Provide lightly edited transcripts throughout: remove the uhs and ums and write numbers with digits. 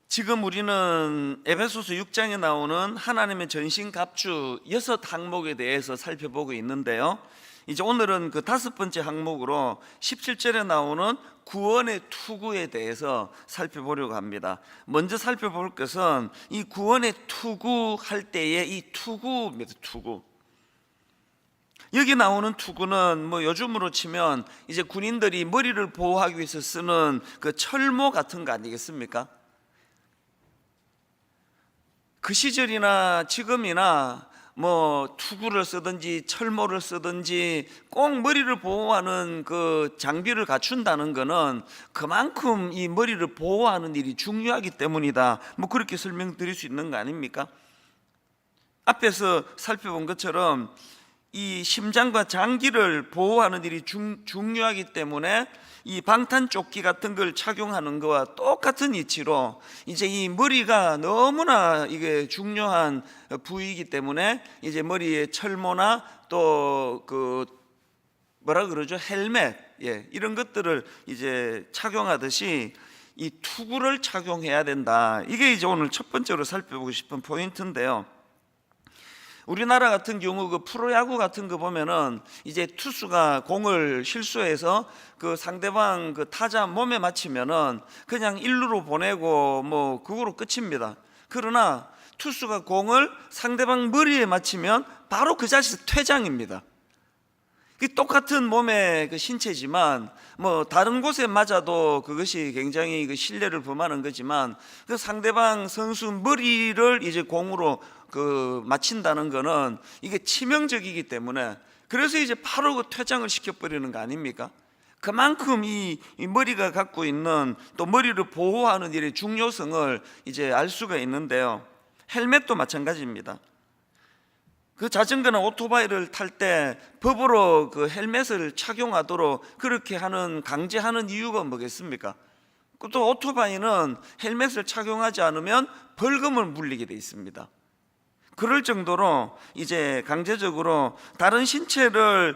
지금 우리는 에베소서 6장에 나오는 하나님의 전신갑주 6항목에 대해서 살펴보고 있는데요. 이제 오늘은 그 5번째 항목으로 17절에 나오는 구원의 투구에 대해서 살펴보려고 합니다. 먼저 살펴볼 것은 이 구원의 투구할 때의 이 투구입니다. 투구. 여기 나오는 투구는 뭐 요즘으로 치면 이제 군인들이 머리를 보호하기 위해서 쓰는 그 철모 같은 거 아니겠습니까? 그 시절이나 지금이나 뭐 투구를 쓰든지 철모를 쓰든지 꼭 머리를 보호하는 그 장비를 갖춘다는 것은 그만큼 이 머리를 보호하는 일이 중요하기 때문이다, 뭐 그렇게 설명드릴 수 있는 거 아닙니까? 앞에서 살펴본 것처럼 이 심장과 장기를 보호하는 일이 중요하기 때문에 이 방탄조끼 같은 걸 착용하는 것과 똑같은 이치로 이제 이 머리가 너무나 이게 중요한 부위이기 때문에 이제 머리에 철모나 또 그 뭐라 그러죠? 헬멧, 이런 것들을 이제 착용하듯이 이 투구를 착용해야 된다. 이게 이제 오늘 첫 번째로 살펴보고 싶은 포인트인데요. 우리나라 같은 경우 그 프로야구 같은 거 보면은 이제 투수가 공을 실수해서 그 상대방 그 타자 몸에 맞히면은 그냥 일루로 보내고 뭐 그거로 끝입니다. 그러나 투수가 공을 상대방 머리에 맞히면 바로 그 자리에서 퇴장입니다. 똑같은 몸의 그 신체지만 뭐 다른 곳에 맞아도 그것이 굉장히 그 신뢰를 범하는 거지만 그 상대방 선수 머리를 이제 공으로 그 맞힌다는 거는 이게 치명적이기 때문에 그래서 이제 바로 그 퇴장을 시켜버리는 거 아닙니까? 그만큼 이 머리가 갖고 있는 또 머리를 보호하는 일의 중요성을 이제 알 수가 있는데요. 헬멧도 마찬가지입니다. 그 자전거나 오토바이를 탈 때 법으로 그 헬멧을 착용하도록 그렇게 하는 강제하는 이유가 뭐겠습니까? 또 오토바이는 헬멧을 착용하지 않으면 벌금을 물리게 돼 있습니다. 그럴 정도로 이제 강제적으로 다른 신체를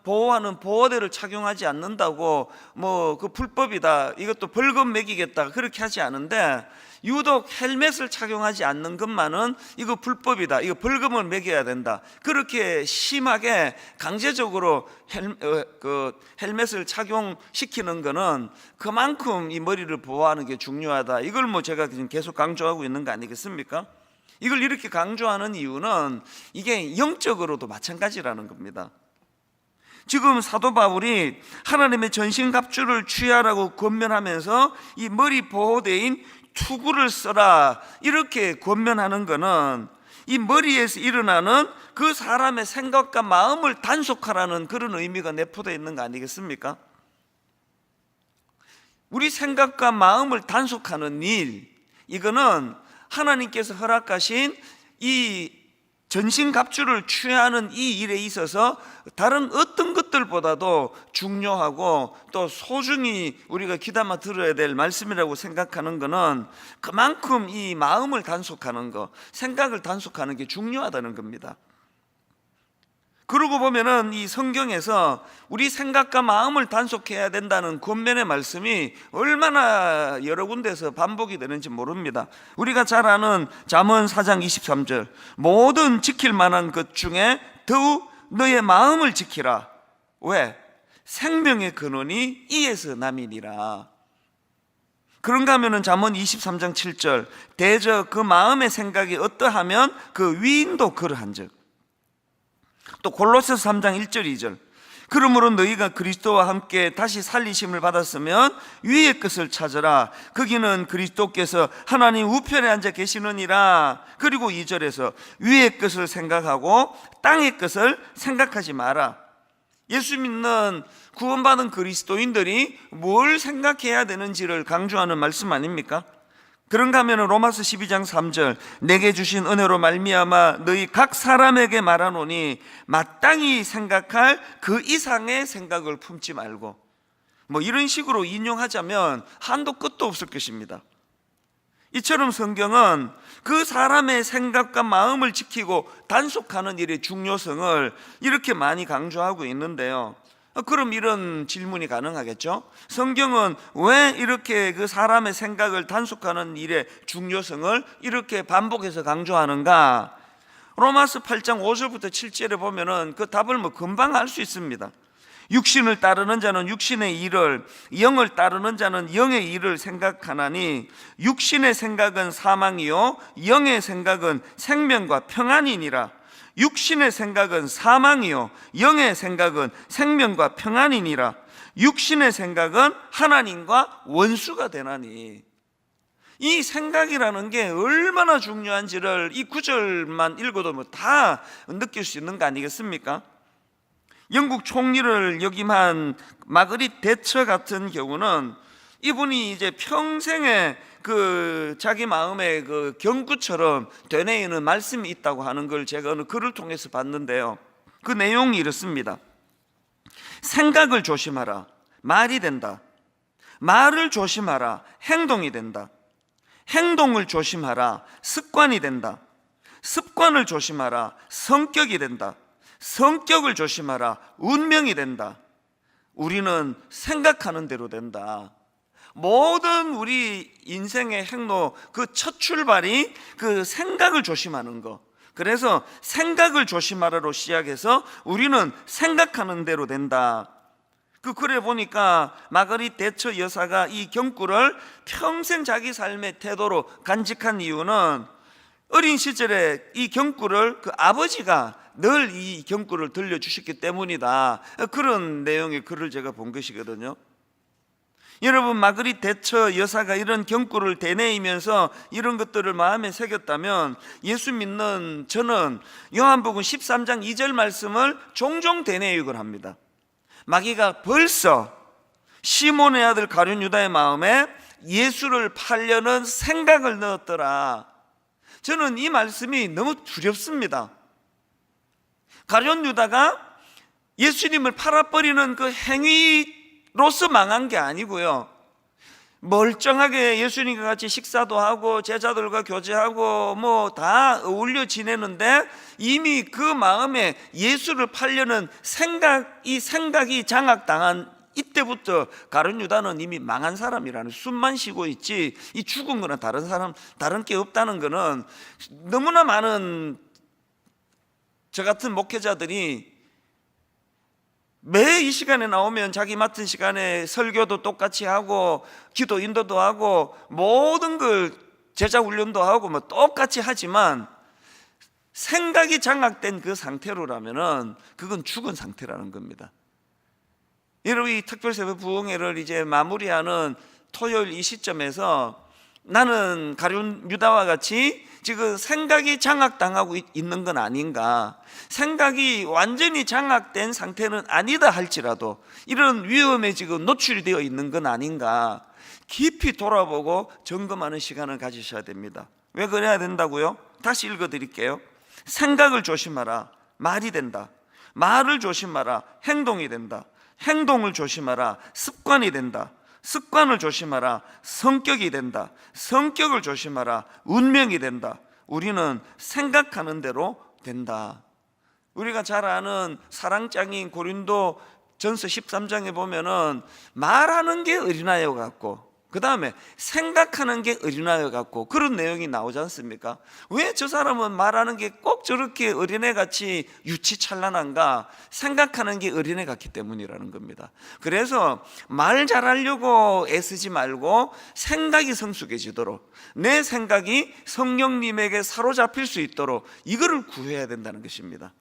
보호하는 보호대를 착용하지 않는다고 뭐 그 불법이다, 이것도 벌금 매기겠다, 그렇게 하지 않은데 유독 헬멧을 착용하지 않는 것만은 이거 불법이다, 이거 벌금을 매겨야 된다, 그렇게 심하게 강제적으로 헬멧을 착용시키는 거는 그만큼 이 머리를 보호하는 게 중요하다. 이걸 뭐 제가 지금 계속 강조하고 있는 거 아니겠습니까? 이걸 이렇게 강조하는 이유는 이게 영적으로도 마찬가지라는 겁니다. 지금 사도 바울이 하나님의 전신갑주를 취하라고 권면하면서 이 머리 보호대인 투구를 써라 이렇게 권면하는 것은 이 머리에서 일어나는 그 사람의 생각과 마음을 단속하라는 그런 의미가 내포되어 있는 거 아니겠습니까? 우리 생각과 마음을 단속하는 일, 이거는 하나님께서 허락하신 이 전신갑주를 취하는 이 일에 있어서 다른 어떤 것들보다도 중요하고 또 소중히 우리가 귀담아 들어야 될 말씀이라고 생각하는 것은 그만큼 이 마음을 단속하는 것, 생각을 단속하는 게 중요하다는 겁니다. 그러고 보면은 이 성경에서 우리 생각과 마음을 단속해야 된다는 권면의 말씀이 얼마나 여러 군데서 반복이 되는지 모릅니다. 우리가 잘 아는 잠언 4장 23절, 모든 지킬 만한 것 중에 더욱 너의 마음을 지키라. 왜? 생명의 근원이 이에서 남이니라. 그런가 하면은 잠언 23장 7절, 대저 그 마음의 생각이 어떠하면 그 위인도 그러한즉. 또 골로새서 3장 1절 2절, 그러므로 너희가 그리스도와 함께 다시 살리심을 받았으면 위의 것을 찾으라. 거기는 그리스도께서 하나님 우편에 앉아 계시느니라. 그리고 2절에서 위의 것을 생각하고 땅의 것을 생각하지 마라. 예수 믿는 구원받은 그리스도인들이 뭘 생각해야 되는지를 강조하는 말씀 아닙니까? 그런가 하면 로마서 12장 3절, 내게 주신 은혜로 말미암아 너희 각 사람에게 말하노니 마땅히 생각할 그 이상의 생각을 품지 말고, 뭐 이런 식으로 인용하자면 한도 끝도 없을 것입니다. 이처럼 성경은 그 사람의 생각과 마음을 지키고 단속하는 일의 중요성을 이렇게 많이 강조하고 있는데요. 그럼 이런 질문이 가능하겠죠. 성경은 왜 이렇게 그 사람의 생각을 단속하는 일의 중요성을 이렇게 반복해서 강조하는가? 로마서 8장 5절부터 7절에 보면은 그 답을 금방 알 수 있습니다. 육신을 따르는 자는 육신의 일을, 영을 따르는 자는 영의 일을 생각하나니 육신의 생각은 사망이요 영의 생각은 생명과 평안이니라. 육신의 생각은 사망이요 영의 생각은 생명과 평안이니라. 육신의 생각은 하나님과 원수가 되나니. 이 생각이라는 게 얼마나 중요한지를 이 구절만 읽어도 다 느낄 수 있는 거 아니겠습니까? 영국 총리를 역임한 마그릿 대처 같은 경우는 이분이 이제 평생에 그 자기 마음의 그 경구처럼 되뇌이는 말씀이 있다고 하는 걸 제가 어느 글을 통해서 봤는데요. 그 내용이 이렇습니다. 생각을 조심하라, 말이 된다. 말을 조심하라, 행동이 된다. 행동을 조심하라, 습관이 된다. 습관을 조심하라, 성격이 된다. 성격을 조심하라, 운명이 된다. 우리는 생각하는 대로 된다. 모든 우리 인생의 행로 그 첫 출발이 그 생각을 조심하는 거. 그래서 생각을 조심하라로 시작해서 우리는 생각하는 대로 된다. 그 글에 보니까 마그릿 대처 여사가 이 경구를 평생 자기 삶의 태도로 간직한 이유는 어린 시절에 이 경구를 그 아버지가 늘 이 경구를 들려주셨기 때문이다. 그런 내용의 글을 제가 본 것이거든요. 여러분, 마그릿 대처 여사가 이런 경구를 되뇌이면서 이런 것들을 마음에 새겼다면 예수 믿는 저는 요한복음 13장 2절 말씀을 종종 되뇌이곤 합니다. 마귀가 벌써 시몬의 아들 가룟 유다의 마음에 예수를 팔려는 생각을 넣었더라. 저는 이 말씀이 너무 두렵습니다. 가룟 유다가 예수님을 팔아버리는 그 행위로서 망한 게 아니고요, 멀쩡하게 예수님과 같이 식사도 하고 제자들과 교제하고 다 어울려 지내는데 이미 그 마음에 예수를 팔려는 이 생각이 장악당한 이때부터 가룟 유다는 이미 망한 사람이라는, 숨만 쉬고 있지 이 죽은 거나 다른 게 없다는 거는 너무나 많은 저 같은 목회자들이 매 이 시간에 나오면 자기 맡은 시간에 설교도 똑같이 하고 기도 인도도 하고 모든 걸 제자 훈련도 하고 똑같이 하지만 생각이 장악된 그 상태로라면은 그건 죽은 상태라는 겁니다. 여러분, 이 특별새벽 부흥회를 이제 마무리하는 토요일 이 시점에서 나는 가룟 유다와 같이 지금 생각이 장악당하고 있는 건 아닌가, 생각이 완전히 장악된 상태는 아니다 할지라도 이런 위험에 지금 노출이 되어 있는 건 아닌가 깊이 돌아보고 점검하는 시간을 가지셔야 됩니다. 왜 그래야 된다고요? 다시 읽어드릴게요. 생각을 조심하라, 말이 된다. 말을 조심하라, 행동이 된다. 행동을 조심하라, 습관이 된다. 습관을 조심하라, 성격이 된다. 성격을 조심하라, 운명이 된다. 우리는 생각하는 대로 된다. 우리가 잘 아는 사랑장인 고린도 전서 13장에 보면은 말하는 게 어린아이와 같고 그 다음에 생각하는 게 어린아이와 같고 그런 내용이 나오지 않습니까? 왜 저 사람은 말하는 게 꼭 저렇게 어린애같이 유치찬란한가? 생각하는 게 어린애 같기 때문이라는 겁니다. 그래서 말 잘하려고 애쓰지 말고 생각이 성숙해지도록, 내 생각이 성령님에게 사로잡힐 수 있도록 이거를 구해야 된다는 것입니다.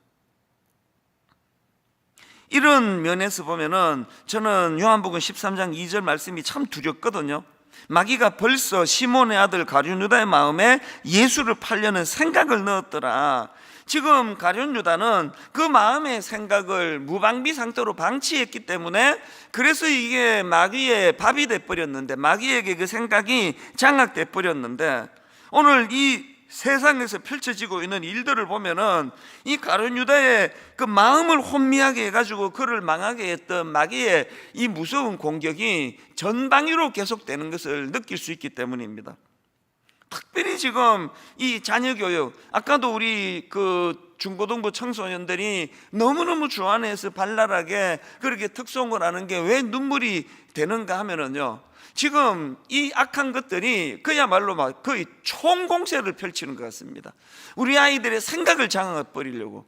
이런 면에서 보면은 저는 요한복음 13장 2절 말씀이 참 두렵거든요. 마귀가 벌써 시몬의 아들 가룟 유다의 마음에 예수를 팔려는 생각을 넣었더라. 지금 가룟 유다는 그 마음의 생각을 무방비 상태로 방치했기 때문에 그래서 이게 마귀의 밥이 돼버렸는데, 마귀에게 그 생각이 장악돼 버렸는데, 오늘 이 세상에서 펼쳐지고 있는 일들을 보면은 이 가룟 유다의 그 마음을 혼미하게 해가지고 그를 망하게 했던 마귀의 이 무서운 공격이 전방위로 계속되는 것을 느낄 수 있기 때문입니다. 특별히 지금 이 자녀 교육, 아까도 우리 그 중고등부 청소년들이 너무너무 주안에서 발랄하게 그렇게 특송을 하는 게 왜 눈물이 되는가 하면은요, 지금 이 악한 것들이 그야말로 막 거의 총공세를 펼치는 것 같습니다. 우리 아이들의 생각을 장악해 버리려고.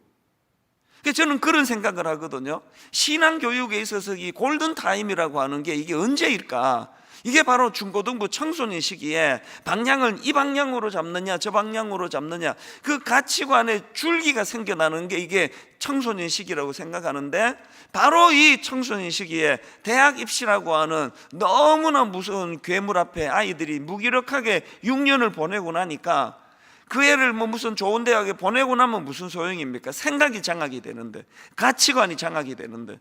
저는 그런 생각을 하거든요. 신앙교육에 있어서 이 골든타임이라고 하는 게 이게 언제일까? 이게 바로 중고등부 청소년 시기에 방향을 이 방향으로 잡느냐 저 방향으로 잡느냐, 그 가치관의 줄기가 생겨나는 게 이게 청소년 시기라고 생각하는데, 바로 이 청소년 시기에 대학 입시라고 하는 너무나 무서운 괴물 앞에 아이들이 무기력하게 6년을 보내고 나니까, 그 애를 뭐 무슨 좋은 대학에 보내고 나면 무슨 소용입니까? 생각이 장악이 되는데, 가치관이 장악이 되는데.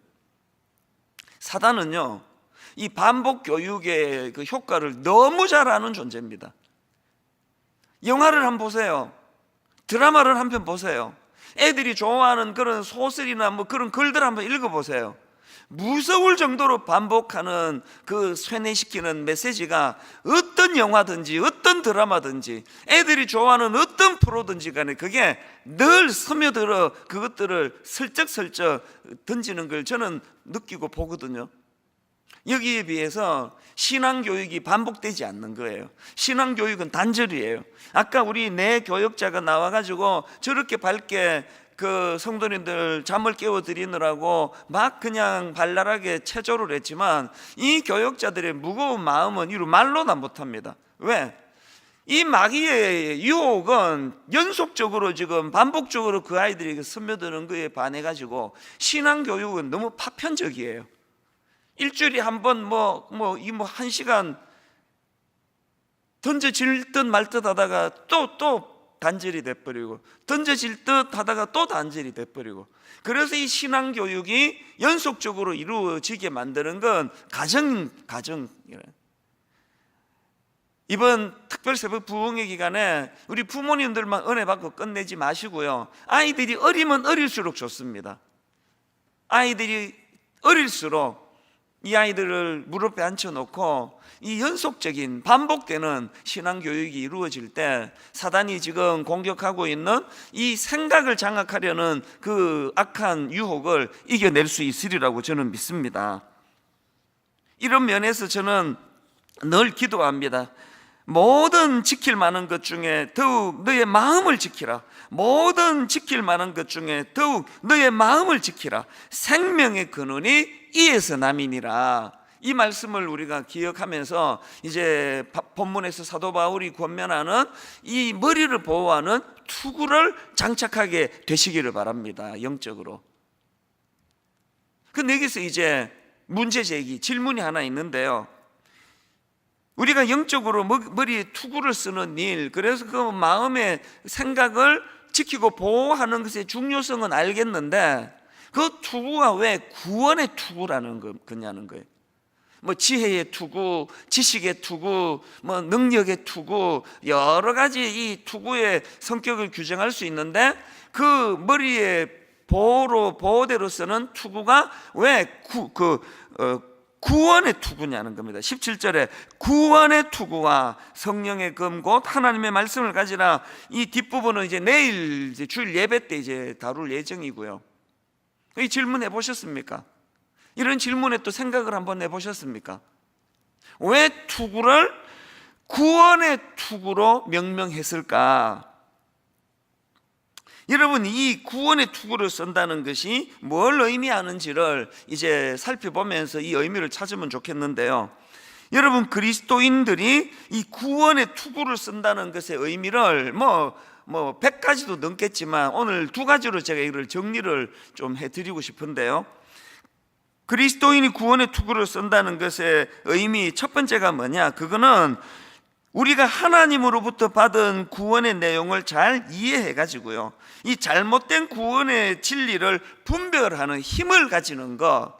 사단은요, 이 반복 교육의 그 효과를 너무 잘 아는 존재입니다. 영화를 한번 보세요. 드라마를 한 편 보세요. 애들이 좋아하는 그런 소설이나 뭐 그런 글들 한번 읽어보세요. 무서울 정도로 반복하는 그 쇠뇌시키는 메시지가 어떤 영화든지 어떤 드라마든지 애들이 좋아하는 어떤 프로든지 간에 그게 늘 스며들어 그것들을 슬쩍슬쩍 던지는 걸 저는 느끼고 보거든요. 여기에 비해서 신앙교육이 반복되지 않는 거예요. 신앙교육은 단절이에요. 아까 우리 내 교역자가 나와가지고 저렇게 밝게 그 성도님들 잠을 깨워드리느라고 막 그냥 발랄하게 체조를 했지만, 이 교역자들의 무거운 마음은 이루 말로나 못합니다. 왜? 이 마귀의 유혹은 연속적으로 지금 반복적으로 그 아이들에게 스며드는 거에 반해가지고 신앙교육은 너무 파편적이에요. 일주일에 한 번 한 시간 던져질 듯 말 듯 하다가 또 단절이 돼버리고, 던져질 듯 하다가 또 단절이 돼버리고. 그래서 이 신앙교육이 연속적으로 이루어지게 만드는 건 가정이에요. 이번 특별새벽 부흥회 기간에 우리 부모님들만 은혜 받고 끝내지 마시고요, 아이들이 어리면 어릴수록 좋습니다. 아이들이 어릴수록 이 아이들을 무릎에 앉혀놓고 이 연속적인 반복되는 신앙교육이 이루어질 때 사단이 지금 공격하고 있는 이 생각을 장악하려는 그 악한 유혹을 이겨낼 수 있으리라고 저는 믿습니다. 이런 면에서 저는 늘 기도합니다. 모든 지킬 만한 것 중에 더욱 너의 마음을 지키라. 모든 지킬 만한 것 중에 더욱 너의 마음을 지키라. 생명의 근원이 이에서 남이니라. 이 말씀을 우리가 기억하면서 이제 본문에서 사도 바울이 권면하는 이 머리를 보호하는 투구를 장착하게 되시기를 바랍니다. 영적으로. 근데 여기서 이제 문제 제기, 질문이 하나 있는데요. 우리가 영적으로 머리에 투구를 쓰는 일, 그래서 그 마음의 생각을 지키고 보호하는 것의 중요성은 알겠는데, 그 투구가 왜 구원의 투구라는 거냐는 거예요. 뭐 지혜의 투구, 지식의 투구, 뭐 능력의 투구, 여러 가지 이 투구의 성격을 규정할 수 있는데, 그 머리에 보호대로 쓰는 투구가 왜 구원의 투구냐는 겁니다. 17절에 구원의 투구와 성령의 금 곧 하나님의 말씀을 가지라. 이 뒷부분은 이제 내일 이제 주일 예배 때 이제 다룰 예정이고요. 이 질문 해보셨습니까? 이런 질문에 또 생각을 한번 해보셨습니까? 왜 투구를 구원의 투구로 명명했을까? 여러분, 이 구원의 투구를 쓴다는 것이 뭘 의미하는지를 이제 살펴보면서 이 의미를 찾으면 좋겠는데요. 여러분, 그리스도인들이 이 구원의 투구를 쓴다는 것의 의미를 뭐 100가지도 넘겠지만 오늘 2가지로 제가 이걸 정리를 좀 해드리고 싶은데요. 그리스도인이 구원의 투구를 쓴다는 것의 의미 첫 번째가 뭐냐? 그거는 우리가 하나님으로부터 받은 구원의 내용을 잘 이해해가지고요, 이 잘못된 구원의 진리를 분별하는 힘을 가지는 것,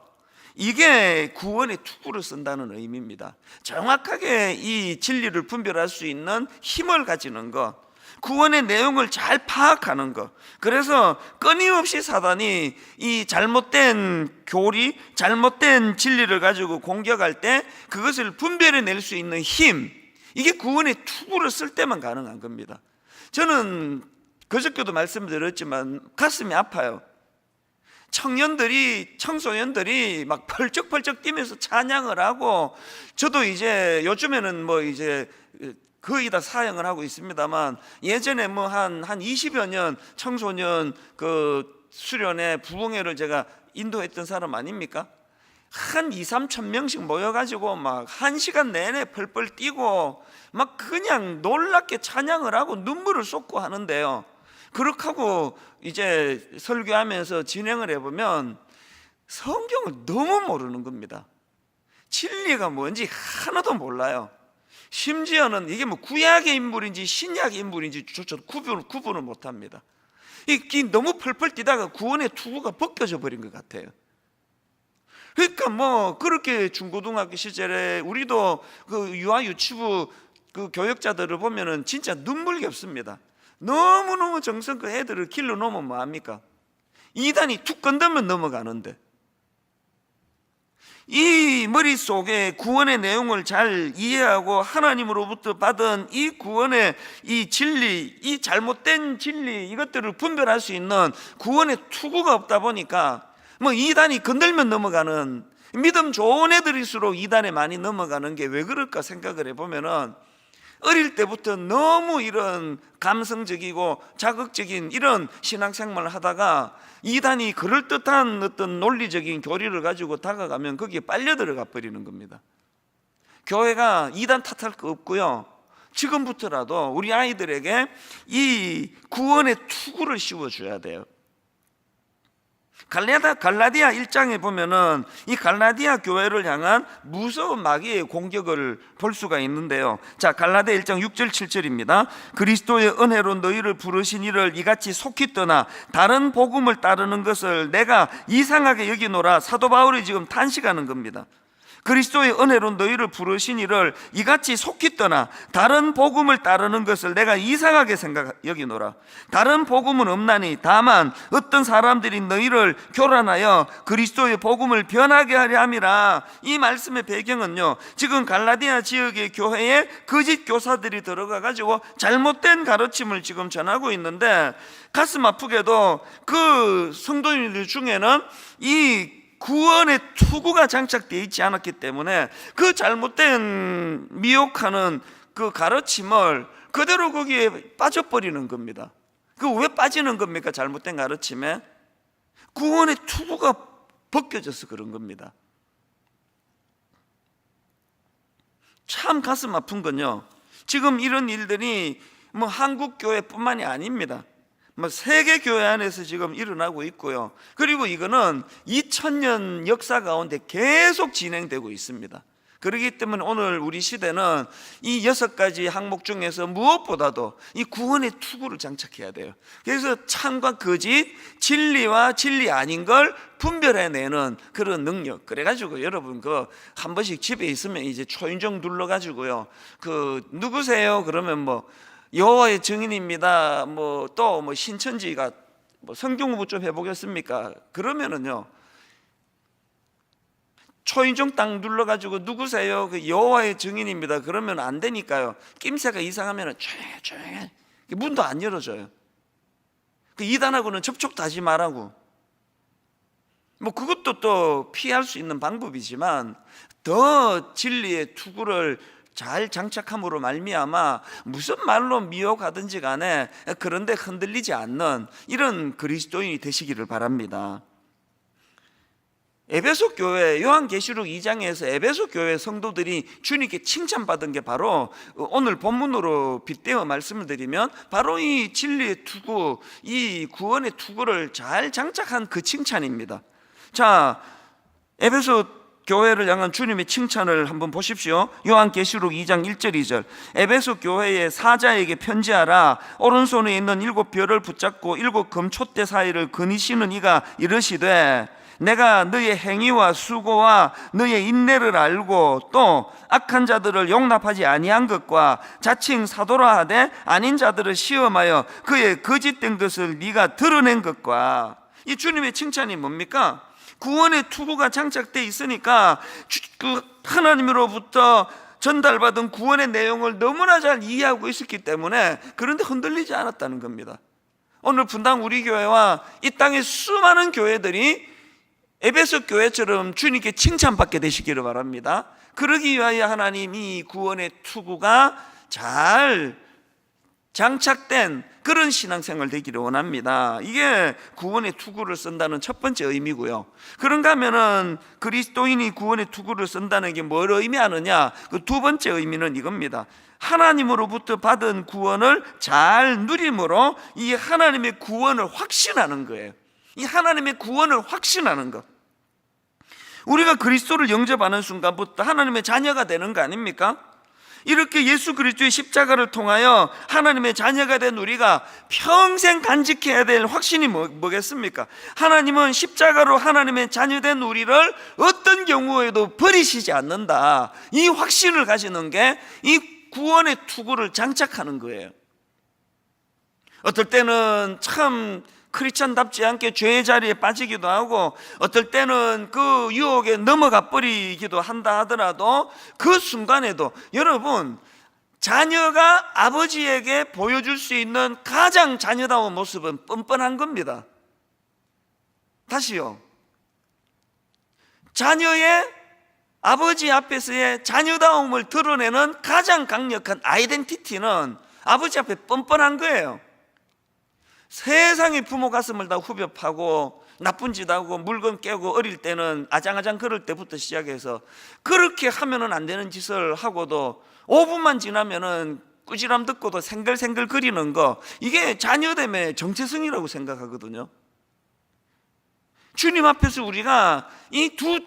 이게 구원의 투구를 쓴다는 의미입니다. 정확하게 이 진리를 분별할 수 있는 힘을 가지는 것, 구원의 내용을 잘 파악하는 것. 그래서 끊임없이 사단이 이 잘못된 교리, 잘못된 진리를 가지고 공격할 때 그것을 분별해낼 수 있는 힘, 이게 구원의 투구를 쓸 때만 가능한 겁니다. 저는 그저께도 말씀드렸지만 가슴이 아파요. 청소년들이 막 펄쩍펄쩍 뛰면서 찬양을 하고, 저도 이제 요즘에는 뭐 이제 거의 다 사역을 하고 있습니다만, 예전에 뭐 한 20여 년 청소년 그 수련회 부흥회를 제가 인도했던 사람 아닙니까? 한 2, 3천 명씩 모여가지고 막 1시간 내내 펄펄 뛰고 막 그냥 놀랍게 찬양을 하고 눈물을 쏟고 하는데요, 그렇게 하고 이제 설교하면서 진행을 해보면 성경을 너무 모르는 겁니다. 진리가 뭔지 하나도 몰라요. 심지어는 이게 뭐 구약의 인물인지 신약의 인물인지 조차 구분을 못합니다. 이 너무 펄펄 뛰다가 구원의 투구가 벗겨져 버린 것 같아요. 그러니까 뭐 그렇게 중고등학교 시절에 우리도 그 유아 유치부 그 교역자들을 보면은 진짜 눈물겹습니다. 너무너무 정성껏 애들을 길러 놓으면 뭐합니까? 이단이 툭 건들면 넘어가는데, 이 머릿속에 구원의 내용을 잘 이해하고 하나님으로부터 받은 이 구원의 이 진리, 이 잘못된 진리, 이것들을 분별할 수 있는 구원의 투구가 없다 보니까 뭐 이단이 건들면 넘어가는, 믿음 좋은 애들일수록 이단에 많이 넘어가는 게 왜 그럴까 생각을 해보면은, 어릴 때부터 너무 이런 감성적이고 자극적인 이런 신앙생활을 하다가 이단이 그럴듯한 어떤 논리적인 교리를 가지고 다가가면 거기에 빨려 들어가 버리는 겁니다. 교회가 이단 탓할 거 없고요, 지금부터라도 우리 아이들에게 이 구원의 투구를 씌워줘야 돼요. 갈라디아 1장에 보면은 이 갈라디아 교회를 향한 무서운 마귀의 공격을 볼 수가 있는데요. 자, 갈라디아 1장 6절 7절입니다. 그리스도의 은혜로 너희를 부르신 이를 이같이 속히 떠나 다른 복음을 따르는 것을 내가 이상하게 여기노라. 사도 바울이 지금 탄식하는 겁니다. 그리스도의 은혜로 너희를 부르신 이를 이같이 속히 떠나 다른 복음을 따르는 것을 내가 이상하게 여기노라. 다른 복음은 없나니 다만 어떤 사람들이 너희를 교란하여 그리스도의 복음을 변하게 하려 함이라. 이 말씀의 배경은요, 지금 갈라디아 지역의 교회에 거짓 교사들이 들어가 가지고 잘못된 가르침을 지금 전하고 있는데, 가슴 아프게도 그 성도님들 중에는 이 구원의 투구가 장착되어 있지 않았기 때문에 그 잘못된 미혹하는 그 가르침을 그대로 거기에 빠져버리는 겁니다. 그 왜 빠지는 겁니까? 잘못된 가르침에 구원의 투구가 벗겨져서 그런 겁니다. 참 가슴 아픈 건요, 지금 이런 일들이 뭐 한국 교회뿐만이 아닙니다. 뭐 세계 교회 안에서 지금 일어나고 있고요. 그리고 이거는 2000년 역사 가운데 계속 진행되고 있습니다. 그렇기 때문에 오늘 우리 시대는 이 6가지 항목 중에서 무엇보다도 이 구원의 투구를 장착해야 돼요. 그래서 참과 거짓, 진리와 진리 아닌 걸 분별해내는 그런 능력. 그래가지고 여러분 그 한 번씩 집에 있으면 이제 초인종 눌러가지고요, 그 누구세요? 그러면 뭐 여호와의 증인입니다. 뭐 또 뭐 신천지가 뭐 성경 공부 좀 해보겠습니까? 그러면은요, 초인종 딱 눌러가지고 누구세요? 그 여호와의 증인입니다. 그러면 안 되니까요. 낌새가 이상하면은 조용히 문도 안 열어줘요. 그 이단하고는 접촉도 하지 말라고. 뭐 그것도 또 피할 수 있는 방법이지만 더 진리의 투구를 잘 장착함으로 말미암아 무슨 말로 미혹하든지 간에 그런데 흔들리지 않는 이런 그리스도인이 되시기를 바랍니다. 에베소 교회, 요한계시록 2장에서 에베소 교회 성도들이 주님께 칭찬받은 게 바로 오늘 본문으로 빗대어 말씀을 드리면 바로 이 진리의 투구, 이 구원의 투구를 잘 장착한 그 칭찬입니다. 자, 에베소 교회를 향한 주님의 칭찬을 한번 보십시오. 요한계시록 2장 1절 2절. 에베소 교회의 사자에게 편지하라. 오른손에 있는 7별을 붙잡고 7 금촛대 사이를 거니시는 이가 이르시되, 내가 너의 행위와 수고와 너의 인내를 알고 또 악한 자들을 용납하지 아니한 것과 자칭 사도라 하되 아닌 자들을 시험하여 그의 거짓된 것을 네가 드러낸 것과. 이 주님의 칭찬이 뭡니까? 구원의 투구가 장착되어 있으니까 그 하나님으로부터 전달받은 구원의 내용을 너무나 잘 이해하고 있었기 때문에 그런데 흔들리지 않았다는 겁니다. 오늘 분당 우리 교회와 이 땅의 수많은 교회들이 에베소 교회처럼 주님께 칭찬받게 되시기를 바랍니다. 그러기 위하여 하나님이 구원의 투구가 잘 장착된 그런 신앙생활 되기를 원합니다. 이게 구원의 투구를 쓴다는 첫 번째 의미고요. 그런가 하면은 그리스도인이 구원의 투구를 쓴다는 게 뭘 의미하느냐? 그 두 번째 의미는 이겁니다. 하나님으로부터 받은 구원을 잘 누림으로 이 하나님의 구원을 확신하는 거예요. 이 하나님의 구원을 확신하는 것. 우리가 그리스도를 영접하는 순간부터 하나님의 자녀가 되는 거 아닙니까? 이렇게 예수 그리스도의 십자가를 통하여 하나님의 자녀가 된 우리가 평생 간직해야 될 확신이 뭐겠습니까? 하나님은 십자가로 하나님의 자녀된 우리를 어떤 경우에도 버리시지 않는다. 이 확신을 가지는 게 이 구원의 투구를 장착하는 거예요. 어떨 때는 참 크리스찬답지 않게 죄의 자리에 빠지기도 하고, 어떨 때는 그 유혹에 넘어가 버리기도 한다 하더라도 그 순간에도 여러분, 자녀가 아버지에게 보여줄 수 있는 가장 자녀다운 모습은 뻔뻔한 겁니다. 다시요, 자녀의 아버지 앞에서의 자녀다움을 드러내는 가장 강력한 아이덴티티는 아버지 앞에 뻔뻔한 거예요. 세상의 부모 가슴을 다 후벼 파고 나쁜 짓 하고 물건 깨고 어릴 때는 아장아장 그럴 때부터 시작해서 그렇게 하면은 안 되는 짓을 하고도 5분만 지나면은 꾸지람 듣고도 생글생글 거리는 거, 이게 자녀됨의 정체성이라고 생각하거든요. 주님 앞에서 우리가 이 두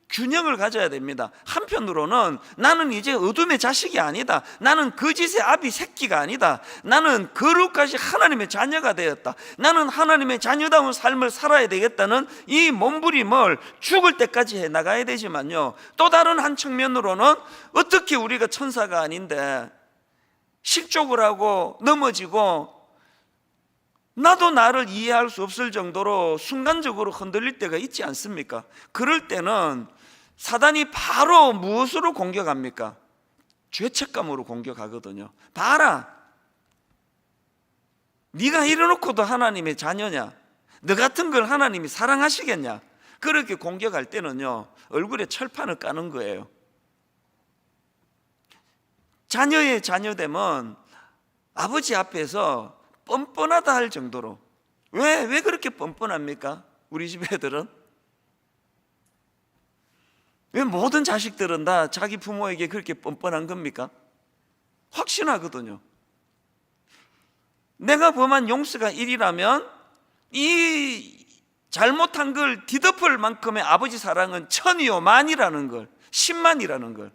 균형을 가져야 됩니다. 한편으로는 나는 이제 어둠의 자식이 아니다, 나는 거짓의 아비 새끼가 아니다, 나는 거룩하신 하나님의 자녀가 되었다, 나는 하나님의 자녀다운 삶을 살아야 되겠다는 이 몸부림을 죽을 때까지 해나가야 되지만요, 또 다른 한 측면으로는 어떻게 우리가 천사가 아닌데 식욕을 하고 넘어지고 나도 나를 이해할 수 없을 정도로 순간적으로 흔들릴 때가 있지 않습니까? 그럴 때는 사단이 바로 무엇으로 공격합니까? 죄책감으로 공격하거든요. 봐라, 네가 이래놓고도 하나님의 자녀냐? 너 같은 걸 하나님이 사랑하시겠냐? 그렇게 공격할 때는요, 얼굴에 철판을 까는 거예요. 자녀의 자녀됨은 아버지 앞에서 뻔뻔하다 할 정도로. 왜 그렇게 뻔뻔합니까? 우리 집 애들은 왜 모든 자식들은 다 자기 부모에게 그렇게 뻔뻔한 겁니까? 확신하거든요. 내가 범한 용서가 1이라면 이 잘못한 걸 뒤덮을 만큼의 아버지 사랑은 1000이요 만이라는 걸, 10만이라는 걸,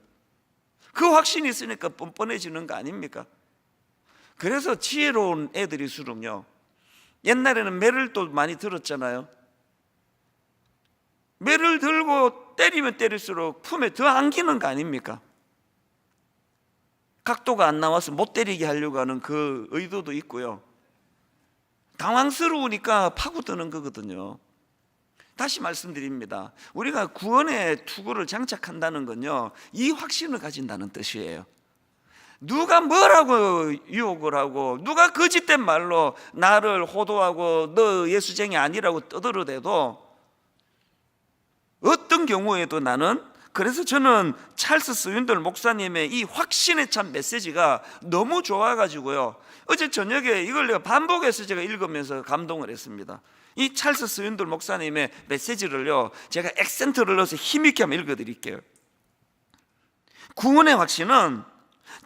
그 확신이 있으니까 뻔뻔해지는 거 아닙니까? 그래서 지혜로운 애들일수록요, 옛날에는 매를 또 많이 들었잖아요. 매를 들고 때리면 때릴수록 품에 더 안기는 거 아닙니까? 각도가 안 나와서 못 때리게 하려고 하는 그 의도도 있고요, 당황스러우니까 파고드는 거거든요. 다시 말씀드립니다. 우리가 구원의 투구를 장착한다는 건요, 이 확신을 가진다는 뜻이에요. 누가 뭐라고 유혹을 하고 누가 거짓된 말로 나를 호도하고 너 예수쟁이 아니라고 떠들어대도 어떤 경우에도 나는, 그래서 저는 찰스 스윈들 목사님의 이 확신에 찬 메시지가 너무 좋아가지고요, 어제 저녁에 이걸 내가 반복해서 제가 읽으면서 감동을 했습니다. 이 찰스 스윈들 목사님의 메시지를요, 제가 액센트를 넣어서 힘있게 한번 읽어드릴게요. 구원의 확신은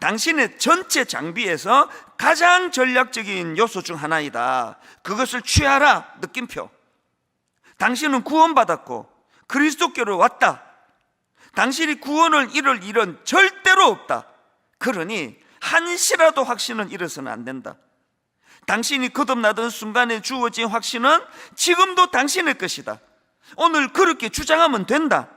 당신의 전체 장비에서 가장 전략적인 요소 중 하나이다. 그것을 취하라. 느낌표. 당신은 구원받았고 그리스도께로 왔다. 당신이 구원을 잃을 일은 절대로 없다. 그러니 한시라도 확신은 잃어서는 안 된다. 당신이 거듭나던 순간에 주어진 확신은 지금도 당신의 것이다. 오늘 그렇게 주장하면 된다.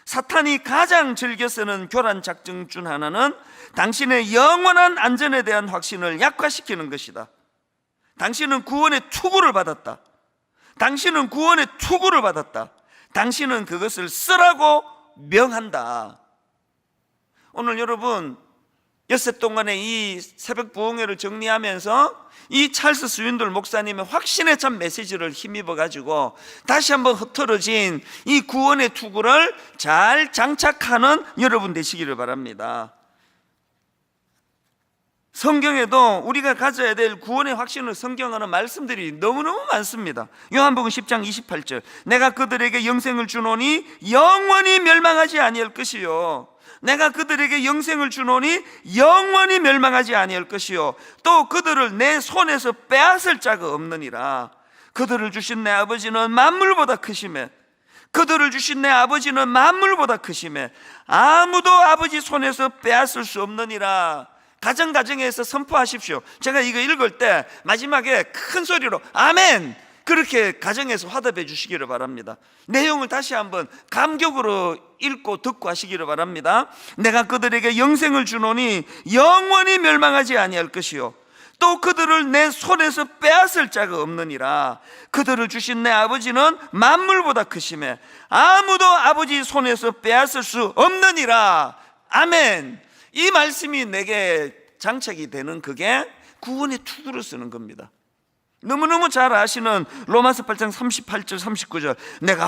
사탄이 가장 즐겨 쓰는 교란 작전 중 하나는 당신의 영원한 안전에 대한 확신을 약화시키는 것이다. 당신은 구원의 투구를 받았다. 당신은 구원의 투구를 받았다. 당신은 그것을 쓰라고 명한다. 오늘 여러분 엿새 동안에 이 새벽 부흥회를 정리하면서 이 찰스 스윈돌 목사님의 확신에 찬 메시지를 힘입어 가지고 다시 한번 흐트러진 이 구원의 투구를 잘 장착하는 여러분 되시기를 바랍니다. 성경에도 우리가 가져야 될 구원의 확신을 성경하는 말씀들이 너무너무 많습니다. 요한복음 10장 28절, 내가 그들에게 영생을 주노니 영원히 멸망하지 아니할 것이요, 내가 그들에게 영생을 주노니 영원히 멸망하지 아니할 것이요, 또 그들을 내 손에서 빼앗을 자가 없느니라. 그들을 주신 내 아버지는 만물보다 크심에, 그들을 주신 내 아버지는 만물보다 크심에 아무도 아버지 손에서 빼앗을 수 없느니라. 가정에서 선포하십시오. 제가 이거 읽을 때 마지막에 큰 소리로 아멘, 그렇게 가정에서 화답해 주시기를 바랍니다. 내용을 다시 한번 감격으로 읽고 듣고 하시기를 바랍니다. 내가 그들에게 영생을 주노니 영원히 멸망하지 아니할 것이요, 또 그들을 내 손에서 빼앗을 자가 없느니라. 그들을 주신 내 아버지는 만물보다 크심에 아무도 아버지 손에서 빼앗을 수 없느니라. 아멘. 이 말씀이 내게 장착이 되는 그게 구원의 투구를 쓰는 겁니다. 너무너무 잘 아시는 로마서 8장 38절 39절, 내가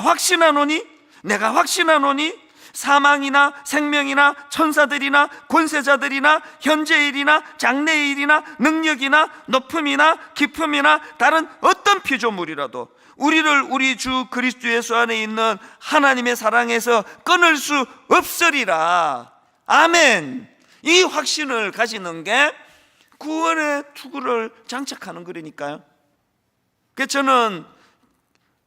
확신하노니 사망이나 생명이나 천사들이나 권세자들이나 현재일이나 장래일이나 능력이나 높음이나 깊음이나 다른 어떤 피조물이라도 우리를 우리 주 그리스도 예수 안에 있는 하나님의 사랑에서 끊을 수 없으리라. 아멘. 이 확신을 가지는 게 구원의 투구를 장착하는 거라니까요. 그래서 저는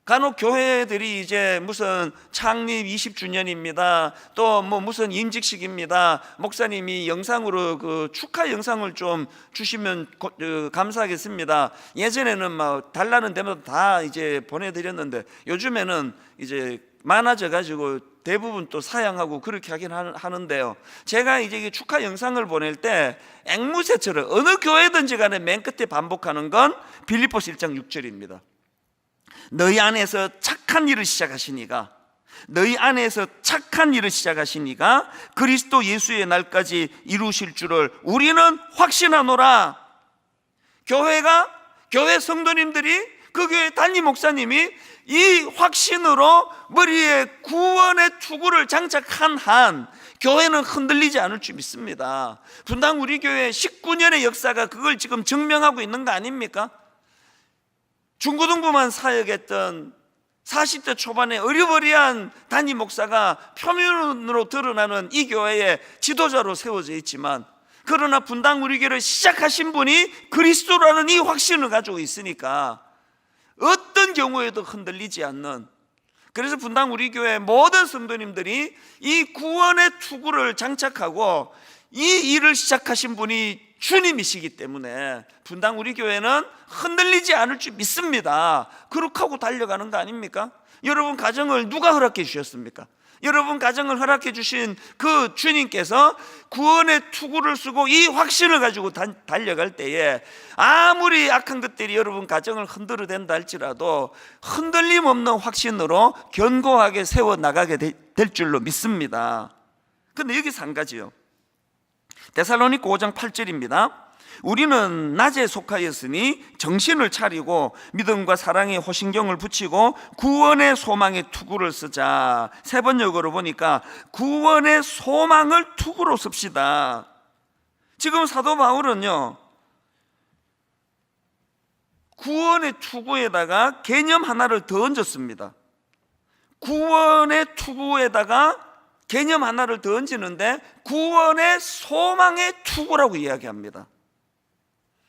간혹 교회들이 이제 무슨 창립 20주년입니다, 또 뭐 무슨 임직식입니다, 목사님이 영상으로 그 축하 영상을 좀 주시면 감사하겠습니다. 예전에는 막 달라는 데마다 다 이제 보내드렸는데 요즘에는 이제 많아져 가지고 대부분 또 사양하고 그렇게 하긴 하는데요, 제가 이제 축하 영상을 보낼 때 앵무새처럼 어느 교회든지 간에 맨 끝에 반복하는 건 빌립보서 1장 6절입니다. 너희 안에서 착한 일을 시작하시니가 그리스도 예수의 날까지 이루실 줄을 우리는 확신하노라. 교회 성도님들이, 그 교회 담임 목사님이 이 확신으로 머리에 구원의 투구를 장착한 한 교회는 흔들리지 않을 줄 믿습니다. 분당 우리 교회 19년의 역사가 그걸 지금 증명하고 있는 거 아닙니까? 중고등부만 사역했던 40대 초반의 어리버리한 담임 목사가 표면으로 드러나는 이 교회의 지도자로 세워져 있지만, 그러나 분당 우리 교회를 시작하신 분이 그리스도라는 이 확신을 가지고 있으니까 어떤 경우에도 흔들리지 않는, 그래서 분당 우리 교회 모든 성도님들이 이 구원의 투구를 장착하고 이 일을 시작하신 분이 주님이시기 때문에 분당 우리 교회는 흔들리지 않을 줄 믿습니다. 그렇게 하고 달려가는 거 아닙니까? 여러분 가정을 누가 허락해 주셨습니까? 여러분 가정을 허락해 주신 그 주님께서 구원의 투구를 쓰고 이 확신을 가지고 달려갈 때에 아무리 악한 것들이 여러분 가정을 흔들어댄다 할지라도 흔들림 없는 확신으로 견고하게 세워나가게 될 줄로 믿습니다. 그런데 여기서 한 가지요, 데살로니가 5장 8절입니다. 우리는 낮에 속하였으니 정신을 차리고 믿음과 사랑에 호신경을 붙이고 구원의 소망의 투구를 쓰자. 세 번역으로 보니까 구원의 소망을 투구로 씁시다. 지금 사도 바울은요, 구원의 투구에다가 개념 하나를 더 얹었습니다. 구원의 투구에다가 개념 하나를 더 얹는데 구원의 소망의 투구라고 이야기합니다.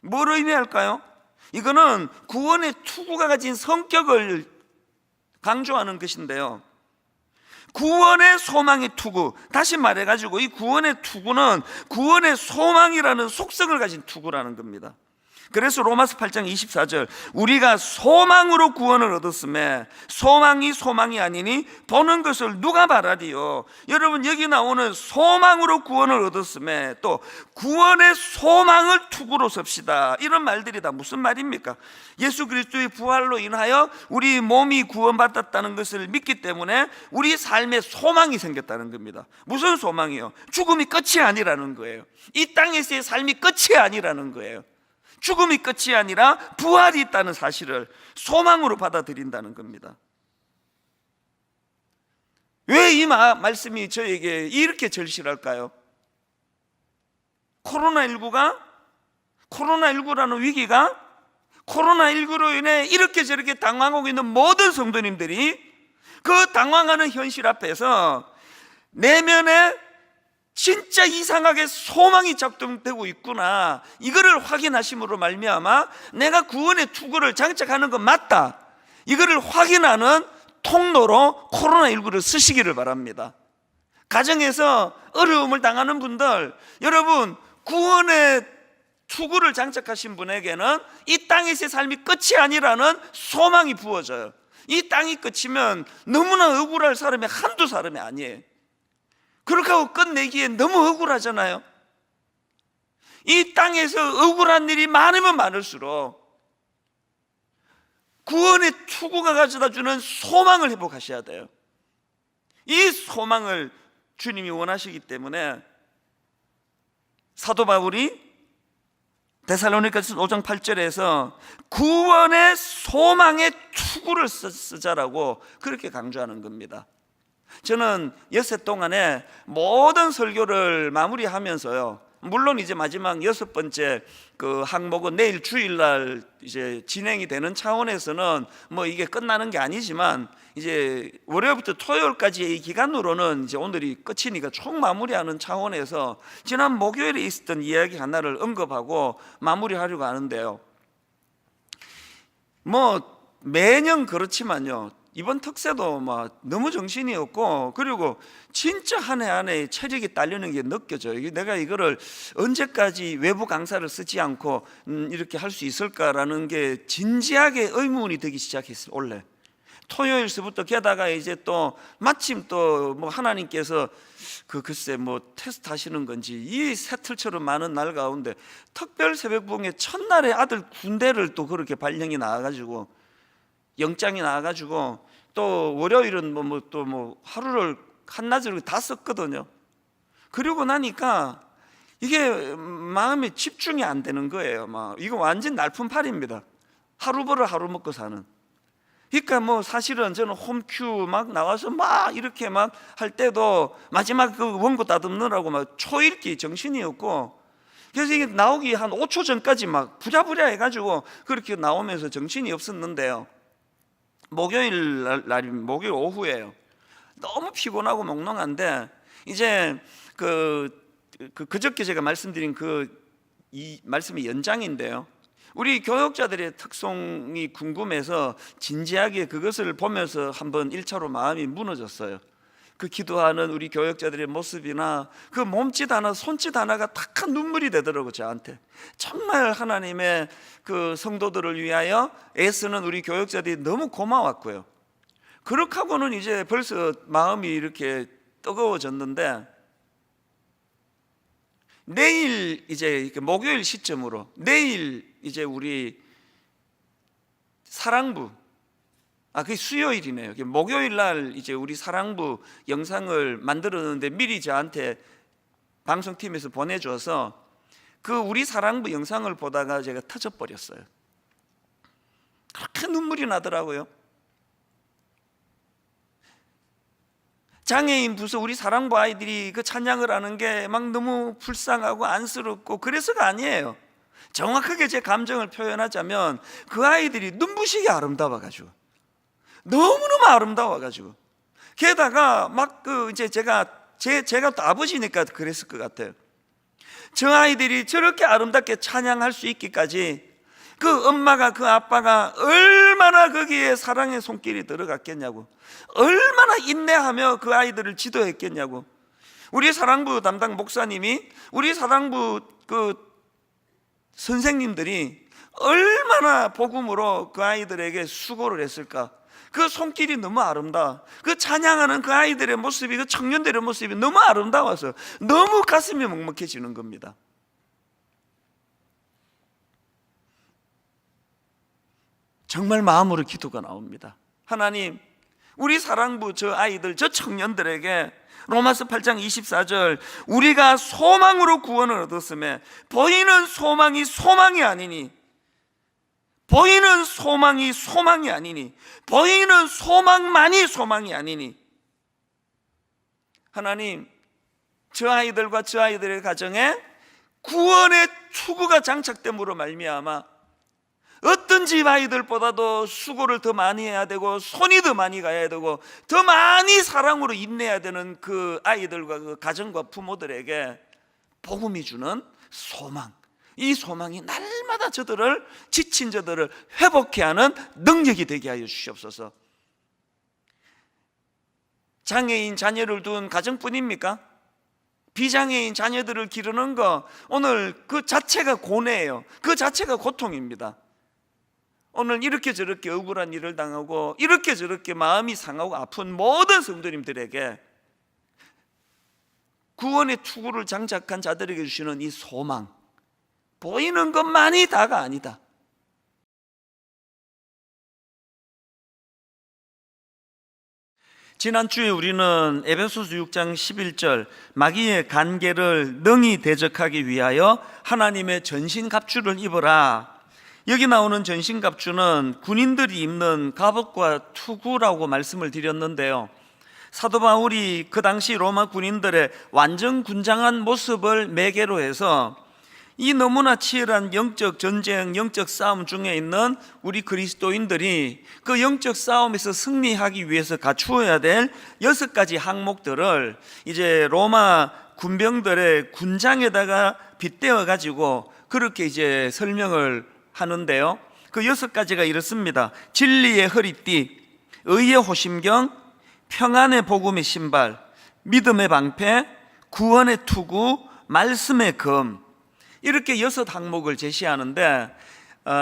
뭘 의미할까요? 이거는 구원의 투구가 가진 성격을 강조하는 것인데요, 구원의 소망의 투구, 다시 말해가지고 이 구원의 투구는 구원의 소망이라는 속성을 가진 투구라는 겁니다. 그래서 로마서 8장 24절, 우리가 소망으로 구원을 얻었음에 소망이 소망이 아니니 보는 것을 누가 바라리요. 여러분, 여기 나오는 소망으로 구원을 얻었음에 또 구원의 소망을 투구로 섭시다, 이런 말들이 다 무슨 말입니까? 예수 그리스도의 부활로 인하여 우리 몸이 구원받았다는 것을 믿기 때문에 우리 삶에 소망이 생겼다는 겁니다. 무슨 소망이요? 죽음이 끝이 아니라는 거예요. 이 땅에서의 삶이 끝이 아니라는 거예요. 죽음이 끝이 아니라 부활이 있다는 사실을 소망으로 받아들인다는 겁니다. 왜 이 말씀이 저에게 이렇게 절실할까요? 코로나19라는 위기가, 코로나19로 인해 이렇게 저렇게 당황하고 있는 모든 성도님들이 그 당황하는 현실 앞에서 내면에 진짜 이상하게 소망이 작동되고 있구나, 이거를 확인하심으로 말미암아 내가 구원의 투구를 장착하는 건 맞다, 이거를 확인하는 통로로 코로나19를 쓰시기를 바랍니다. 가정에서 어려움을 당하는 분들, 여러분, 구원의 투구를 장착하신 분에게는 이 땅에서의 삶이 끝이 아니라는 소망이 부어져요. 이 땅이 끝이면 너무나 억울할 사람이 한두 사람이 아니에요. 그렇게 하고 끝내기에 너무 억울하잖아요. 이 땅에서 억울한 일이 많으면 많을수록 구원의 투구가 가져다주는 소망을 회복하셔야 돼요. 이 소망을 주님이 원하시기 때문에 사도 바울이 데살로니가서 5장 8절에서 구원의 소망의 투구를 쓰자라고 그렇게 강조하는 겁니다. 저는 엿새 동안에 모든 설교를 마무리하면서요, 물론 이제 마지막 6번째 그 항목은 내일 주일날 이제 진행이 되는 차원에서는 뭐 이게 끝나는 게 아니지만, 이제 월요일부터 토요일까지의 이 기간으로는 이제 오늘이 끝이니까 총 마무리하는 차원에서 지난 목요일에 있었던 이야기 하나를 언급하고 마무리하려고 하는데요, 뭐 매년 그렇지만요, 이번 특세도 막 너무 정신이 없고, 그리고 진짜 한 해 한 해 체력이 딸리는 게 느껴져요. 내가 이거를 언제까지 외부 강사를 쓰지 않고 이렇게 할 수 있을까라는 게 진지하게 의문이 되기 시작했어요. 원래 토요일서부터, 게다가 이제 또 마침 또 뭐 하나님께서 글쎄 뭐 테스트 하시는 건지 이 새틀처럼 많은 날 가운데 특별 새벽봉의 첫날에 아들 군대를 또 그렇게 발령이 나와가지고, 영장이 나와가지고, 또 월요일은 뭐 하루를 한낮을 다 썼거든요. 그리고 나니까 이게 마음에 집중이 안 되는 거예요. 막 이거 완전 날품팔입니다. 하루 벌어 하루 먹고 사는. 그러니까 뭐 사실은 저는 홈큐 막 나와서 막 이렇게 막 할 때도 마지막 그 원고 다듬느라고 막 초읽기 정신이 없고, 그래서 이게 나오기 한 5초 전까지 막 부랴부랴 해가지고 그렇게 나오면서 정신이 없었는데요, 목요일 목요일 오후에요, 너무 피곤하고 몽롱한데, 이제 그저께 제가 말씀드린 이 말씀의 연장인데요, 우리 교역자들의 특성이 궁금해서 진지하게 그것을 보면서 한번 1차로 마음이 무너졌어요. 그 기도하는 우리 교역자들의 모습이나 그 몸짓 하나, 손짓 하나가 탁한 눈물이 되더라고요, 저한테. 정말 하나님의 그 성도들을 위하여 애쓰는 우리 교역자들이 너무 고마웠고요. 그렇게 하고는 이제 벌써 마음이 이렇게 뜨거워졌는데, 내일 이제 목요일 시점으로 내일 이제 우리 사랑부, 그게 수요일이네요. 목요일 날 이제 우리 사랑부 영상을 만들었는데 미리 저한테 방송팀에서 보내줘서 그 우리 사랑부 영상을 보다가 제가 터져버렸어요. 그렇게 눈물이 나더라고요. 장애인 부서 우리 사랑부 아이들이 그 찬양을 하는 게 막 너무 불쌍하고 안쓰럽고 그래서가 아니에요. 정확하게 제 감정을 표현하자면 그 아이들이 눈부시게 아름다워가지고, 너무너무 아름다워가지고, 게다가 막 이제 제가 또 아버지니까 그랬을 것 같아요. 저 아이들이 저렇게 아름답게 찬양할 수 있기까지 그 엄마가, 그 아빠가 얼마나 거기에 사랑의 손길이 들어갔겠냐고, 얼마나 인내하며 그 아이들을 지도했겠냐고. 우리 사랑부 담당 목사님이 우리 사랑부 선생님들이 얼마나 복음으로 그 아이들에게 수고를 했을까. 그 손길이 너무 아름다워. 그 찬양하는 그 아이들의 모습이, 그 청년들의 모습이 너무 아름다워서 너무 가슴이 먹먹해지는 겁니다. 정말 마음으로 기도가 나옵니다. 하나님, 우리 사랑부 저 아이들, 저 청년들에게 로마서 8장 24절 우리가 소망으로 구원을 얻었음에 보이는 소망이 소망이 아니니, 보이는 소망이 소망이 아니니, 보이는 소망만이 소망이 아니니, 하나님, 저 아이들과 저 아이들의 가정에 구원의 투구가 장착됨으로 말미암아 어떤 집 아이들보다도 수고를 더 많이 해야 되고 손이 더 많이 가야 되고 더 많이 사랑으로 인내해야 되는 그 아이들과 그 가정과 부모들에게 복음이 주는 소망, 이 소망이 날마다 저들을, 지친 저들을 회복케 하는 능력이 되게 하여 주시옵소서. 장애인 자녀를 둔 가정뿐입니까? 비장애인 자녀들을 기르는 거, 오늘 그 자체가 고뇌예요. 그 자체가 고통입니다. 오늘 이렇게 저렇게 억울한 일을 당하고 이렇게 저렇게 마음이 상하고 아픈 모든 성도님들에게 구원의 투구를 장착한 자들에게 주시는 이 소망, 보이는 것만이 다가 아니다. 지난주에 우리는 에베소서 6장 11절 마귀의 간계를 능히 대적하기 위하여 하나님의 전신갑주를 입어라. 여기 나오는 전신갑주는 군인들이 입는 갑옷과 투구라고 말씀을 드렸는데요, 사도 바울이 그 당시 로마 군인들의 완전 군장한 모습을 매개로 해서 이 너무나 치열한 영적 전쟁, 영적 싸움 중에 있는 우리 그리스도인들이 그 영적 싸움에서 승리하기 위해서 갖추어야 될 6가지 항목들을 이제 로마 군병들의 군장에다가 빗대어 가지고 그렇게 이제 설명을 하는데요, 그 6가지가 이렇습니다. 진리의 허리띠, 의의 호심경, 평안의 복음의 신발, 믿음의 방패, 구원의 투구, 말씀의 검, 이렇게 6항목을 제시하는데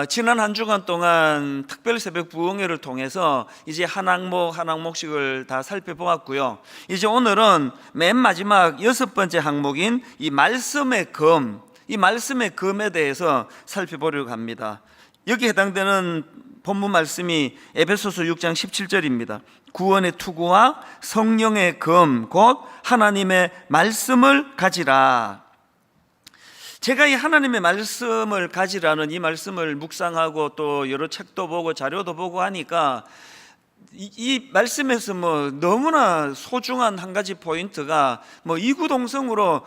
지난 한 주간 동안 특별 새벽 부흥회를 통해서 이제 한 항목 한 항목씩을 다 살펴보았고요. 이제 오늘은 맨 마지막 6번째 항목인 이 말씀의 검, 이 말씀의 검에 대해서 살펴보려고 합니다. 여기 해당되는 본문 말씀이 에베소서 6장 17절입니다. 구원의 투구와 성령의 검, 곧 하나님의 말씀을 가지라. 제가 이 하나님의 말씀을 가지라는 이 말씀을 묵상하고 또 여러 책도 보고 자료도 보고 하니까 이 말씀에서 뭐 너무나 소중한 한 가지 포인트가 뭐 이구동성으로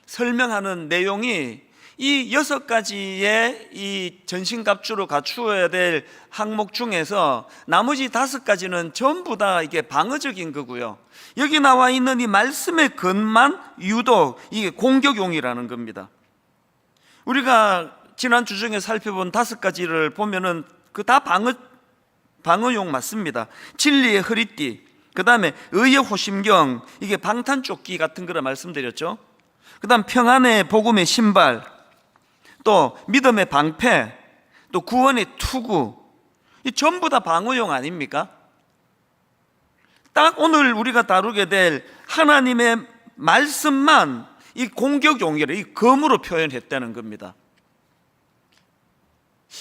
설명하는 내용이 이 6가지의 이 전신갑주로 갖추어야 될 항목 중에서 나머지 5가지는 전부 다 이게 방어적인 거고요, 여기 나와 있는 이 말씀의 근만 유독 이게 공격용이라는 겁니다. 우리가 지난 주 중에 살펴본 5가지를 보면은 그 다 방어용 맞습니다. 진리의 허리띠, 그 다음에 의의 호심경, 이게 방탄조끼 같은 거라 말씀드렸죠. 그 다음 평안의 복음의 신발, 또 믿음의 방패, 또 구원의 투구, 이 전부 다 방어용 아닙니까? 딱 오늘 우리가 다루게 될 하나님의 말씀만 이 공격용이라, 이 검으로 표현했다는 겁니다.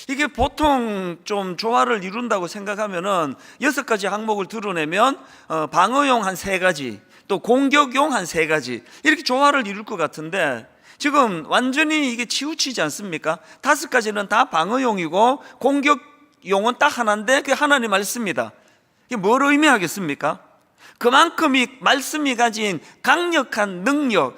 이게 보통 좀 조화를 이룬다고 생각하면은 6가지 항목을 드러내면 방어용 한 3가지, 또 공격용 한 3가지, 이렇게 조화를 이룰 것 같은데 지금 완전히 이게 치우치지 않습니까? 5가지는 다 방어용이고 공격용은 딱 하나인데 그게 하나님 말씀입니다. 이게 뭘 의미하겠습니까? 그만큼 이 말씀이 가진 강력한 능력,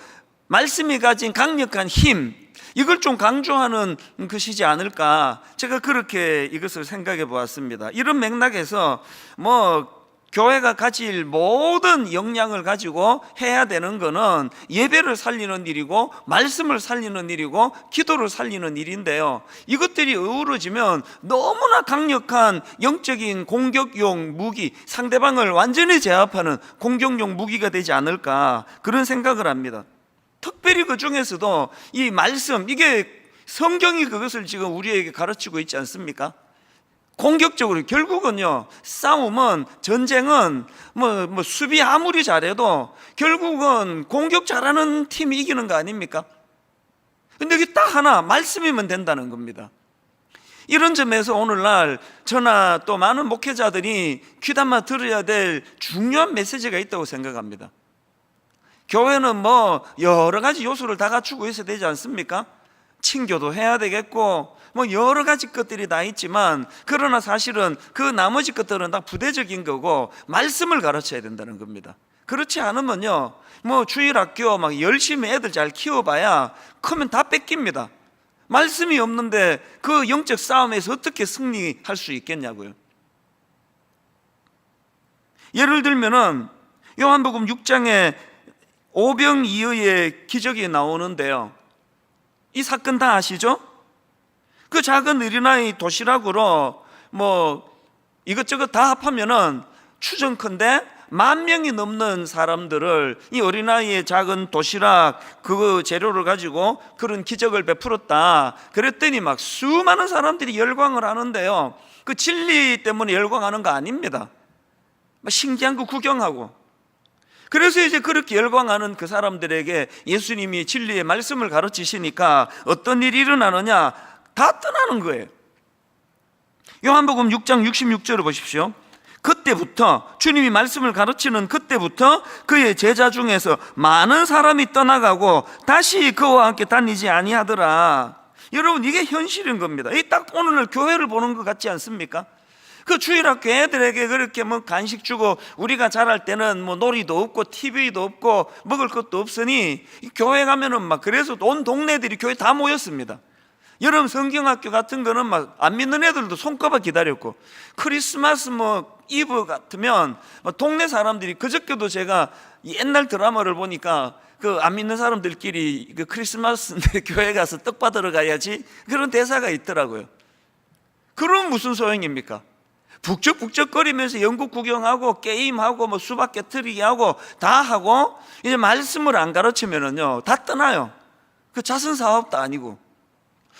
말씀이 가진 강력한 힘, 이걸 좀 강조하는 것이지 않을까, 제가 그렇게 이것을 생각해 보았습니다. 이런 맥락에서 뭐 교회가 가질 모든 역량을 가지고 해야 되는 거는 예배를 살리는 일이고 말씀을 살리는 일이고 기도를 살리는 일인데요, 이것들이 어우러지면 너무나 강력한 영적인 공격용 무기, 상대방을 완전히 제압하는 공격용 무기가 되지 않을까, 그런 생각을 합니다. 특별히 그 중에서도 이 말씀, 이게 성경이 그것을 지금 우리에게 가르치고 있지 않습니까? 공격적으로 결국은요, 싸움은, 전쟁은 뭐 수비 아무리 잘해도 결국은 공격 잘하는 팀이 이기는 거 아닙니까? 근데 이게 딱 하나, 말씀이면 된다는 겁니다. 이런 점에서 오늘날 저나 또 많은 목회자들이 귀담아 들어야 될 중요한 메시지가 있다고 생각합니다. 교회는 뭐 여러 가지 요소를 다 갖추고 있어야 되지 않습니까? 친교도 해야 되겠고 뭐 여러 가지 것들이 다 있지만, 그러나 사실은 그 나머지 것들은 다 부대적인 거고 말씀을 가르쳐야 된다는 겁니다. 그렇지 않으면요, 뭐 주일학교 막 열심히 애들 잘 키워봐야 크면 다 뺏깁니다. 말씀이 없는데 그 영적 싸움에서 어떻게 승리할 수 있겠냐고요. 예를 들면은 요한복음 6장에 오병이어의 기적이 나오는데요, 이 사건 다 아시죠? 그 작은 어린아이 도시락으로 뭐 이것저것 다 합하면은 추정컨대 10,000명이 넘는 사람들을 이 어린아이의 작은 도시락 그 재료를 가지고 그런 기적을 베풀었다. 그랬더니 막 수많은 사람들이 열광을 하는데요, 그 진리 때문에 열광하는 거 아닙니다. 막 신기한 거 구경하고. 그래서 이제 그렇게 열광하는 그 사람들에게 예수님이 진리의 말씀을 가르치시니까 어떤 일이 일어나느냐, 다 떠나는 거예요. 요한복음 6장 66절을 보십시오. 그때부터, 주님이 말씀을 가르치는 그때부터 그의 제자 중에서 많은 사람이 떠나가고 다시 그와 함께 다니지 아니하더라. 여러분, 이게 현실인 겁니다. 이 딱 오늘 교회를 보는 것 같지 않습니까? 그 주일학교 애들에게 그렇게 뭐 간식 주고, 우리가 자랄 때는 뭐 놀이도 없고 TV도 없고 먹을 것도 없으니 교회 가면은 막, 그래서 온 동네들이 교회 다 모였습니다. 여름 성경학교 같은 거는 막 안 믿는 애들도 손꼽아 기다렸고, 크리스마스 뭐 이브 같으면 동네 사람들이, 그저께도 제가 옛날 드라마를 보니까 그 안 믿는 사람들끼리 그 크리스마스인데 교회 가서 떡 받으러 가야지, 그런 대사가 있더라고요. 그럼 무슨 소용입니까? 북적북적거리면서 영국 구경하고 게임하고 뭐 수박 깨트리기 하고 다 하고, 이제 말씀을 안 가르치면은요 다 떠나요. 그 자선 사업도 아니고.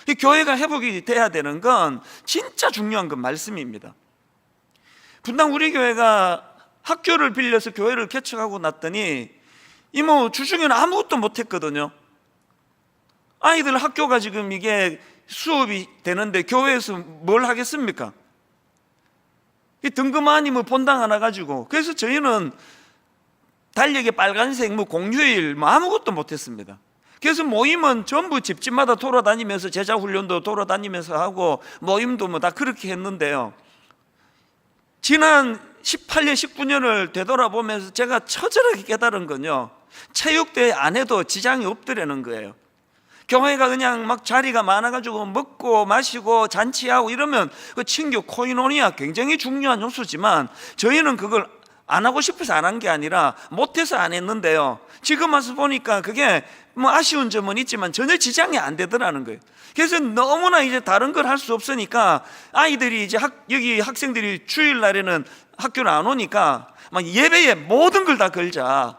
이 교회가 회복이 돼야 되는 건 진짜 중요한 건 말씀입니다. 분당 우리 교회가 학교를 빌려서 교회를 개척하고 났더니 이모 주중에는 아무것도 못했거든요. 아이들 학교가 지금 이게 수업이 되는데 교회에서 뭘 하겠습니까? 이 등급만이 뭐 본당 하나 가지고. 그래서 저희는 달력에 빨간색 뭐 공휴일 뭐 아무것도 못했습니다. 그래서 모임은 전부 집집마다 돌아다니면서 제자 훈련도 돌아다니면서 하고 모임도 뭐 다 그렇게 했는데요, 지난 18년 19년을 되돌아보면서 제가 처절하게 깨달은 건요, 체육대회 안 해도 지장이 없더라는 거예요. 교회가 그냥 막 자리가 많아가지고 먹고 마시고 잔치하고 이러면 그 친교 코이노니아 굉장히 중요한 요소지만, 저희는 그걸 안 하고 싶어서 안 한 게 아니라 못해서 안 했는데요, 지금 와서 보니까 그게 뭐 아쉬운 점은 있지만 전혀 지장이 안 되더라는 거예요. 그래서 너무나 이제 다른 걸 할 수 없으니까 아이들이 이제 여기 학생들이 주일날에는 학교를 안 오니까 막 예배에 모든 걸 다 걸자.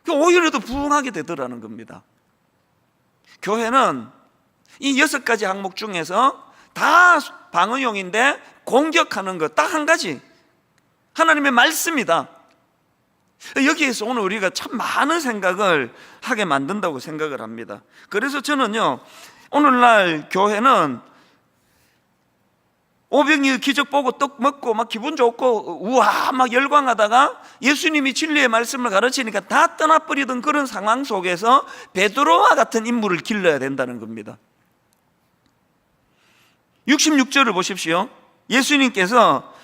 오히려 더 부흥하게 되더라는 겁니다. 교회는 이 6가지 항목 중에서 다 방어용인데 공격하는 것 딱 한 가지, 하나님의 말씀이다. 여기에서 오늘 우리가 참 많은 생각을 하게 만든다고 생각을 합니다. 그래서 저는요, 오늘날 교회는 오병이어 기적 보고 떡 먹고 막 기분 좋고 우와 막 열광하다가 예수님이 진리의 말씀을 가르치니까 다 떠나버리던 그런 상황 속에서 베드로와 같은 인물을 길러야 된다는 겁니다. 66절을 보십시오. 예수님께서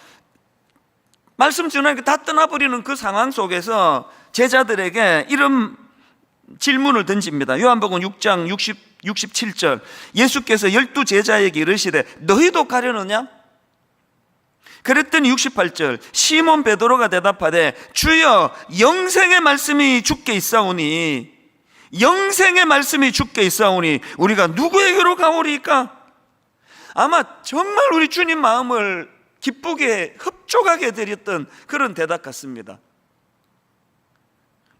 말씀 전하니까 다 떠나버리는 그 상황 속에서 제자들에게 이런 질문을 던집니다. 요한복음 6장 67절, 예수께서 12 제자에게 이르시되 너희도 가려느냐? 그랬더니 68절, 시몬 베드로가 대답하되 주여 영생의 말씀이 주께 있사오니, 영생의 말씀이 주께 있사오니 우리가 누구에게로 가오리까? 아마 정말 우리 주님 마음을 기쁘게 흡족하게 드렸던 그런 대답 같습니다.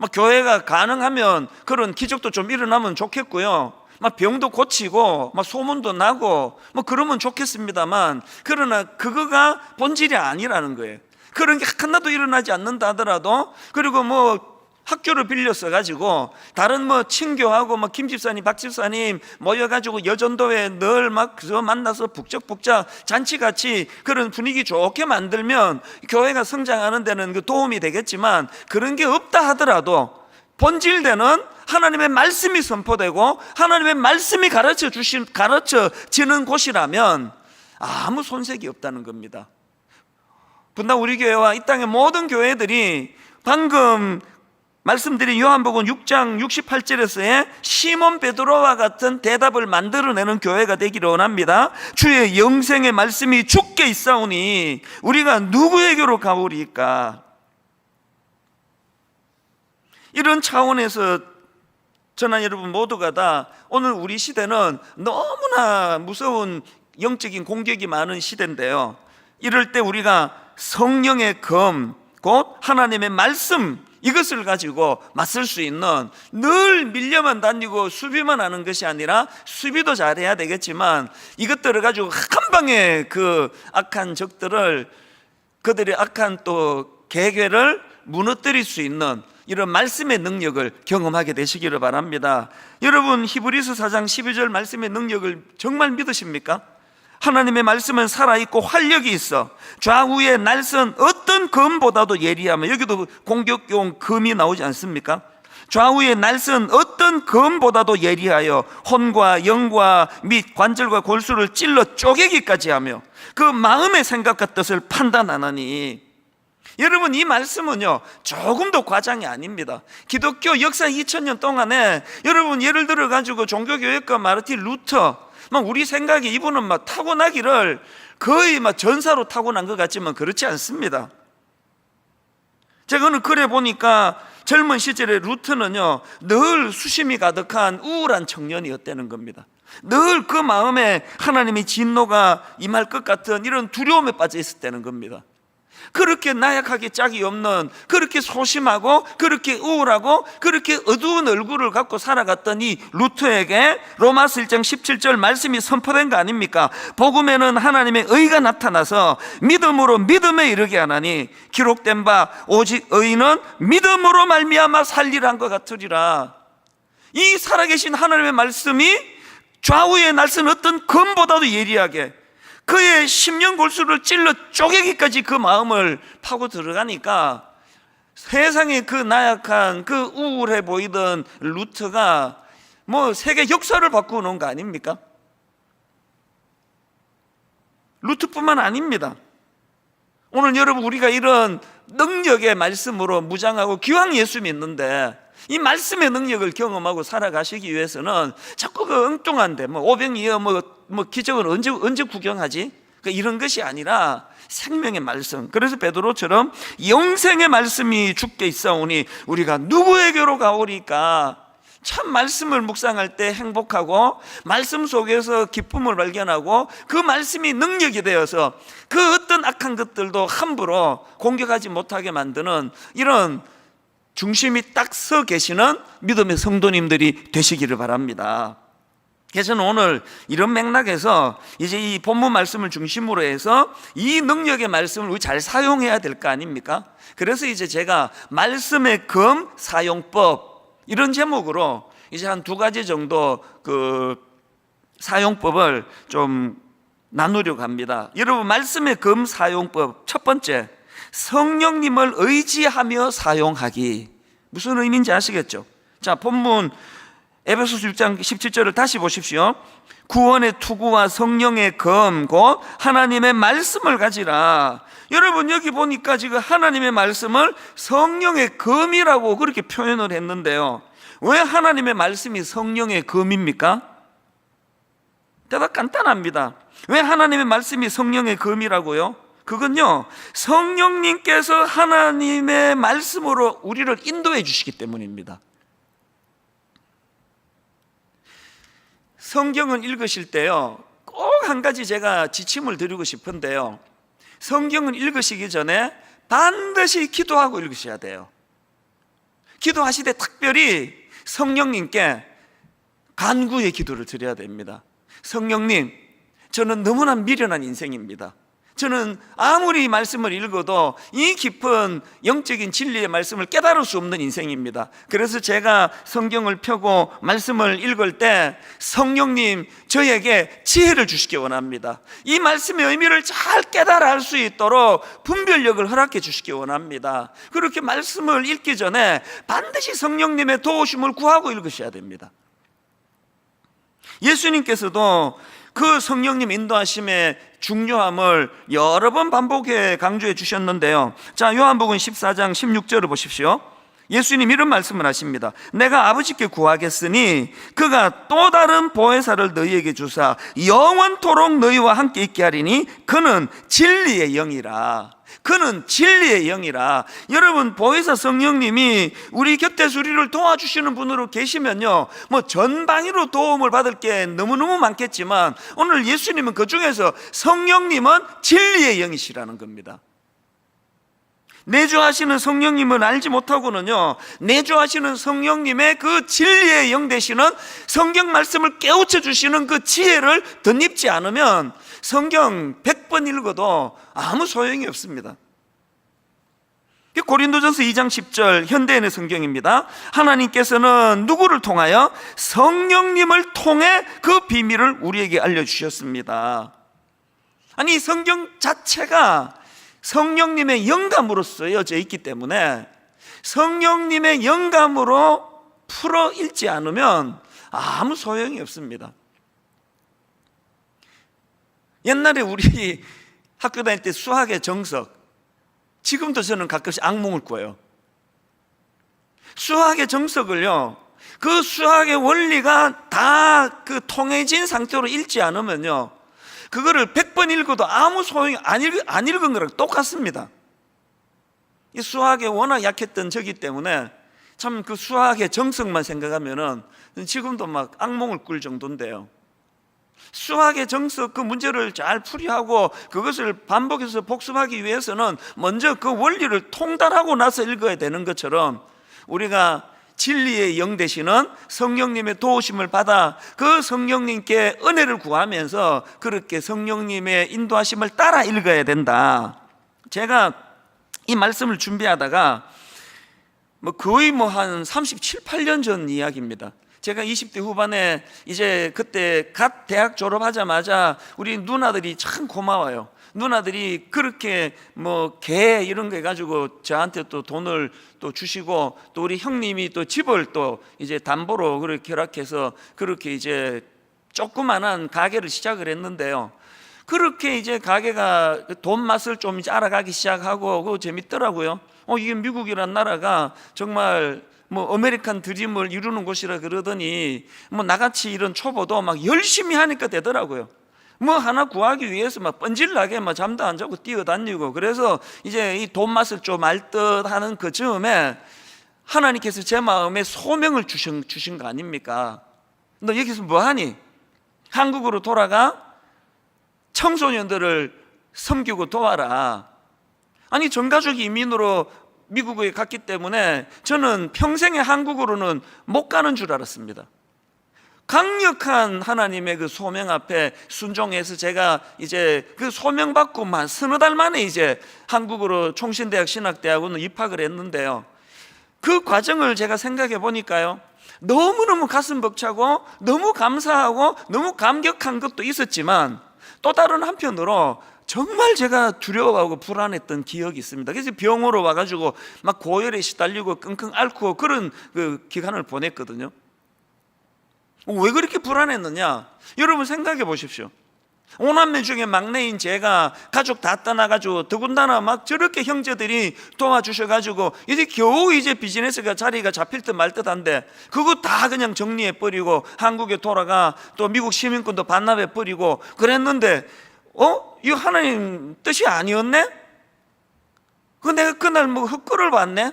막 교회가 가능하면 그런 기적도 좀 일어나면 좋겠고요. 막 병도 고치고 막 소문도 나고 뭐 그러면 좋겠습니다만, 그러나 그거가 본질이 아니라는 거예요. 그런 게 하나도 일어나지 않는다 하더라도, 그리고 뭐 학교를 빌려서 가지고 다른 뭐 친교하고 뭐 김 집사님, 박 집사님 모여가지고 여전도에 늘 막 그저 만나서 북적북적 잔치같이 그런 분위기 좋게 만들면 교회가 성장하는 데는 그 도움이 되겠지만, 그런 게 없다 하더라도 본질되는 하나님의 말씀이 선포되고 하나님의 말씀이 가르쳐지는 곳이라면 아무 손색이 없다는 겁니다. 분당 우리 교회와 이 땅의 모든 교회들이 방금 말씀드린 요한복음 6장 68절에서의 시몬 베드로와 같은 대답을 만들어내는 교회가 되기를 원합니다. 주의 영생의 말씀이 주께 있사오니 우리가 누구에게로 가오리까? 이런 차원에서 저나 여러분 모두가 다, 오늘 우리 시대는 너무나 무서운 영적인 공격이 많은 시대인데요, 이럴 때 우리가 성령의 검, 곧 하나님의 말씀, 이것을 가지고 맞설 수 있는, 늘 밀려만 다니고 수비만 하는 것이 아니라 수비도 잘해야 되겠지만 이것들을 가지고 한 방에 그 악한 적들을, 그들의 악한 또 계획을 무너뜨릴 수 있는 이런 말씀의 능력을 경험하게 되시기를 바랍니다. 여러분, 히브리서 4장 12절 말씀의 능력을 정말 믿으십니까? 하나님의 말씀은 살아있고 활력이 있어 좌우의 날선 어떤 검보다도 예리하며, 여기도 공격용 검이 나오지 않습니까? 좌우의 날선 어떤 검보다도 예리하여 혼과 영과 및 관절과 골수를 찔러 쪼개기까지 하며 그 마음의 생각과 뜻을 판단하나니. 여러분, 이 말씀은요 조금도 과장이 아닙니다. 기독교 역사 2000년 동안에 여러분, 예를 들어 가지고 종교교역가 마르틴 루터, 막 우리 생각에 이분은 막 타고나기를 거의 막 전사로 타고난 것 같지만 그렇지 않습니다. 제가 오늘 글에 보니까 젊은 시절에 루터는요 늘 수심이 가득한 우울한 청년이었다는 겁니다. 늘 그 마음에 하나님의 진노가 임할 것 같은 이런 두려움에 빠져 있었다는 겁니다. 그렇게 나약하게 짝이 없는, 그렇게 소심하고 그렇게 우울하고 그렇게 어두운 얼굴을 갖고 살아갔던 이 루터에게 로마서 1장 17절 말씀이 선포된 거 아닙니까? 복음에는 하나님의 의가 나타나서 믿음으로 믿음에 이르게 하나니 기록된 바 오직 의인은 믿음으로 말미암아 살리란 것 같으리라. 이 살아계신 하나님의 말씀이 좌우의 날선 어떤 검보다도 예리하게 그의 심령 골수를 찔러 쪼개기까지 그 마음을 파고 들어가니까, 세상에 그 나약한, 그 우울해 보이던 루터가 뭐 세계 역사를 바꾸어 놓은 거 아닙니까? 루터뿐만 아닙니다. 오늘 여러분, 우리가 이런 능력의 말씀으로 무장하고 기왕 예수 믿는데 이 말씀의 능력을 경험하고 살아가시기 위해서는 자꾸 그 엉뚱한데 뭐 오병이어 뭐 기적은 언제 구경하지? 이런 것이 아니라 생명의 말씀. 그래서 베드로처럼 영생의 말씀이 주께 있사오니 우리가 누구에게로 가오리까? 참 말씀을 묵상할 때 행복하고 말씀 속에서 기쁨을 발견하고 그 말씀이 능력이 되어서 그 어떤 악한 것들도 함부로 공격하지 못하게 만드는 이런 중심이 딱 서 계시는 믿음의 성도님들이 되시기를 바랍니다. 그래서 저는 오늘 이런 맥락에서 이제 이 본문 말씀을 중심으로 해서 이 능력의 말씀을 우리 잘 사용해야 될 거 아닙니까? 그래서 이제 제가 말씀의 검 사용법, 이런 제목으로 이제 한 2가지 정도 그 사용법을 좀 나누려고 합니다. 여러분, 말씀의 검 사용법, 첫 번째, 성령님을 의지하며 사용하기. 무슨 의미인지 아시겠죠? 자, 본문 에베소서 6장 17절을 다시 보십시오. 구원의 투구와 성령의 검, 곧 하나님의 말씀을 가지라. 여러분, 여기 보니까 지금 하나님의 말씀을 성령의 검이라고 그렇게 표현을 했는데요, 왜 하나님의 말씀이 성령의 검입니까? 대답 간단합니다. 왜 하나님의 말씀이 성령의 검이라고요? 그건요, 성령님께서 하나님의 말씀으로 우리를 인도해 주시기 때문입니다. 성경을 읽으실 때요, 꼭 한 가지 제가 지침을 드리고 싶은데요, 성경을 읽으시기 전에 반드시 기도하고 읽으셔야 돼요. 기도하시되 특별히 성령님께 간구의 기도를 드려야 됩니다. 성령님, 저는 너무나 미련한 인생입니다. 저는 아무리 말씀을 읽어도 이 깊은 영적인 진리의 말씀을 깨달을 수 없는 인생입니다. 그래서 제가 성경을 펴고 말씀을 읽을 때 성령님, 저에게 지혜를 주시기 원합니다. 이 말씀의 의미를 잘 깨달아 알 수 있도록 분별력을 허락해 주시기 원합니다. 그렇게 말씀을 읽기 전에 반드시 성령님의 도우심을 구하고 읽으셔야 됩니다. 예수님께서도 그 성령님 인도하심의 중요함을 여러 번 반복해 강조해 주셨는데요. 자, 요한복음 14장 16절을 보십시오. 예수님 이런 말씀을 하십니다. 내가 아버지께 구하겠으니 그가 또 다른 보혜사를 너희에게 주사 영원토록 너희와 함께 있게 하리니 그는 진리의 영이라. 그는 진리의 영이라. 여러분, 보혜사 성령님이 우리 곁에서 우리를 도와주시는 분으로 계시면요, 뭐 전방위로 도움을 받을 게 너무너무 많겠지만 오늘 예수님은 그 중에서 성령님은 진리의 영이시라는 겁니다. 내주하시는 성령님을 알지 못하고는요, 내주하시는 성령님의 그 진리의 영 되시는 성경 말씀을 깨우쳐 주시는 그 지혜를 덧입지 않으면 성경 100번 읽어도 아무 소용이 없습니다. 고린도전서 2장 10절 현대인의 성경입니다. 하나님께서는 누구를 통하여? 성령님을 통해 그 비밀을 우리에게 알려주셨습니다. 아니, 성경 자체가 성령님의 영감으로 쓰여져 있기 때문에 성령님의 영감으로 풀어 읽지 않으면 아무 소용이 없습니다. 옛날에 우리 학교 다닐 때 수학의 정석, 지금도 저는 가끔씩 악몽을 꿔요. 수학의 정석을요, 그 수학의 원리가 다 그 통해진 상태로 읽지 않으면요, 그거를 100번 읽어도 아무 소용이 안 읽은 거랑 똑같습니다. 이 수학에 워낙 약했던 저기 때문에 참 그 수학의 정석만 생각하면은 지금도 막 악몽을 꿀 정도인데요. 수학의 정석 그 문제를 잘 풀이하고 그것을 반복해서 복습하기 위해서는 먼저 그 원리를 통달하고 나서 읽어야 되는 것처럼 우리가 진리의 영 되시는 성령님의 도우심을 받아 그 성령님께 은혜를 구하면서 그렇게 성령님의 인도하심을 따라 읽어야 된다. 제가 이 말씀을 준비하다가 거의 한 37, 8년 전 이야기입니다. 제가 20대 후반에 이제 그때 갓 대학 졸업하자마자 우리 누나들이 참 고마워요. 누나들이 그렇게 개 이런 거 해가지고 저한테 또 돈을 또 주시고 또 우리 형님이 또 집을 또 이제 담보로 그렇게 허락해서 그렇게 이제 조그만한 가게를 시작을 했는데요. 그렇게 이제 가게가 돈 맛을 좀 이제 알아가기 시작하고 그거 재밌더라고요. 이게 미국이란 나라가 정말 아메리칸 드림을 이루는 곳이라 그러더니 나같이 이런 초보도 막 열심히 하니까 되더라고요. 하나 구하기 위해서 막 뻔질나게 잠도 안 자고 뛰어다니고, 그래서 이제 이 돈 맛을 좀 알 듯 하는 그 즈음에 하나님께서 제 마음에 소명을 주신 거 아닙니까? 너 여기서 뭐 하니? 한국으로 돌아가 청소년들을 섬기고 도와라. 아니, 전 가족이 이민으로 미국에 갔기 때문에 저는 평생에 한국으로는 못 가는 줄 알았습니다. 강력한 하나님의 그 소명 앞에 순종해서 제가 이제 그 소명 받고만 서너 달 만에 이제 한국으로 총신대학 신학대학원을 입학을 했는데요. 그 과정을 제가 생각해 보니까요, 너무너무 가슴 벅차고 너무 감사하고 너무 감격한 것도 있었지만 또 다른 한편으로 정말 제가 두려워하고 불안했던 기억이 있습니다. 그래서 병으로 와가지고 막 고열에 시달리고 끙끙 앓고 그런 그 기간을 보냈거든요. 왜 그렇게 불안했느냐? 여러분 생각해 보십시오. 5남매 중에 막내인 제가 가족 다 떠나가지고 더군다나 막 저렇게 형제들이 도와주셔가지고 이제 겨우 이제 비즈니스가 자리가 잡힐 듯 말 듯한데 그거 다 그냥 정리해버리고 한국에 돌아가 또 미국 시민권도 반납해버리고 그랬는데 이거 하나님 뜻이 아니었네? 내가 그날 헛걸을 봤네?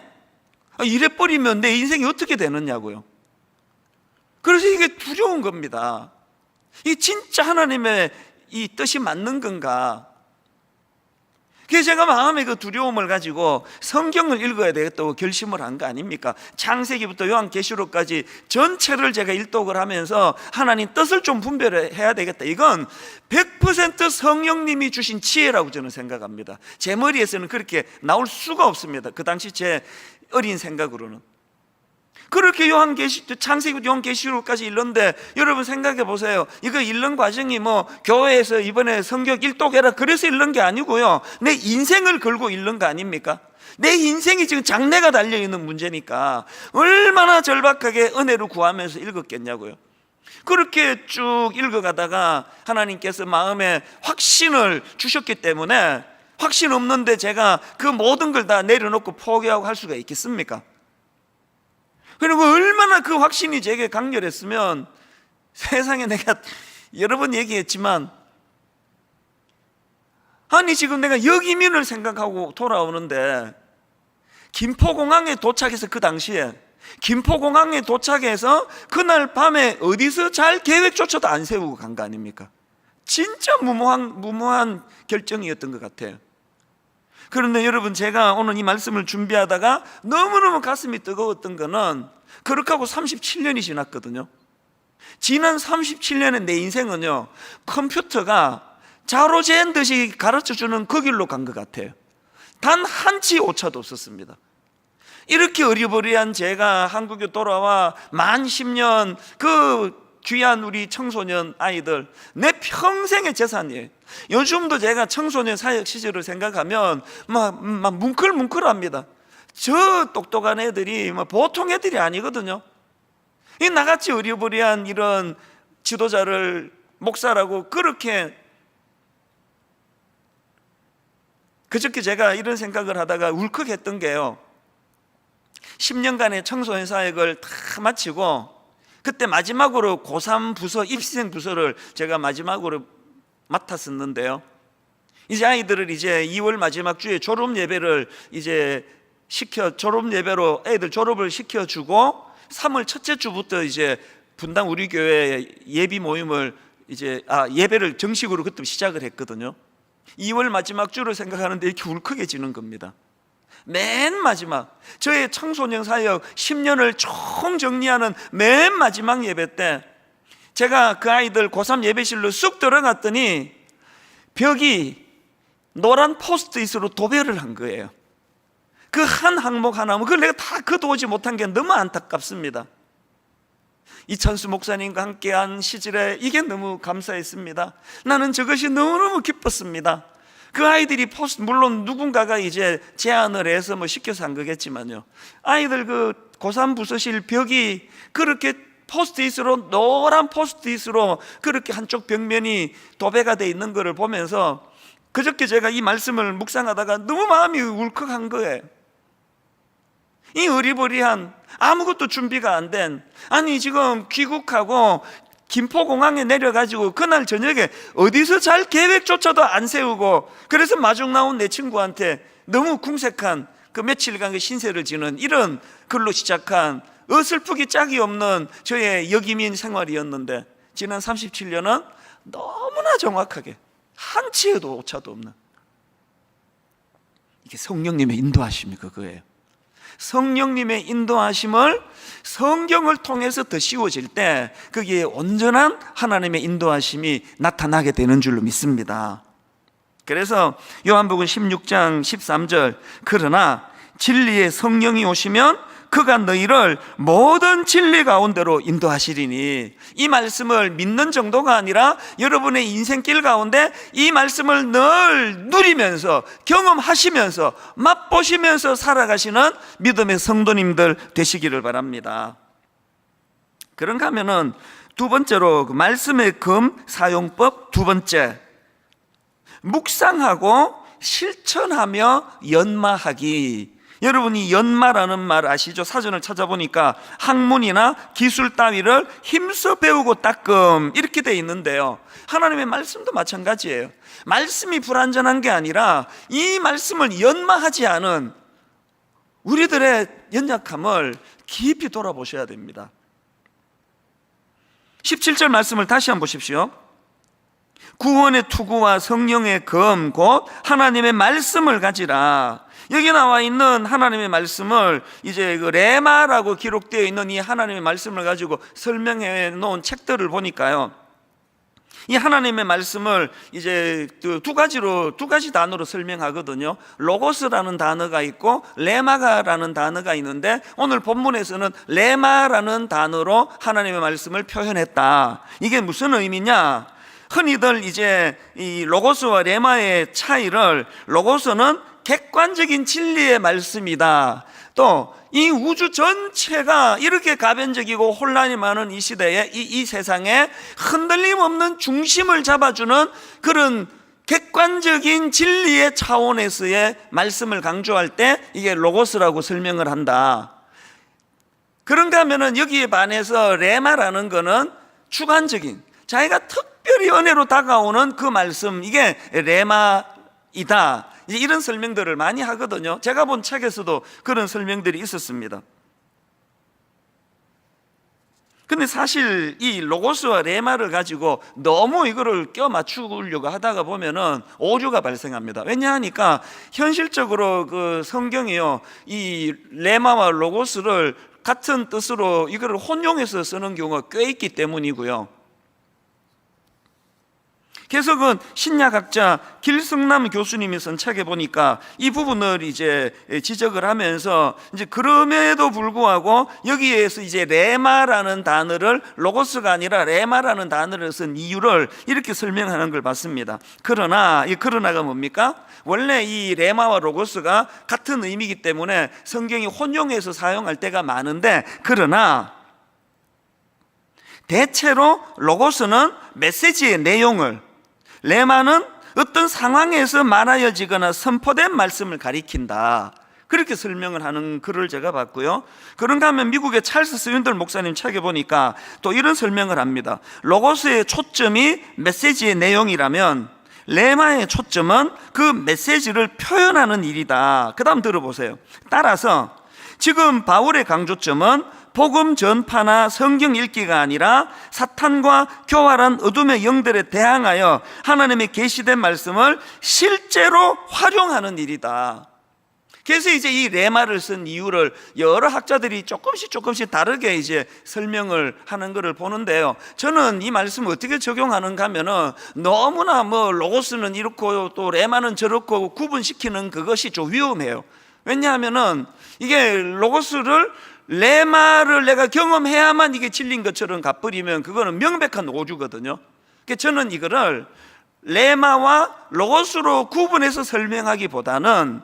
이래버리면 내 인생이 어떻게 되느냐고요. 그래서 이게 두려운 겁니다. 이게 진짜 하나님의 이 뜻이 맞는 건가? 그래서 제가 마음에 그 두려움을 가지고 성경을 읽어야 되겠다고 결심을 한 거 아닙니까? 창세기부터 요한계시록까지 전체를 제가 일독을 하면서 하나님 뜻을 좀 분별해야 되겠다. 이건 100% 성령님이 주신 지혜라고 저는 생각합니다. 제 머리에서는 그렇게 나올 수가 없습니다. 그 당시 제 어린 생각으로는. 그렇게 창세기부터 요한계시록까지 읽는데 여러분 생각해 보세요. 이거 읽는 과정이 뭐 교회에서 이번에 성경 일독해라 그래서 읽는 게 아니고요, 내 인생을 걸고 읽는 거 아닙니까? 내 인생이 지금 장래가 달려있는 문제니까 얼마나 절박하게 은혜를 구하면서 읽었겠냐고요. 그렇게 쭉 읽어가다가 하나님께서 마음에 확신을 주셨기 때문에, 확신 없는데 제가 그 모든 걸 다 내려놓고 포기하고 할 수가 있겠습니까? 그리고 얼마나 그 확신이 제게 강렬했으면, 세상에 내가 여러 번 얘기했지만, 아니 지금 내가 역이민을 생각하고 돌아오는데 김포공항에 도착해서, 그 당시에 김포공항에 도착해서 그날 밤에 어디서 잘 계획조차도 안 세우고 간 거 아닙니까? 진짜 무모한 결정이었던 것 같아요. 그런데 여러분, 제가 오늘 이 말씀을 준비하다가 너무너무 가슴이 뜨거웠던 거는, 그렇게 하고 37년이 지났거든요. 지난 37년의 내 인생은요, 컴퓨터가 자로 재는 듯이 가르쳐주는 그 길로 간 것 같아요. 단 한치 오차도 없었습니다. 이렇게 어리버리한 제가 한국에 돌아와 만 10년 그 귀한 우리 청소년 아이들, 내 평생의 재산이에요. 요즘도 제가 청소년 사역 시절을 생각하면 막 뭉클뭉클합니다. 저 똑똑한 애들이 보통 애들이 아니거든요. 이 나같이 어리버리한 이런 지도자를 목사라고 그렇게, 그저께 제가 이런 생각을 하다가 울컥했던 게요, 10년간의 청소년 사역을 다 마치고 그때 마지막으로 고3 부서, 입시생 부서를 제가 마지막으로 맡았었는데요, 이제 아이들을 이제 2월 마지막 주에 졸업 예배를 이제 졸업 예배로 애들 졸업을 시켜주고 3월 첫째 주부터 이제 분당 우리 교회 예비 모임을 예배를 정식으로 그때 시작을 했거든요. 2월 마지막 주를 생각하는데 이렇게 울컥해지는 겁니다. 맨 마지막, 저의 청소년 사역 10년을 총 정리하는 맨 마지막 예배 때 제가 그 아이들 고3 예배실로 쑥 들어갔더니 벽이 노란 포스트잇으로 도배를 한 거예요. 그 한 항목 하나면 그걸 내가 다 거두지 못한 게 너무 안타깝습니다. 이찬수 목사님과 함께한 시절에 이게 너무 감사했습니다. 나는 저것이 너무너무 기뻤습니다. 그 아이들이 물론 누군가가 이제 제안을 해서 시켜서 한 거겠지만요, 아이들 그 고3 부서실 벽이 그렇게 포스트잇으로, 노란 포스트잇으로 그렇게 한쪽 벽면이 도배가 돼 있는 것을 보면서 그저께 제가 이 말씀을 묵상하다가 너무 마음이 울컥한 거예요. 이 어리버리한, 아무것도 준비가 안 된, 아니 지금 귀국하고 김포공항에 내려가지고 그날 저녁에 어디서 잘 계획조차도 안 세우고, 그래서 마중 나온 내 친구한테 너무 궁색한 그 며칠간의 신세를 지는 이런 글로 시작한 어설프기 짝이 없는 저의 역이민 생활이었는데, 지난 37년은 너무나 정확하게 한치에도 오차도 없는, 이게 성령님의 인도하심이 그거예요. 성령님의 인도하심을 성경을 통해서 더 씌워질 때 거기에 온전한 하나님의 인도하심이 나타나게 되는 줄로 믿습니다. 그래서 요한복음 16장 13절, 그러나 진리의 성령이 오시면 그가 너희를 모든 진리 가운데로 인도하시리니, 이 말씀을 믿는 정도가 아니라 여러분의 인생길 가운데 이 말씀을 늘 누리면서 경험하시면서 맛보시면서 살아가시는 믿음의 성도님들 되시기를 바랍니다. 그런가 하면은 두 번째로 그 말씀의 금 사용법, 두 번째, 묵상하고 실천하며 연마하기. 여러분이 연마라는 말 아시죠? 사전을 찾아보니까 학문이나 기술 따위를 힘써 배우고 닦음, 이렇게 돼 있는데요, 하나님의 말씀도 마찬가지예요. 말씀이 불완전한 게 아니라 이 말씀을 연마하지 않은 우리들의 연약함을 깊이 돌아보셔야 됩니다. 17절 말씀을 다시 한번 보십시오. 구원의 투구와 성령의 검 곧 하나님의 말씀을 가지라. 여기 나와 있는 하나님의 말씀을 이제 그 레마라고 기록되어 있는 이 하나님의 말씀을 가지고 설명해 놓은 책들을 보니까요, 이 하나님의 말씀을 이제 두 가지 단어로 설명하거든요. 로고스라는 단어가 있고 레마가라는 단어가 있는데, 오늘 본문에서는 레마라는 단어로 하나님의 말씀을 표현했다. 이게 무슨 의미냐? 흔히들 이제 이 로고스와 레마의 차이를, 로고스는 객관적인 진리의 말씀이다, 또 이 우주 전체가 이렇게 가변적이고 혼란이 많은 이 시대에, 이 세상에 흔들림 없는 중심을 잡아주는 그런 객관적인 진리의 차원에서의 말씀을 강조할 때 이게 로고스라고 설명을 한다. 그런가 하면은 여기에 반해서 레마라는 거는 주관적인, 자기가 특별히 은혜로 다가오는 그 말씀, 이게 레마이다, 이런 설명들을 많이 하거든요. 제가 본 책에서도 그런 설명들이 있었습니다. 근데 사실 이 로고스와 레마를 가지고 너무 이거를 껴 맞추려고 하다가 보면은 오류가 발생합니다. 왜냐하니까 현실적으로 그 성경이요, 이 레마와 로고스를 같은 뜻으로 이거를 혼용해서 쓰는 경우가 꽤 있기 때문이고요. 개석은 신약학자 길승남 교수님이 쓴 책에 보니까 이 부분을 이제 지적을 하면서, 이제 그럼에도 불구하고 여기에서 이제 레마라는 단어를, 로고스가 아니라 레마라는 단어를 쓴 이유를 이렇게 설명하는 걸 봤습니다. 그러나, 이 그러나가 뭡니까? 원래 이 레마와 로고스가 같은 의미이기 때문에 성경이 혼용해서 사용할 때가 많은데, 그러나 대체로 로고스는 메시지의 내용을, 레마는 어떤 상황에서 말하여지거나 선포된 말씀을 가리킨다, 그렇게 설명을 하는 글을 제가 봤고요. 그런가 하면 미국의 찰스 스윈들 목사님 책에 보니까 또 이런 설명을 합니다. 로고스의 초점이 메시지의 내용이라면 레마의 초점은 그 메시지를 표현하는 일이다. 그 다음 들어보세요. 따라서 지금 바울의 강조점은 복음 전파나 성경 읽기가 아니라 사탄과 교활한 어둠의 영들에 대항하여 하나님의 계시된 말씀을 실제로 활용하는 일이다. 그래서 이제 이 레마를 쓴 이유를 여러 학자들이 조금씩 다르게 이제 설명을 하는 것을 보는데요. 저는 이 말씀을 어떻게 적용하는가 하면은, 너무나 뭐 로고스는 이렇고 또 레마는 저렇고 구분시키는 그것이 좀 위험해요. 왜냐하면은 이게 로고스를, 레마를 내가 경험해야만 이게 진리인 것처럼 갚으리면 그거는 명백한 오류거든요. 그래서 저는 이거를 레마와 로고스로 구분해서 설명하기보다는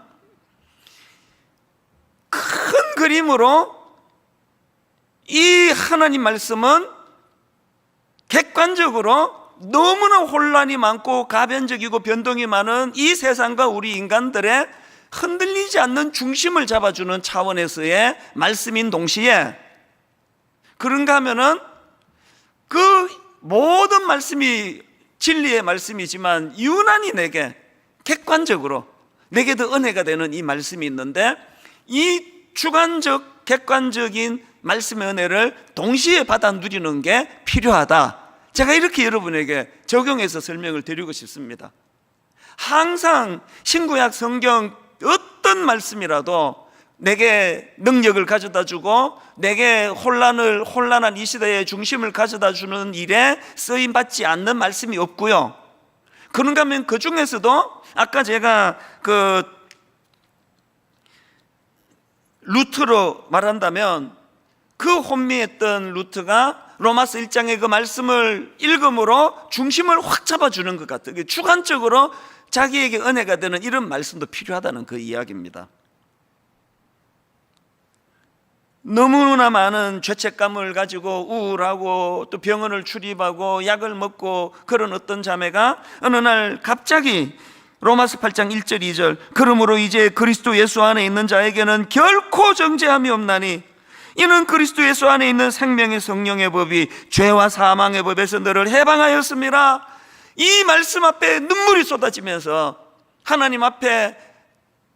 큰 그림으로 이 하나님 말씀은 객관적으로 너무나 혼란이 많고 가변적이고 변동이 많은 이 세상과 우리 인간들의 흔들리지 않는 중심을 잡아주는 차원에서의 말씀인 동시에, 그런가 하면은 그 모든 말씀이 진리의 말씀이지만 유난히 내게 객관적으로 내게 더 은혜가 되는 이 말씀이 있는데, 이 주관적 객관적인 말씀의 은혜를 동시에 받아 누리는 게 필요하다. 제가 이렇게 여러분에게 적용해서 설명을 드리고 싶습니다. 항상 신구약 성경 어떤 말씀이라도 내게 능력을 가져다 주고 내게 혼란한 이 시대의 중심을 가져다 주는 일에 쓰임 받지 않는 말씀이 없고요. 그런가 하면 그 중에서도 아까 제가 그 루트로 말한다면 그 혼미했던 루트가 로마서 1장의 그 말씀을 읽음으로 중심을 확 잡아주는 것 같아요. 주관적으로 자기에게 은혜가 되는 이런 말씀도 필요하다는 그 이야기입니다. 너무나 많은 죄책감을 가지고 우울하고 또 병원을 출입하고 약을 먹고 그런 어떤 자매가 어느 날 갑자기 로마서 8장 1절 2절 그러므로 이제 그리스도 예수 안에 있는 자에게는 결코 정죄함이 없나니 이는 그리스도 예수 안에 있는 생명의 성령의 법이 죄와 사망의 법에서 너를 해방하였습니다. 이 말씀 앞에 눈물이 쏟아지면서 하나님 앞에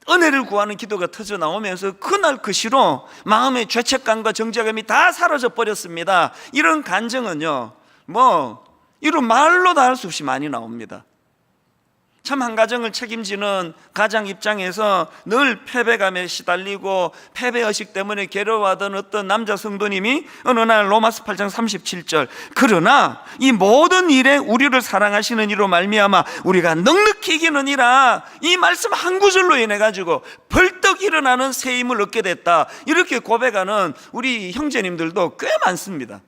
은혜를 구하는 기도가 터져 나오면서 그날 그 시로 마음의 죄책감과 정죄감이 다 사라져 버렸습니다. 이런 간증은요, 이런 말로 다 할 수 없이 많이 나옵니다. 참 한 가정을 책임지는 가장 입장에서 늘 패배감에 시달리고 패배의식 때문에 괴로워하던 어떤 남자 성도님이 어느 날 로마서 8장 37절, 그러나 이 모든 일에 우리를 사랑하시는 이로 말미암아 우리가 넉넉히 이기느니라, 이 말씀 한 구절로 인해 가지고 벌떡 일어나는 새 힘을 얻게 됐다, 이렇게 고백하는 우리 형제님들도 꽤 많습니다.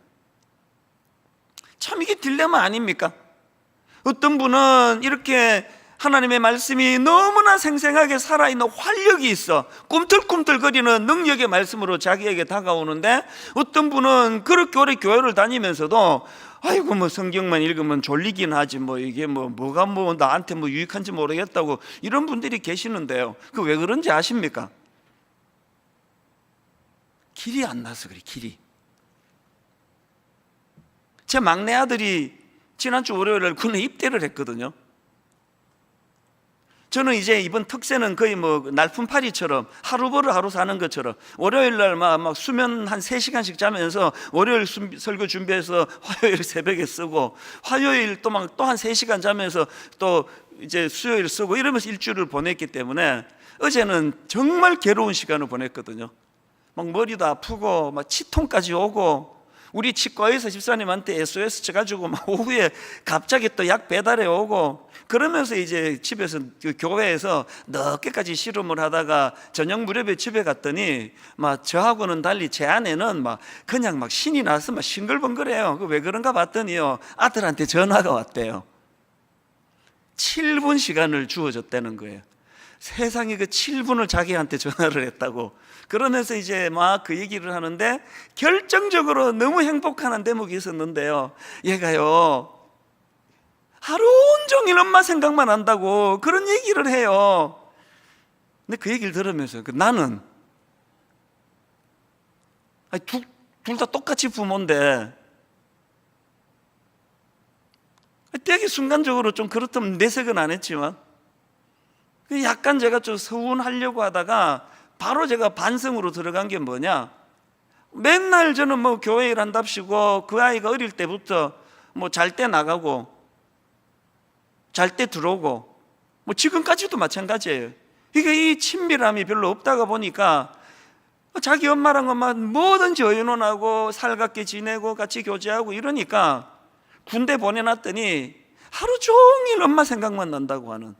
참 이게 딜레마 아닙니까? 어떤 분은 이렇게 하나님의 말씀이 너무나 생생하게 살아있는 활력이 있어 꿈틀꿈틀거리는 능력의 말씀으로 자기에게 다가오는데, 어떤 분은 그렇게 오래 교회를 다니면서도 아이고 뭐 성경만 읽으면 졸리긴 하지 뭐 이게 뭐가 나한테 유익한지 모르겠다고, 이런 분들이 계시는데요, 그 왜 그런지 아십니까? 길이 안 나서 그래. 길이. 제 막내 아들이 지난주 월요일날 군에 입대를 했거든요. 저는 이제 이번 특세는 거의 날품팔이처럼 하루 벌어 하루 사는 것처럼 월요일날 막 수면 한 3시간씩 자면서 월요일 설교 준비해서 화요일 새벽에 쓰고, 화요일 또 한 3시간 자면서 또 이제 수요일 쓰고, 이러면서 일주일을 보냈기 때문에 어제는 정말 괴로운 시간을 보냈거든요. 막 머리도 아프고 막 치통까지 오고, 우리 치과에서 집사님한테 SOS 쳐가지고 막 오후에 갑자기 또 약 배달해 오고, 그러면서 이제 집에서 교회에서 늦게까지 씨름을 하다가 저녁 무렵에 집에 갔더니 막 저하고는 달리 제 아내는 막 그냥 막 신이 나서 막 싱글벙글해요. 왜 그런가 봤더니요, 아들한테 전화가 왔대요. 7분 시간을 주어졌다는 거예요. 세상에 그 7분을 자기한테 전화를 했다고. 그러면서 이제 막 그 얘기를 하는데, 결정적으로 너무 행복한 대목이 있었는데요, 얘가요 하루 온종일 엄마 생각만 한다고 그런 얘기를 해요. 근데 그 얘기를 들으면서 나는 둘 다 똑같이 부모인데, 되게 순간적으로 좀 그렇다면 내색은 안 했지만 약간 제가 좀 서운하려고 하다가 바로 제가 반성으로 들어간 게 뭐냐, 맨날 저는 교회 일 한답시고 그 아이가 어릴 때부터 잘 때 나가고 잘 때 들어오고 지금까지도 마찬가지예요. 이게 이 친밀함이 별로 없다가 보니까 자기 엄마랑 뭐든지 의논하고 살갑게 지내고 같이 교제하고 이러니까 군대 보내놨더니 하루 종일 엄마 생각만 난다고 하는,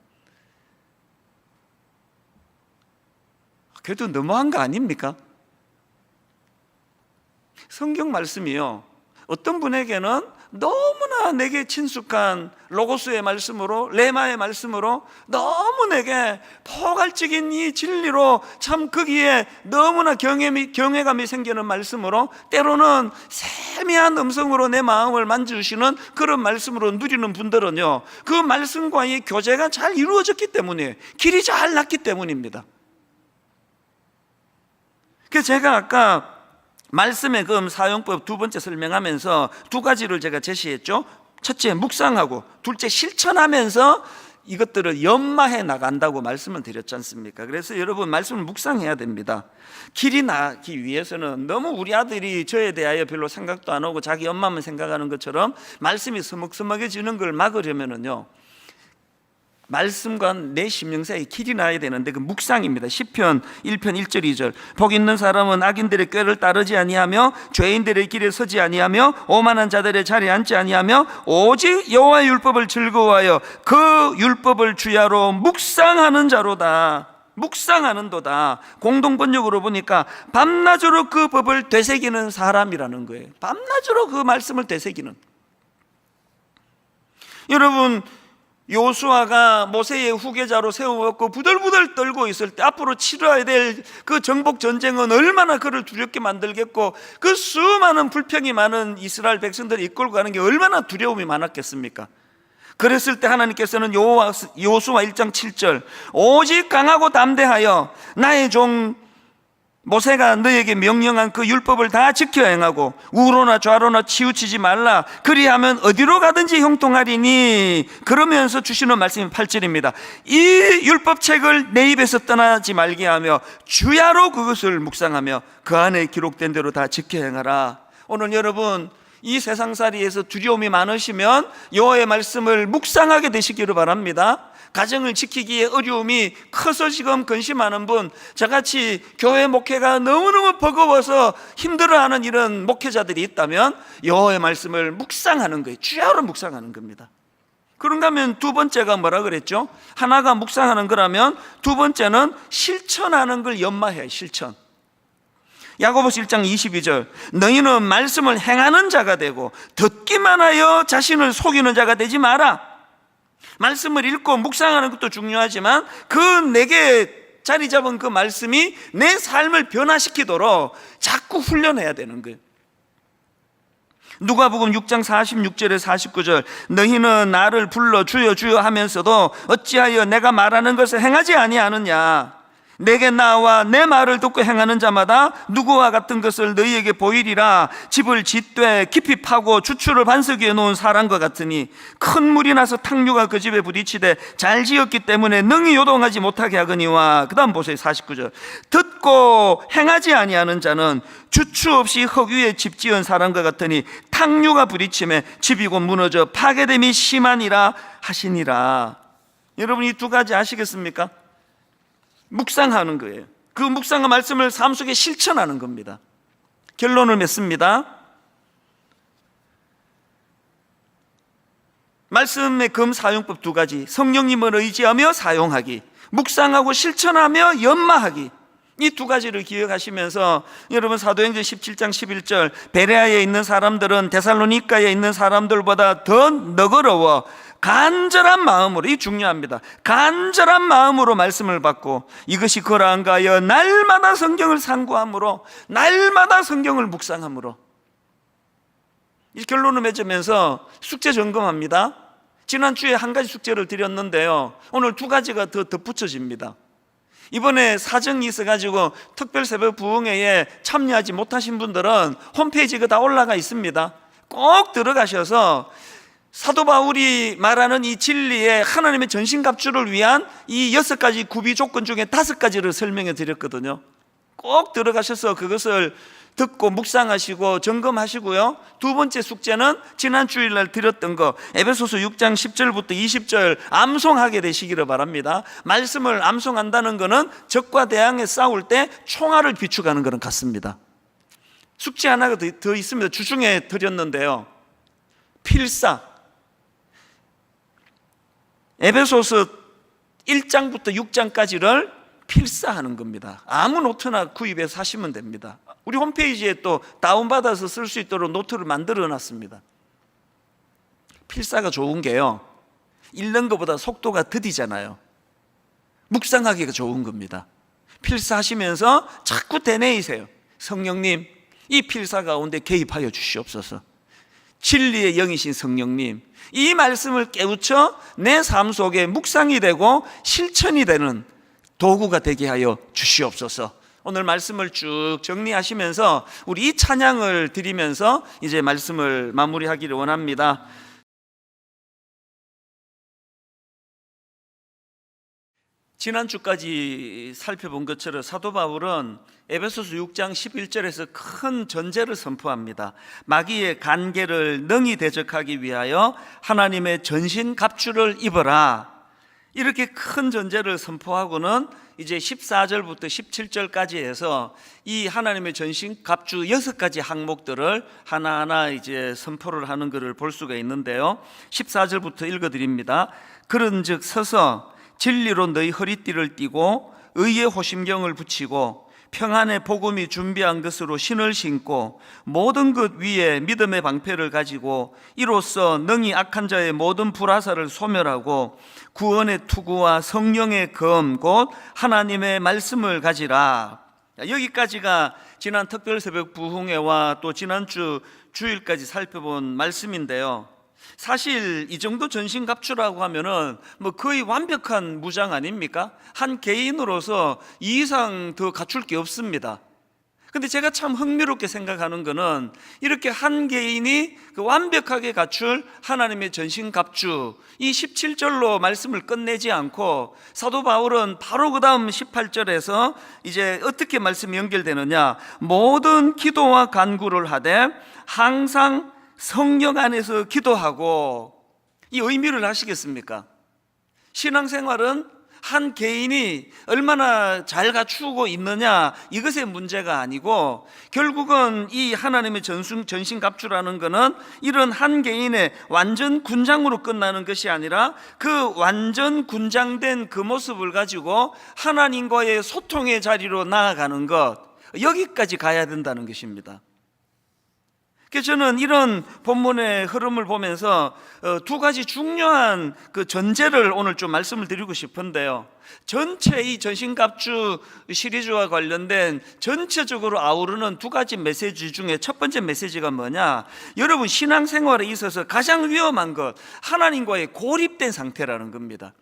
그래도 너무한 거 아닙니까? 성경 말씀이요, 어떤 분에게는 너무나 내게 친숙한 로고스의 말씀으로, 레마의 말씀으로 너무 내게 포괄적인 이 진리로 참 거기에 너무나 경외감이 생기는 말씀으로, 때로는 세미한 음성으로 내 마음을 만져주시는 그런 말씀으로 누리는 분들은요, 그 말씀과의 교제가 잘 이루어졌기 때문에, 길이 잘 났기 때문입니다. 그래서 제가 아까 말씀의 금 사용법 두 번째 설명하면서 두 가지를 제가 제시했죠. 첫째 묵상하고, 둘째 실천하면서 이것들을 연마해 나간다고 말씀을 드렸지 않습니까? 그래서 여러분 말씀을 묵상해야 됩니다. 길이 나기 위해서는 너무 우리 아들이 저에 대하여 별로 생각도 안 하고 자기 엄마만 생각하는 것처럼 말씀이 서먹서먹해지는 걸 막으려면은요, 말씀과 내 심령 사이에 길이 나야 되는데 그 묵상입니다. 시편 1편 1절 2절, 복 있는 사람은 악인들의 꾀를 따르지 아니하며 죄인들의 길에 서지 아니하며 오만한 자들의 자리에 앉지 아니하며 오직 여호와의 율법을 즐거워하여 그 율법을 주야로 묵상하는 자로다. 묵상하는도다. 공동번역으로 보니까 밤낮으로 그 법을 되새기는 사람이라는 거예요. 밤낮으로 그 말씀을 되새기는. 여러분, 요수아가 모세의 후계자로 세워갖고 부들부들 떨고 있을 때 앞으로 치러야 될 그 정복 전쟁은 얼마나 그를 두렵게 만들겠고, 그 수많은 불평이 많은 이스라엘 백성들을 이끌고 가는 게 얼마나 두려움이 많았겠습니까? 그랬을 때 하나님께서는 요수아 1장 7절, 오직 강하고 담대하여 나의 종 모세가 너에게 명령한 그 율법을 다 지켜 행하고 우로나 좌로나 치우치지 말라. 그리하면 어디로 가든지 형통하리니. 그러면서 주시는 말씀이 8절입니다. 이 율법책을 내 입에서 떠나지 말게 하며 주야로 그것을 묵상하며 그 안에 기록된 대로 다 지켜 행하라. 오늘 여러분, 이 세상살이에서 두려움이 많으시면 여호와의 말씀을 묵상하게 되시기를 바랍니다. 가정을 지키기에 어려움이 커서 지금 근심하는 분, 저같이 교회 목회가 너무너무 버거워서 힘들어하는 이런 목회자들이 있다면 여호와의 말씀을 묵상하는 거예요. 주야로 묵상하는 겁니다. 그런가 하면 두 번째가 뭐라 그랬죠? 하나가 묵상하는 거라면 두 번째는 실천하는 걸 연마해요. 실천. 야고보서 1장 22절, 너희는 말씀을 행하는 자가 되고 듣기만 하여 자신을 속이는 자가 되지 마라. 말씀을 읽고 묵상하는 것도 중요하지만 그 내게 자리 잡은 그 말씀이 내 삶을 변화시키도록 자꾸 훈련해야 되는 거예요. 누가복음 6장 46절에 49절, 너희는 나를 불러 주여 주여 하면서도 어찌하여 내가 말하는 것을 행하지 아니하느냐. 내게 나와 내 말을 듣고 행하는 자마다 누구와 같은 것을 너희에게 보이리라. 집을 짓되 깊이 파고 주추를 반석 위에 놓은 사람과 같으니 큰 물이 나서 탕류가 그 집에 부딪히되 잘 지었기 때문에 능히 요동하지 못하게 하거니와. 그 다음 보세요. 49절, 듣고 행하지 아니하는 자는 주추 없이 흙 위에 집 지은 사람과 같으니 탕류가 부딪힘에 집이 곧 무너져 파괴됨이 심하니라 하시니라. 여러분, 이 두 가지 아시겠습니까? 묵상하는 거예요. 그 묵상과 말씀을 삶 속에 실천하는 겁니다. 결론을 맺습니다. 말씀의 검사용법 두 가지, 성령님을 의지하며 사용하기, 묵상하고 실천하며 연마하기, 이 두 가지를 기억하시면서 여러분, 사도행전 17장 11절, 베레아에 있는 사람들은 데살로니가에 있는 사람들보다 더 너그러워 간절한 마음으로, 이 중요합니다, 간절한 마음으로 말씀을 받고 이것이 그러한가 하여 날마다 성경을 상고함으로, 날마다 성경을 묵상함으로. 이 결론을 맺으면서 숙제 점검합니다. 지난주에 한 가지 숙제를 드렸는데요, 오늘 두 가지가 더 덧붙여집니다. 이번에 사정이 있어가지고 특별 새벽 부흥회에 참여하지 못하신 분들은 홈페이지가 다 올라가 있습니다. 꼭 들어가셔서 사도 바울이 말하는 이 진리의 하나님의 전신갑주를 위한 이 6가지 구비 조건 중에 5가지를 설명해 드렸거든요. 꼭 들어가셔서 그것을 듣고 묵상하시고 점검하시고요. 두 번째 숙제는 지난 주일날 드렸던 거, 에베소서 6장 10절부터 20절 암송하게 되시기를 바랍니다. 말씀을 암송한다는 것은 적과 대항에 싸울 때 총알을 비축하는 것은 같습니다. 숙제 하나가 더 있습니다. 주중에 드렸는데요, 필사. 에베소서 1장부터 6장까지를 필사하는 겁니다. 아무 노트나 구입해서 하시면 됩니다. 우리 홈페이지에 또 다운받아서 쓸 수 있도록 노트를 만들어 놨습니다. 필사가 좋은 게요, 읽는 것보다 속도가 더디잖아요. 묵상하기가 좋은 겁니다. 필사하시면서 자꾸 되뇌이세요. 성령님, 이 필사 가운데 개입하여 주시옵소서. 진리의 영이신 성령님, 이 말씀을 깨우쳐 내 삶 속에 묵상이 되고 실천이 되는 도구가 되게 하여 주시옵소서. 오늘 말씀을 쭉 정리하시면서 우리 이 찬양을 드리면서 이제 말씀을 마무리하기를 원합니다. 지난주까지 살펴본 것처럼 사도 바울은 에베소서 6장 11절에서 큰 전제를 선포합니다. 마귀의 간계를 능히 대적하기 위하여 하나님의 전신 갑주를 입어라. 이렇게 큰 전제를 선포하고는 이제 14절부터 17절까지 해서 이 하나님의 전신 갑주 6가지 항목들을 하나하나 이제 선포를 하는 것을 볼 수가 있는데요, 14절부터 읽어드립니다. 그런즉 서서 진리로 너희 허리띠를 띠고 의의 호심경을 붙이고 평안의 복음이 준비한 것으로 신을 신고 모든 것 위에 믿음의 방패를 가지고 이로써 능히 악한 자의 모든 불화살을 소멸하고 구원의 투구와 성령의 검 곧 하나님의 말씀을 가지라. 여기까지가 지난 특별 새벽 부흥회와 또 지난주 주일까지 살펴본 말씀인데요, 사실 이 정도 전신갑주라고 하면은 뭐 거의 완벽한 무장 아닙니까? 한 개인으로서 이 이상 더 갖출 게 없습니다. 근데 제가 참 흥미롭게 생각하는 거는 이렇게 한 개인이 그 완벽하게 갖출 하나님의 전신갑주, 이 17절로 말씀을 끝내지 않고 사도 바울은 바로 그 다음 18절에서 이제 어떻게 말씀이 연결되느냐, 모든 기도와 간구를 하되 항상 성령 안에서 기도하고 이 의미를 아시겠습니까? 신앙생활은 한 개인이 얼마나 잘 갖추고 있느냐 이것의 문제가 아니고, 결국은 이 하나님의 전신갑주라는 것은 이런 한 개인의 완전 군장으로 끝나는 것이 아니라 그 완전 군장된 그 모습을 가지고 하나님과의 소통의 자리로 나아가는 것, 여기까지 가야 된다는 것입니다. 그래서 저는 이런 본문의 흐름을 보면서 두 가지 중요한 그 전제를 오늘 좀 말씀을 드리고 싶은데요, 전체 이 전신갑주 시리즈와 관련된 전체적으로 아우르는 두 가지 메시지 중에 첫 번째 메시지가 뭐냐, 여러분 신앙생활에 있어서 가장 위험한 것, 하나님과의 고립된 상태라는 겁니다.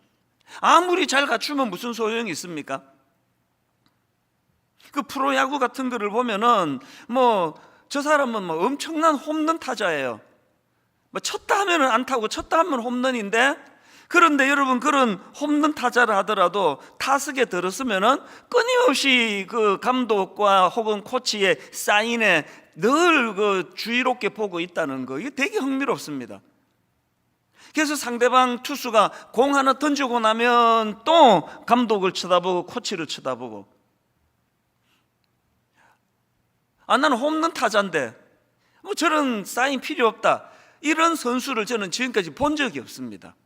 아무리 잘 갖추면 무슨 소용이 있습니까? 그 프로야구 같은 거를 보면은 저 사람은 엄청난 홈런 타자예요. 쳤다 하면 안타고 쳤다 하면 홈런인데, 그런데 여러분 그런 홈런 타자를 하더라도 타석에 들었으면은 끊임없이 그 감독과 혹은 코치의 사인에 늘 그 주의롭게 보고 있다는 거, 이게 되게 흥미롭습니다. 그래서 상대방 투수가 공 하나 던지고 나면 또 감독을 쳐다보고 코치를 쳐다보고, 나는 홈런 타자인데 저런 사인 필요 없다, 이런 선수를 저는 지금까지 본 적이 없습니다.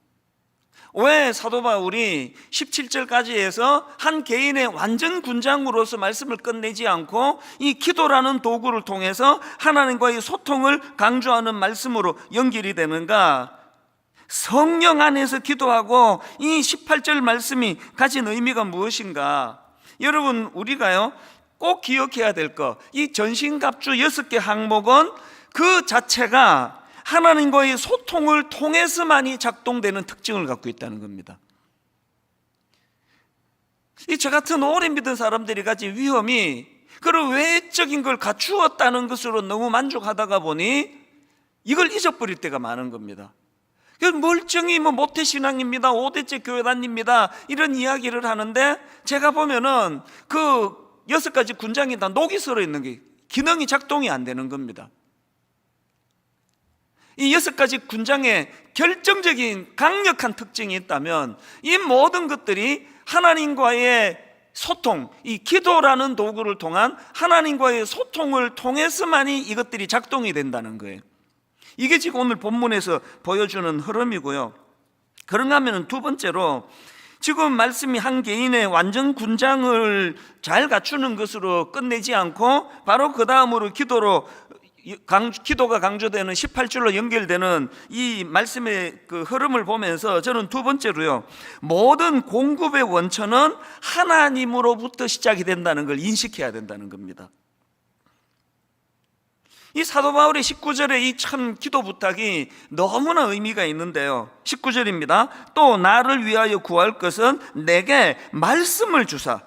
왜 사도 바울이 17절까지 해서 한 개인의 완전 군장으로서 말씀을 끝내지 않고 이 기도라는 도구를 통해서 하나님과의 소통을 강조하는 말씀으로 연결이 되는가? 성령 안에서 기도하고 이 18절 말씀이 가진 의미가 무엇인가? 여러분, 우리가요 꼭 기억해야 될 것, 이 전신갑주 6개 항목은 그 자체가 하나님과의 소통을 통해서만이 작동되는 특징을 갖고 있다는 겁니다. 이 저 같은 오래 믿은 사람들이 가진 위험이 그런 외적인 걸 갖추었다는 것으로 너무 만족하다가 보니 이걸 잊어버릴 때가 많은 겁니다. 멀쩡히 모태신앙입니다, 5대째 교회다닙니다, 이런 이야기를 하는데 제가 보면은 그 6가지 군장이 다 녹이 슬어 있는 게 기능이 작동이 안 되는 겁니다. 이 6가지 군장에 결정적인 강력한 특징이 있다면 이 모든 것들이 하나님과의 소통, 이 기도라는 도구를 통한 하나님과의 소통을 통해서만이 이것들이 작동이 된다는 거예요. 이게 지금 오늘 본문에서 보여주는 흐름이고요. 그런가 하면 두 번째로, 지금 말씀이 한 개인의 완전 군장을 잘 갖추는 것으로 끝내지 않고 바로 그 다음으로 기도가 강조되는 18절로 연결되는 이 말씀의 그 흐름을 보면서 저는 두 번째로요, 모든 공급의 원천은 하나님으로부터 시작이 된다는 걸 인식해야 된다는 겁니다. 이 사도 바울의 19절의 이 참 기도 부탁이 너무나 의미가 있는데요, 19절입니다. 또 나를 위하여 구할 것은 내게 말씀을 주사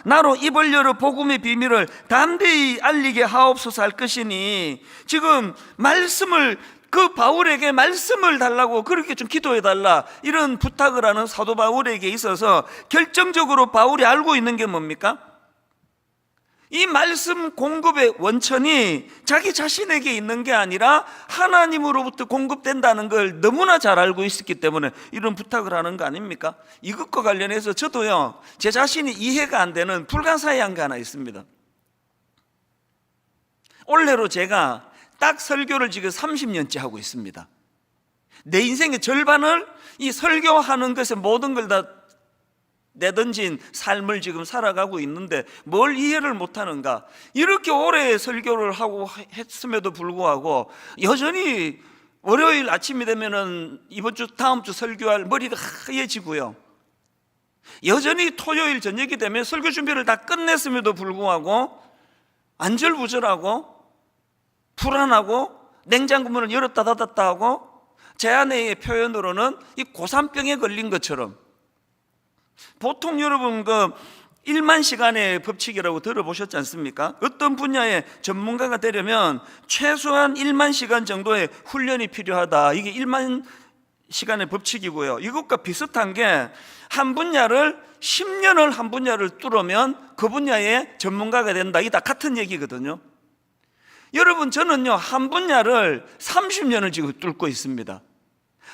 나로 입을 열어 복음의 비밀을 담대히 알리게 하옵소서 할 것이니, 지금 말씀을, 그 바울에게 말씀을 달라고 그렇게 좀 기도해 달라, 이런 부탁을 하는 사도 바울에게 있어서 결정적으로 바울이 알고 있는 게 뭡니까? 이 말씀 공급의 원천이 자기 자신에게 있는 게 아니라 하나님으로부터 공급된다는 걸 너무나 잘 알고 있었기 때문에 이런 부탁을 하는 거 아닙니까? 이것과 관련해서 저도요, 제 자신이 이해가 안 되는 불가사의한 게 하나 있습니다. 올해로 제가 딱 설교를 지금 30년째 하고 있습니다. 내 인생의 절반을 이 설교하는 것에 모든 걸 다 내던진 삶을 지금 살아가고 있는데 뭘 이해를 못하는가? 이렇게 오래 설교를 하고 했음에도 불구하고 여전히 월요일 아침이 되면은 이번 주 다음 주 설교할 머리가 하얘지고요, 여전히 토요일 저녁이 되면 설교 준비를 다 끝냈음에도 불구하고 안절부절하고 불안하고 냉장고 문을 열었다 닫았다 하고, 제 아내의 표현으로는 이 고산병에 걸린 것처럼. 보통 여러분 그 1만 시간의 법칙이라고 들어보셨지 않습니까? 어떤 분야의 전문가가 되려면 최소한 1만 시간 정도의 훈련이 필요하다, 이게 1만 시간의 법칙이고요. 이것과 비슷한 게 한 분야를 10년을 한 분야를 뚫으면 그 분야의 전문가가 된다, 이게 다 같은 얘기거든요. 여러분, 저는요 한 분야를 30년을 지금 뚫고 있습니다.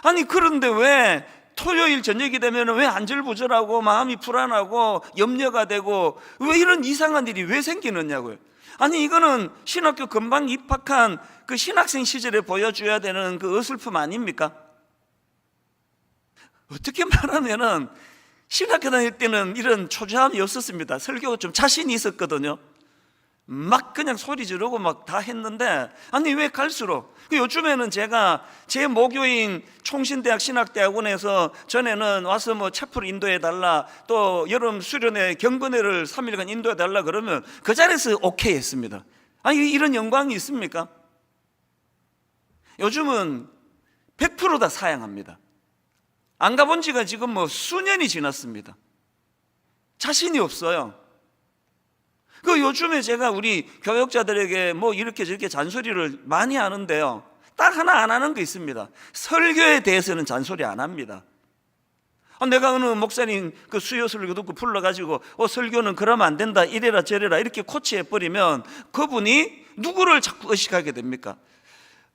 아니 그런데 왜 토요일 저녁이 되면 왜 안절부절하고 마음이 불안하고 염려가 되고 왜 이런 이상한 일이 왜 생기느냐고요. 아니 이거는 신학교 금방 입학한 그 신학생 시절에 보여줘야 되는 그 어설픔 아닙니까? 어떻게 말하면은 신학교 다닐 때는 이런 초조함이 없었습니다. 설교가 좀 자신이 있었거든요. 막 그냥 소리 지르고 막 다 했는데, 아니 왜 갈수록 요즘에는 제가 제 모교인 총신대학 신학대학원에서 전에는 와서 뭐 채플 인도해 달라, 또 여름 수련회 경건회를 3일간 인도해 달라 그러면 그 자리에서 오케이 했습니다. 아니 이런 영광이 있습니까? 요즘은 100% 다 사양합니다. 안 가본 지가 지금 뭐 수년이 지났습니다. 자신이 없어요. 그 요즘에 제가 우리 교역자들에게 뭐 이렇게 저렇게 잔소리를 많이 하는데요, 딱 하나 안 하는 게 있습니다. 설교에 대해서는 잔소리 안 합니다. 내가 어느 목사님 그 수요 설교 듣고 불러가지고 설교는 그러면 안 된다, 이래라 저래라 이렇게 코치해버리면 그분이 누구를 자꾸 의식하게 됩니까?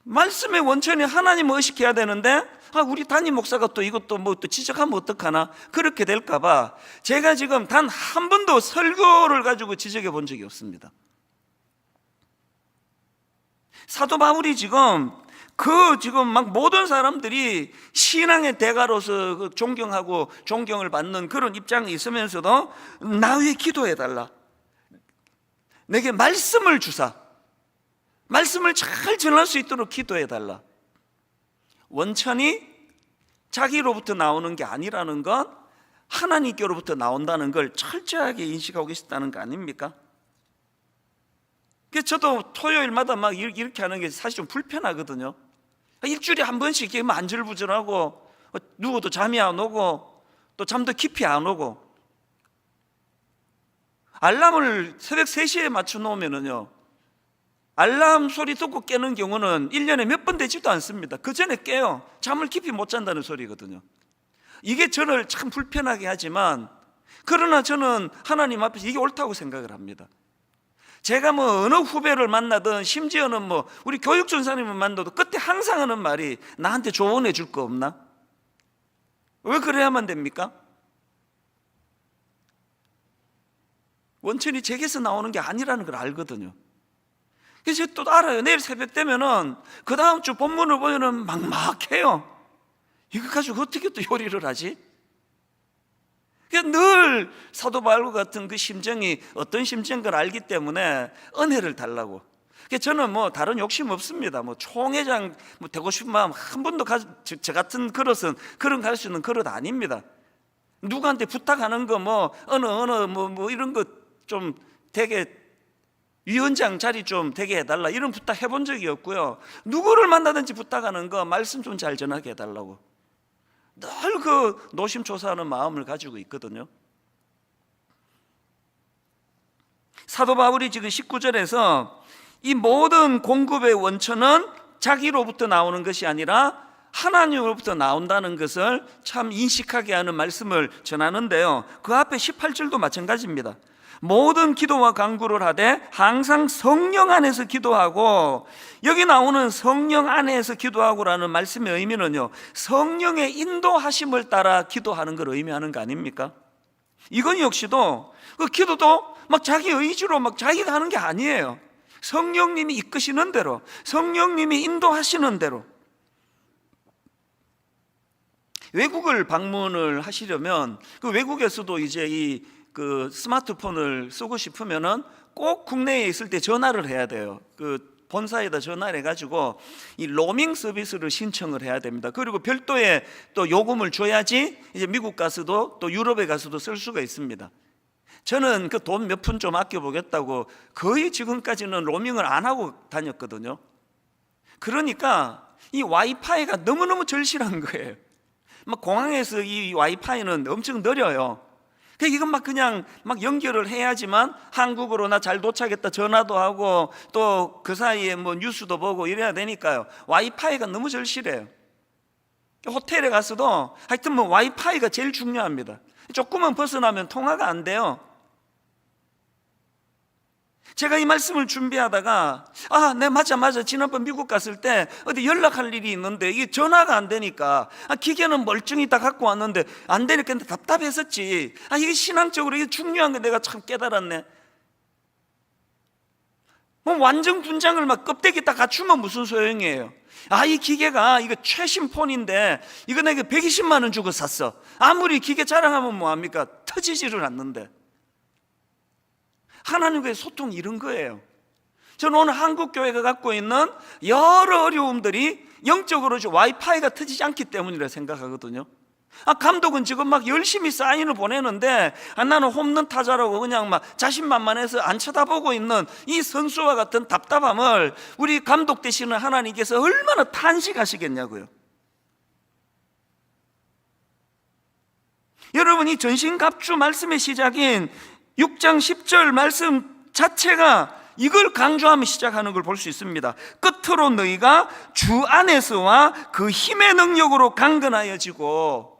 말씀의 원천이 하나님을 의식해야 되는데 우리 담임 목사가 또 이것도 뭐 또 지적하면 어떡하나, 그렇게 될까봐 제가 지금 단 한 번도 설교를 가지고 지적해 본 적이 없습니다. 사도 바울이 지금 막 모든 사람들이 신앙의 대가로서 그 존경하고 존경을 받는 그런 입장이 있으면서도 나 위해 기도해 달라, 내게 말씀을 주사, 말씀을 잘 전할 수 있도록 기도해 달라. 원천이 자기로부터 나오는 게 아니라는 건 하나님께로부터 나온다는 걸 철저하게 인식하고 계시다는 거 아닙니까? 그래서 저도 토요일마다 막 이렇게 하는 게 사실 좀 불편하거든요. 일주일에 한 번씩 이렇게 안절부절하고 누워도 잠이 안 오고 또 잠도 깊이 안 오고, 알람을 새벽 3시에 맞춰 놓으면은요, 알람 소리 듣고 깨는 경우는 1년에 몇 번 되지도 않습니다. 그 전에 깨요. 잠을 깊이 못 잔다는 소리거든요. 이게 저를 참 불편하게 하지만, 그러나 저는 하나님 앞에서 이게 옳다고 생각을 합니다. 제가 뭐 어느 후배를 만나든 심지어는 뭐 우리 교육전사님을 만나도 그때 항상 하는 말이 나한테 조언해 줄 거 없나? 왜 그래야만 됩니까? 원천이 제게서 나오는 게 아니라는 걸 알거든요. 그래서 또 알아요. 내일 새벽 되면은 그 다음 주 본문을 보면은 막막해요. 이거 가지고 어떻게 또 요리를 하지? 늘 사도 바울과 같은 그 심정이 어떤 심정인 걸 알기 때문에 은혜를 달라고. 저는 뭐 다른 욕심 없습니다. 뭐 총회장 뭐 되고 싶은 마음 한 번도 저 같은 그릇은 그런 갈 수 있는 그릇 아닙니다. 누구한테 부탁하는 거 뭐 어느 뭐 이런 거 좀 되게 위원장 자리 좀 되게 해달라 이런 부탁 해본 적이 없고요. 누구를 만나든지 부탁하는 거 말씀 좀 잘 전하게 해달라고 늘 그 노심초사하는 마음을 가지고 있거든요. 사도 바울이 지금 19절에서 이 모든 공급의 원천은 자기로부터 나오는 것이 아니라 하나님으로부터 나온다는 것을 참 인식하게 하는 말씀을 전하는데요, 그 앞에 18절도 마찬가지입니다. 모든 기도와 간구를 하되 항상 성령 안에서 기도하고, 여기 나오는 성령 안에서 기도하고라는 말씀의 의미는요, 성령의 인도하심을 따라 기도하는 걸 의미하는 거 아닙니까? 이건 역시도 그 기도도 막 자기 의지로 막 자기가 하는 게 아니에요. 성령님이 이끄시는 대로, 성령님이 인도하시는 대로. 외국을 방문을 하시려면 그 외국에서도 이제 그 스마트폰을 쓰고 싶으면은 꼭 국내에 있을 때 전화를 해야 돼요. 그 본사에다 전화를 해가지고 이 로밍 서비스를 신청을 해야 됩니다. 그리고 별도의 또 요금을 줘야지 이제 미국 가서도 또 유럽에 가서도 쓸 수가 있습니다. 저는 그 돈 몇 푼 좀 아껴보겠다고 거의 지금까지는 로밍을 안 하고 다녔거든요. 그러니까 이 와이파이가 너무너무 절실한 거예요. 막 공항에서 이 와이파이는 엄청 느려요. 이건 그냥 연결을 해야지만 한국으로 나 잘 도착했다 전화도 하고 또 그 사이에 뭐 뉴스도 보고 이래야 되니까요. 와이파이가 너무 절실해요. 호텔에 가서도 하여튼 뭐 와이파이가 제일 중요합니다. 조금만 벗어나면 통화가 안 돼요. 제가 이 말씀을 준비하다가 네 맞아 지난번 미국 갔을 때 어디 연락할 일이 있는데 이게 전화가 안 되니까 기계는 멀쩡히 다 갖고 왔는데 안 되니까 답답했었지. 이게 신앙적으로 이게 중요한 거 내가 참 깨달았네. 뭐 완전 군장을 막 껍데기 다 갖추면 무슨 소용이에요. 이 기계가 이거 최신 폰인데 이거 내가 120만 원 주고 샀어. 아무리 기계 자랑하면 뭐합니까? 터지지를 않는데. 하나님과의 소통이 이런 거예요. 저는 오늘 한국교회가 갖고 있는 여러 어려움들이 영적으로 와이파이가 터지지 않기 때문이라 생각하거든요. 감독은 지금 막 열심히 사인을 보내는데 나는 홈런 타자라고 그냥 막 자신만만해서 안 쳐다보고 있는 이 선수와 같은 답답함을 우리 감독 되시는 하나님께서 얼마나 탄식하시겠냐고요. 여러분, 이 전신갑주 말씀의 시작인 6장 10절 말씀 자체가 이걸 강조하며 시작하는 걸 볼 수 있습니다. 끝으로 너희가 주 안에서와 그 힘의 능력으로 강건하여지고,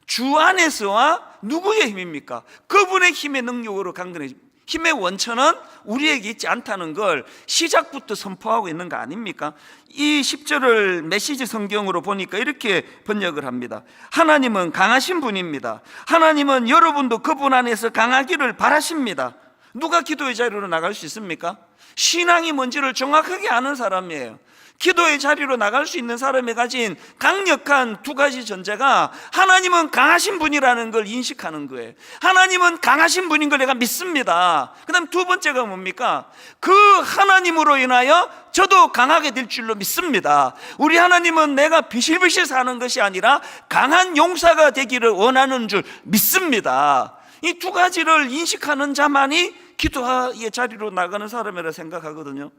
주 안에서와 누구의 힘입니까? 그분의 힘의 능력으로 강건해집니다. 힘의 원천은 우리에게 있지 않다는 걸 시작부터 선포하고 있는 거 아닙니까? 이 10절을 메시지 성경으로 보니까 이렇게 번역을 합니다. 하나님은 강하신 분입니다. 하나님은 여러분도 그분 안에서 강하기를 바라십니다. 누가 기도의 자리로 나갈 수 있습니까? 신앙이 뭔지를 정확하게 아는 사람이에요. 기도의 자리로 나갈 수 있는 사람이 가진 강력한 두 가지 전제가 하나님은 강하신 분이라는 걸 인식하는 거예요. 하나님은 강하신 분인 걸 내가 믿습니다. 그 다음 두 번째가 뭡니까? 그 하나님으로 인하여 저도 강하게 될 줄로 믿습니다. 우리 하나님은 내가 비실비실 사는 것이 아니라 강한 용사가 되기를 원하는 줄 믿습니다. 이 두 가지를 인식하는 자만이 기도의 자리로 나가는 사람이라 생각하거든요.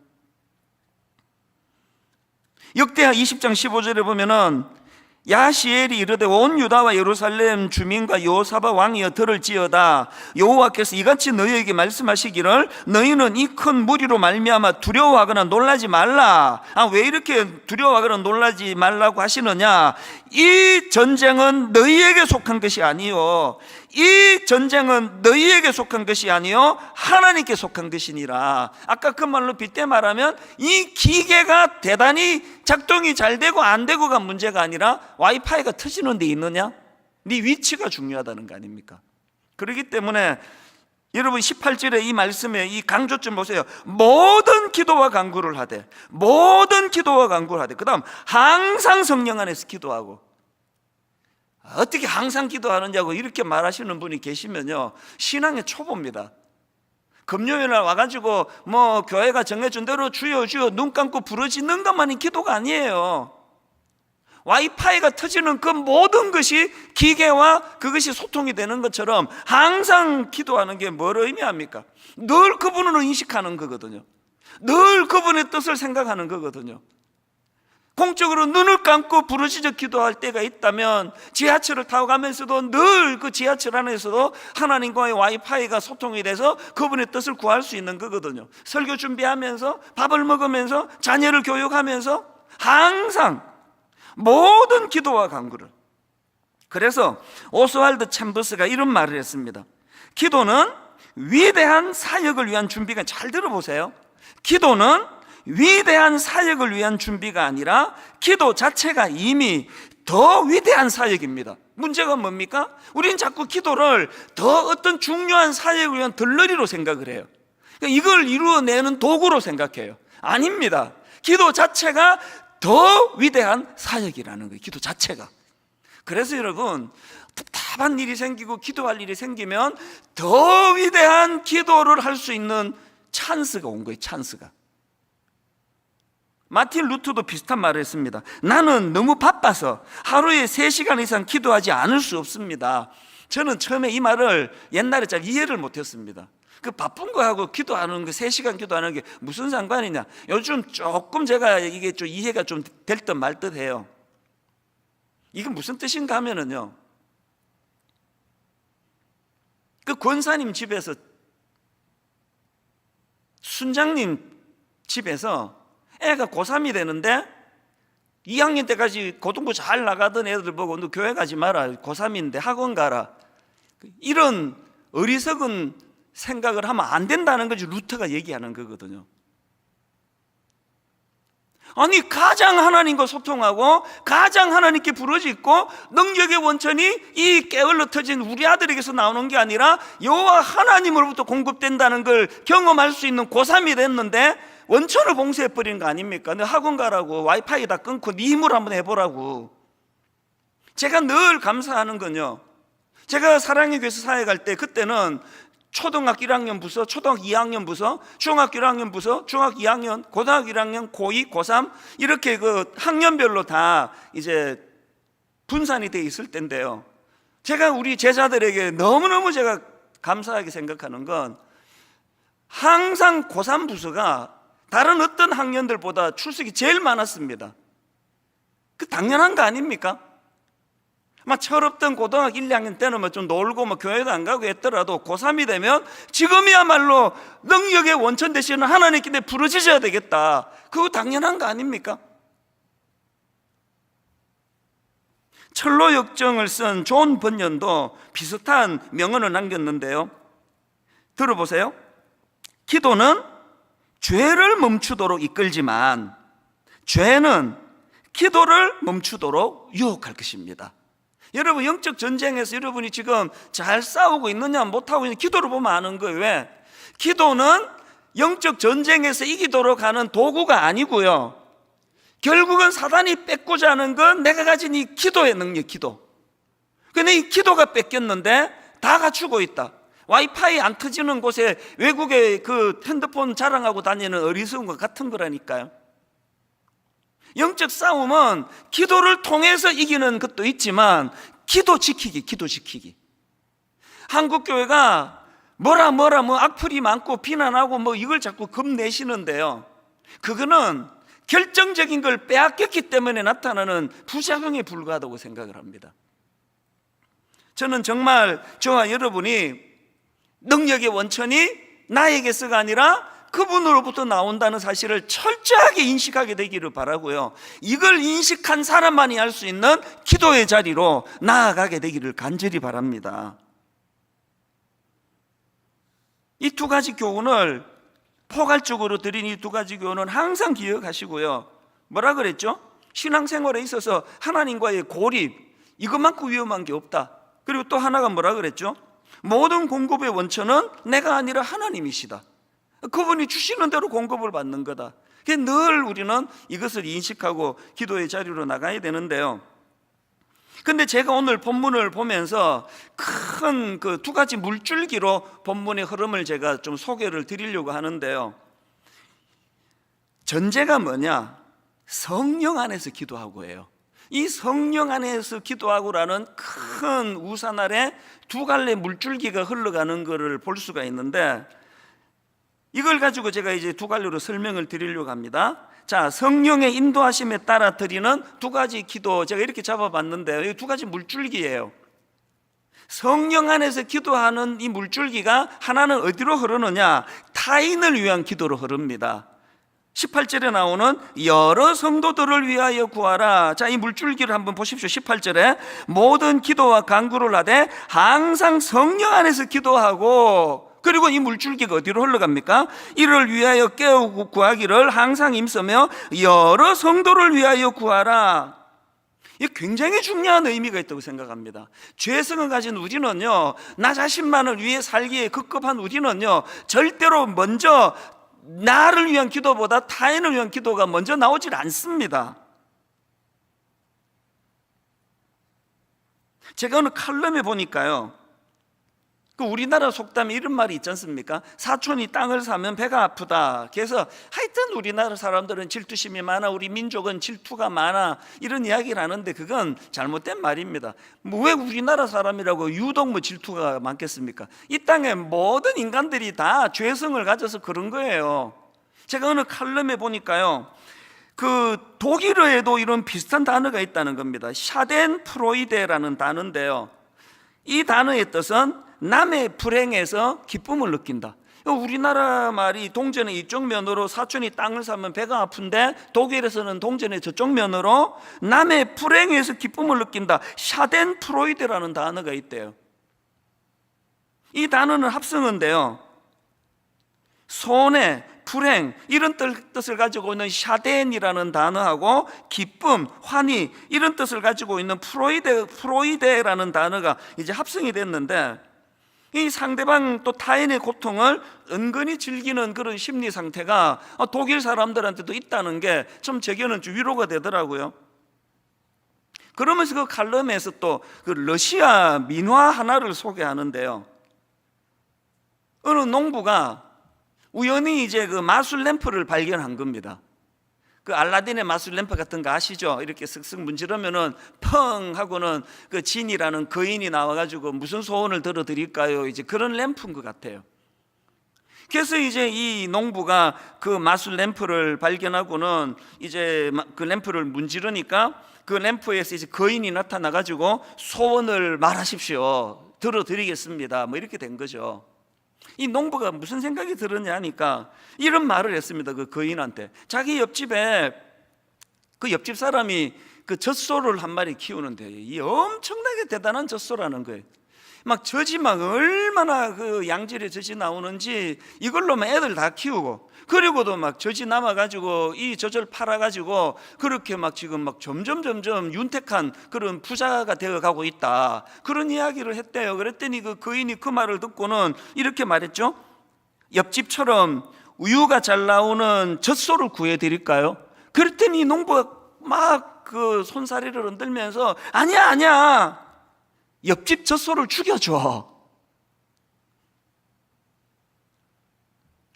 역대하 20장 15절에 보면은 야시엘이 이르되 온 유다와 예루살렘 주민과 여호사밧 왕이여 들을지어다. 여호와께서 이같이 너희에게 말씀하시기를 너희는 이 큰 무리로 말미암아 두려워하거나 놀라지 말라. 왜 이렇게 두려워하거나 놀라지 말라고 하시느냐? 이 전쟁은 너희에게 속한 것이 아니요, 이 전쟁은 너희에게 속한 것이 아니요 하나님께 속한 것이니라. 아까 그 말로 빗대 말하면 이 기계가 대단히 작동이 잘 되고 안 되고가 문제가 아니라 와이파이가 터지는 데 있느냐, 네 위치가 중요하다는 거 아닙니까? 그렇기 때문에 여러분 18절에 이 말씀에 이 강조점 보세요. 모든 기도와 간구를 하되, 모든 기도와 간구를 하되, 그 다음 항상 성령 안에서 기도하고. 어떻게 항상 기도하느냐고 이렇게 말하시는 분이 계시면요, 신앙의 초보입니다. 금요일 날 와가지고 뭐 교회가 정해준 대로 주여 주여 눈 감고 부르짖는 것만이 기도가 아니에요. 와이파이가 터지는 그 모든 것이 기계와 그것이 소통이 되는 것처럼 항상 기도하는 게 뭘 의미합니까? 늘 그분을 인식하는 거거든요. 늘 그분의 뜻을 생각하는 거거든요. 공적으로 눈을 감고 부르짖어 기도할 때가 있다면 지하철을 타고 가면서도 늘 그 지하철 안에서도 하나님과의 와이파이가 소통이 돼서 그분의 뜻을 구할 수 있는 거거든요. 설교 준비하면서, 밥을 먹으면서, 자녀를 교육하면서 항상 모든 기도와 간구를. 그래서 오스왈드 챔버스가 이런 말을 했습니다. 기도는 위대한 사역을 위한 준비가, 잘 들어보세요. 기도는 위대한 사역을 위한 준비가 아니라 기도 자체가 이미 더 위대한 사역입니다. 문제가 뭡니까? 우리는 자꾸 기도를 더 어떤 중요한 사역을 위한 덜러리로 생각을 해요. 이걸 이루어내는 도구로 생각해요. 아닙니다. 기도 자체가 더 위대한 사역이라는 거예요. 기도 자체가. 그래서 여러분, 답답한 일이 생기고 기도할 일이 생기면 더 위대한 기도를 할 수 있는 찬스가 온 거예요. 찬스가. 마틴 루터도 비슷한 말을 했습니다. 나는 너무 바빠서 하루에 3시간 이상 기도하지 않을 수 없습니다. 저는 처음에 이 말을 옛날에 잘 이해를 못했습니다. 그 바쁜 거하고 기도하는 거, 3시간 기도하는 게 무슨 상관이냐. 요즘 조금 제가 이게 좀 이해가 좀 될 듯 말 듯 해요. 이게 무슨 뜻인가 하면은요, 그 권사님 집에서, 순장님 집에서 애가 고3이 되는데 2학년 때까지 고등부 잘 나가던 애들 보고 너 교회 가지 마라, 고3인데 학원 가라, 이런 어리석은 생각을 하면 안 된다는 것이 루터가 얘기하는 거거든요. 아니, 가장 하나님과 소통하고 가장 하나님께 부르짖고 능력의 원천이 이 게을러 터진 우리 아들에게서 나오는 게 아니라 여호와 하나님으로부터 공급된다는 걸 경험할 수 있는 고3이 됐는데 원천을 봉쇄해버리는 거 아닙니까? 너 학원 가라고, 와이파이 다 끊고 네 힘으로 한번 해보라고. 제가 늘 감사하는 건요, 제가 사랑의 교회에서 사회 갈 때 그때는 초등학교 1학년 부서, 초등학교 2학년 부서, 중학교 1학년 부서, 중학교 2학년, 고등학교 1학년, 고2, 고3 이렇게 그 학년별로 다 이제 분산이 돼 있을 텐데요, 제가 우리 제자들에게 너무너무 제가 감사하게 생각하는 건 항상 고3 부서가 다른 어떤 학년들보다 출석이 제일 많았습니다. 그 당연한 거 아닙니까? 막 철없던 고등학교 1, 2학년 때는 뭐 좀 놀고 뭐 교회도 안 가고 했더라도 고3이 되면 지금이야말로 능력의 원천 되시는 하나님께 부르짖어야 되겠다. 그거 당연한 거 아닙니까? 철로 역정을 쓴 존 번연도 비슷한 명언을 남겼는데요, 들어보세요. 기도는 죄를 멈추도록 이끌지만 죄는 기도를 멈추도록 유혹할 것입니다. 여러분, 영적 전쟁에서 여러분이 지금 잘 싸우고 있느냐 못하고 있느냐 기도를 보면 아는 거예요. 왜? 기도는 영적 전쟁에서 이기도록 하는 도구가 아니고요, 결국은 사단이 뺏고자 하는 건 내가 가진 이 기도의 능력, 기도. 근데 이 기도가 뺏겼는데 다 갖추고 있다. 와이파이 안 터지는 곳에 외국에 그 핸드폰 자랑하고 다니는 어리석은 것 같은 거라니까요. 영적 싸움은 기도를 통해서 이기는 것도 있지만 기도 지키기. 한국 교회가 뭐라 뭐 악플이 많고 비난하고 뭐 이걸 자꾸 겁내시는데요, 그거는 결정적인 걸 빼앗겼기 때문에 나타나는 부작용에 불과하다고 생각을 합니다. 저는 정말 저와 여러분이 능력의 원천이 나에게서가 아니라 그분으로부터 나온다는 사실을 철저하게 인식하게 되기를 바라고요, 이걸 인식한 사람만이 할 수 있는 기도의 자리로 나아가게 되기를 간절히 바랍니다. 이 두 가지 교훈을 포괄적으로 드린 이 두 가지 교훈은 항상 기억하시고요, 뭐라 그랬죠? 신앙생활에 있어서 하나님과의 고립, 이것만큼 위험한 게 없다. 그리고 또 하나가 뭐라 그랬죠? 모든 공급의 원천은 내가 아니라 하나님이시다. 그분이 주시는 대로 공급을 받는 거다. 늘 우리는 이것을 인식하고 기도의 자리로 나가야 되는데요, 근데 제가 오늘 본문을 보면서 큰 그 두 가지 물줄기로 본문의 흐름을 제가 좀 소개를 드리려고 하는데요, 전제가 뭐냐? 성령 안에서 기도하고예요. 이 성령 안에서 기도하고라는 큰 우산 아래 두 갈래 물줄기가 흘러가는 것을 볼 수가 있는데, 이걸 가지고 제가 이제 두 갈래로 설명을 드리려고 합니다. 자, 성령의 인도하심에 따라 드리는 두 가지 기도, 제가 이렇게 잡아봤는데요, 이 두 가지 물줄기예요. 성령 안에서 기도하는 이 물줄기가 하나는 어디로 흐르느냐? 타인을 위한 기도로 흐릅니다. 18절에 나오는 여러 성도들을 위하여 구하라. 자, 이 물줄기를 한번 보십시오. 18절에 모든 기도와 간구를 하되 항상 성령 안에서 기도하고, 그리고 이 물줄기가 어디로 흘러갑니까? 이를 위하여 깨우고 구하기를 항상 힘쓰며 여러 성도를 위하여 구하라. 이게 굉장히 중요한 의미가 있다고 생각합니다. 죄성을 가진 우리는요, 나 자신만을 위해 살기에 급급한 우리는요, 절대로 먼저 나를 위한 기도보다 타인을 위한 기도가 먼저 나오질 않습니다. 제가 오늘 칼럼에 보니까요, 그 우리나라 속담에 이런 말이 있지 않습니까? 사촌이 땅을 사면 배가 아프다. 그래서 하여튼 우리나라 사람들은 질투심이 많아, 우리 민족은 질투가 많아, 이런 이야기를 하는데 그건 잘못된 말입니다. 왜 우리나라 사람이라고 유독 뭐 질투가 많겠습니까? 이 땅에 모든 인간들이 다 죄성을 가져서 그런 거예요. 제가 어느 칼럼에 보니까요, 그 독일어에도 이런 비슷한 단어가 있다는 겁니다. 샤덴프로이데라는 단어인데요, 이 단어의 뜻은 남의 불행에서 기쁨을 느낀다. 우리나라 말이 동전의 이쪽 면으로 사촌이 땅을 사면 배가 아픈데, 독일에서는 동전의 저쪽 면으로 남의 불행에서 기쁨을 느낀다. 샤덴프로이데라는 단어가 있대요. 이 단어는 합성어인데요, 손해, 불행 이런 뜻을 가지고 있는 샤덴이라는 단어하고 기쁨, 환희 이런 뜻을 가지고 있는 프로이데라는 단어가 이제 합성이 됐는데, 이 상대방 또 타인의 고통을 은근히 즐기는 그런 심리 상태가 독일 사람들한테도 있다는 게 좀 제게는 좀 위로가 되더라고요. 그러면서 그 칼럼에서 또 그 러시아 민화 하나를 소개하는데요. 어느 농부가 우연히 이제 그 마술 램프를 발견한 겁니다. 그 알라딘의 마술 램프 같은 거 아시죠? 이렇게 슥슥 문지르면은 펑 하고는 그 진이라는 거인이 나와가지고 무슨 소원을 들어드릴까요? 이제 그런 램프인 것 같아요. 그래서 이제 이 농부가 그 마술 램프를 발견하고는 이제 그 램프를 문지르니까 그 램프에서 이제 거인이 나타나가지고 소원을 말하십시오. 들어드리겠습니다. 뭐 이렇게 된 거죠. 이 농부가 무슨 생각이 들었냐 하니까 이런 말을 했습니다. 그 거인한테. 자기 옆집에 그 옆집 사람이 그 젖소를 한 마리 키우는데 이 엄청나게 대단한 젖소라는 거예요. 막 젖이 막 얼마나 그 양질의 젖이 나오는지 이걸로만 애들 다 키우고, 그리고도 막 젖이 남아가지고 이 젖을 팔아가지고 그렇게 막 지금 막 점점 윤택한 그런 부자가 되어가고 있다, 그런 이야기를 했대요. 그랬더니 그 거인이 그 말을 듣고는 이렇게 말했죠. 옆집처럼 우유가 잘 나오는 젖소를 구해드릴까요? 그랬더니 농부가 막 그 손사래를 흔들면서 아니야 옆집 젖소를 죽여줘.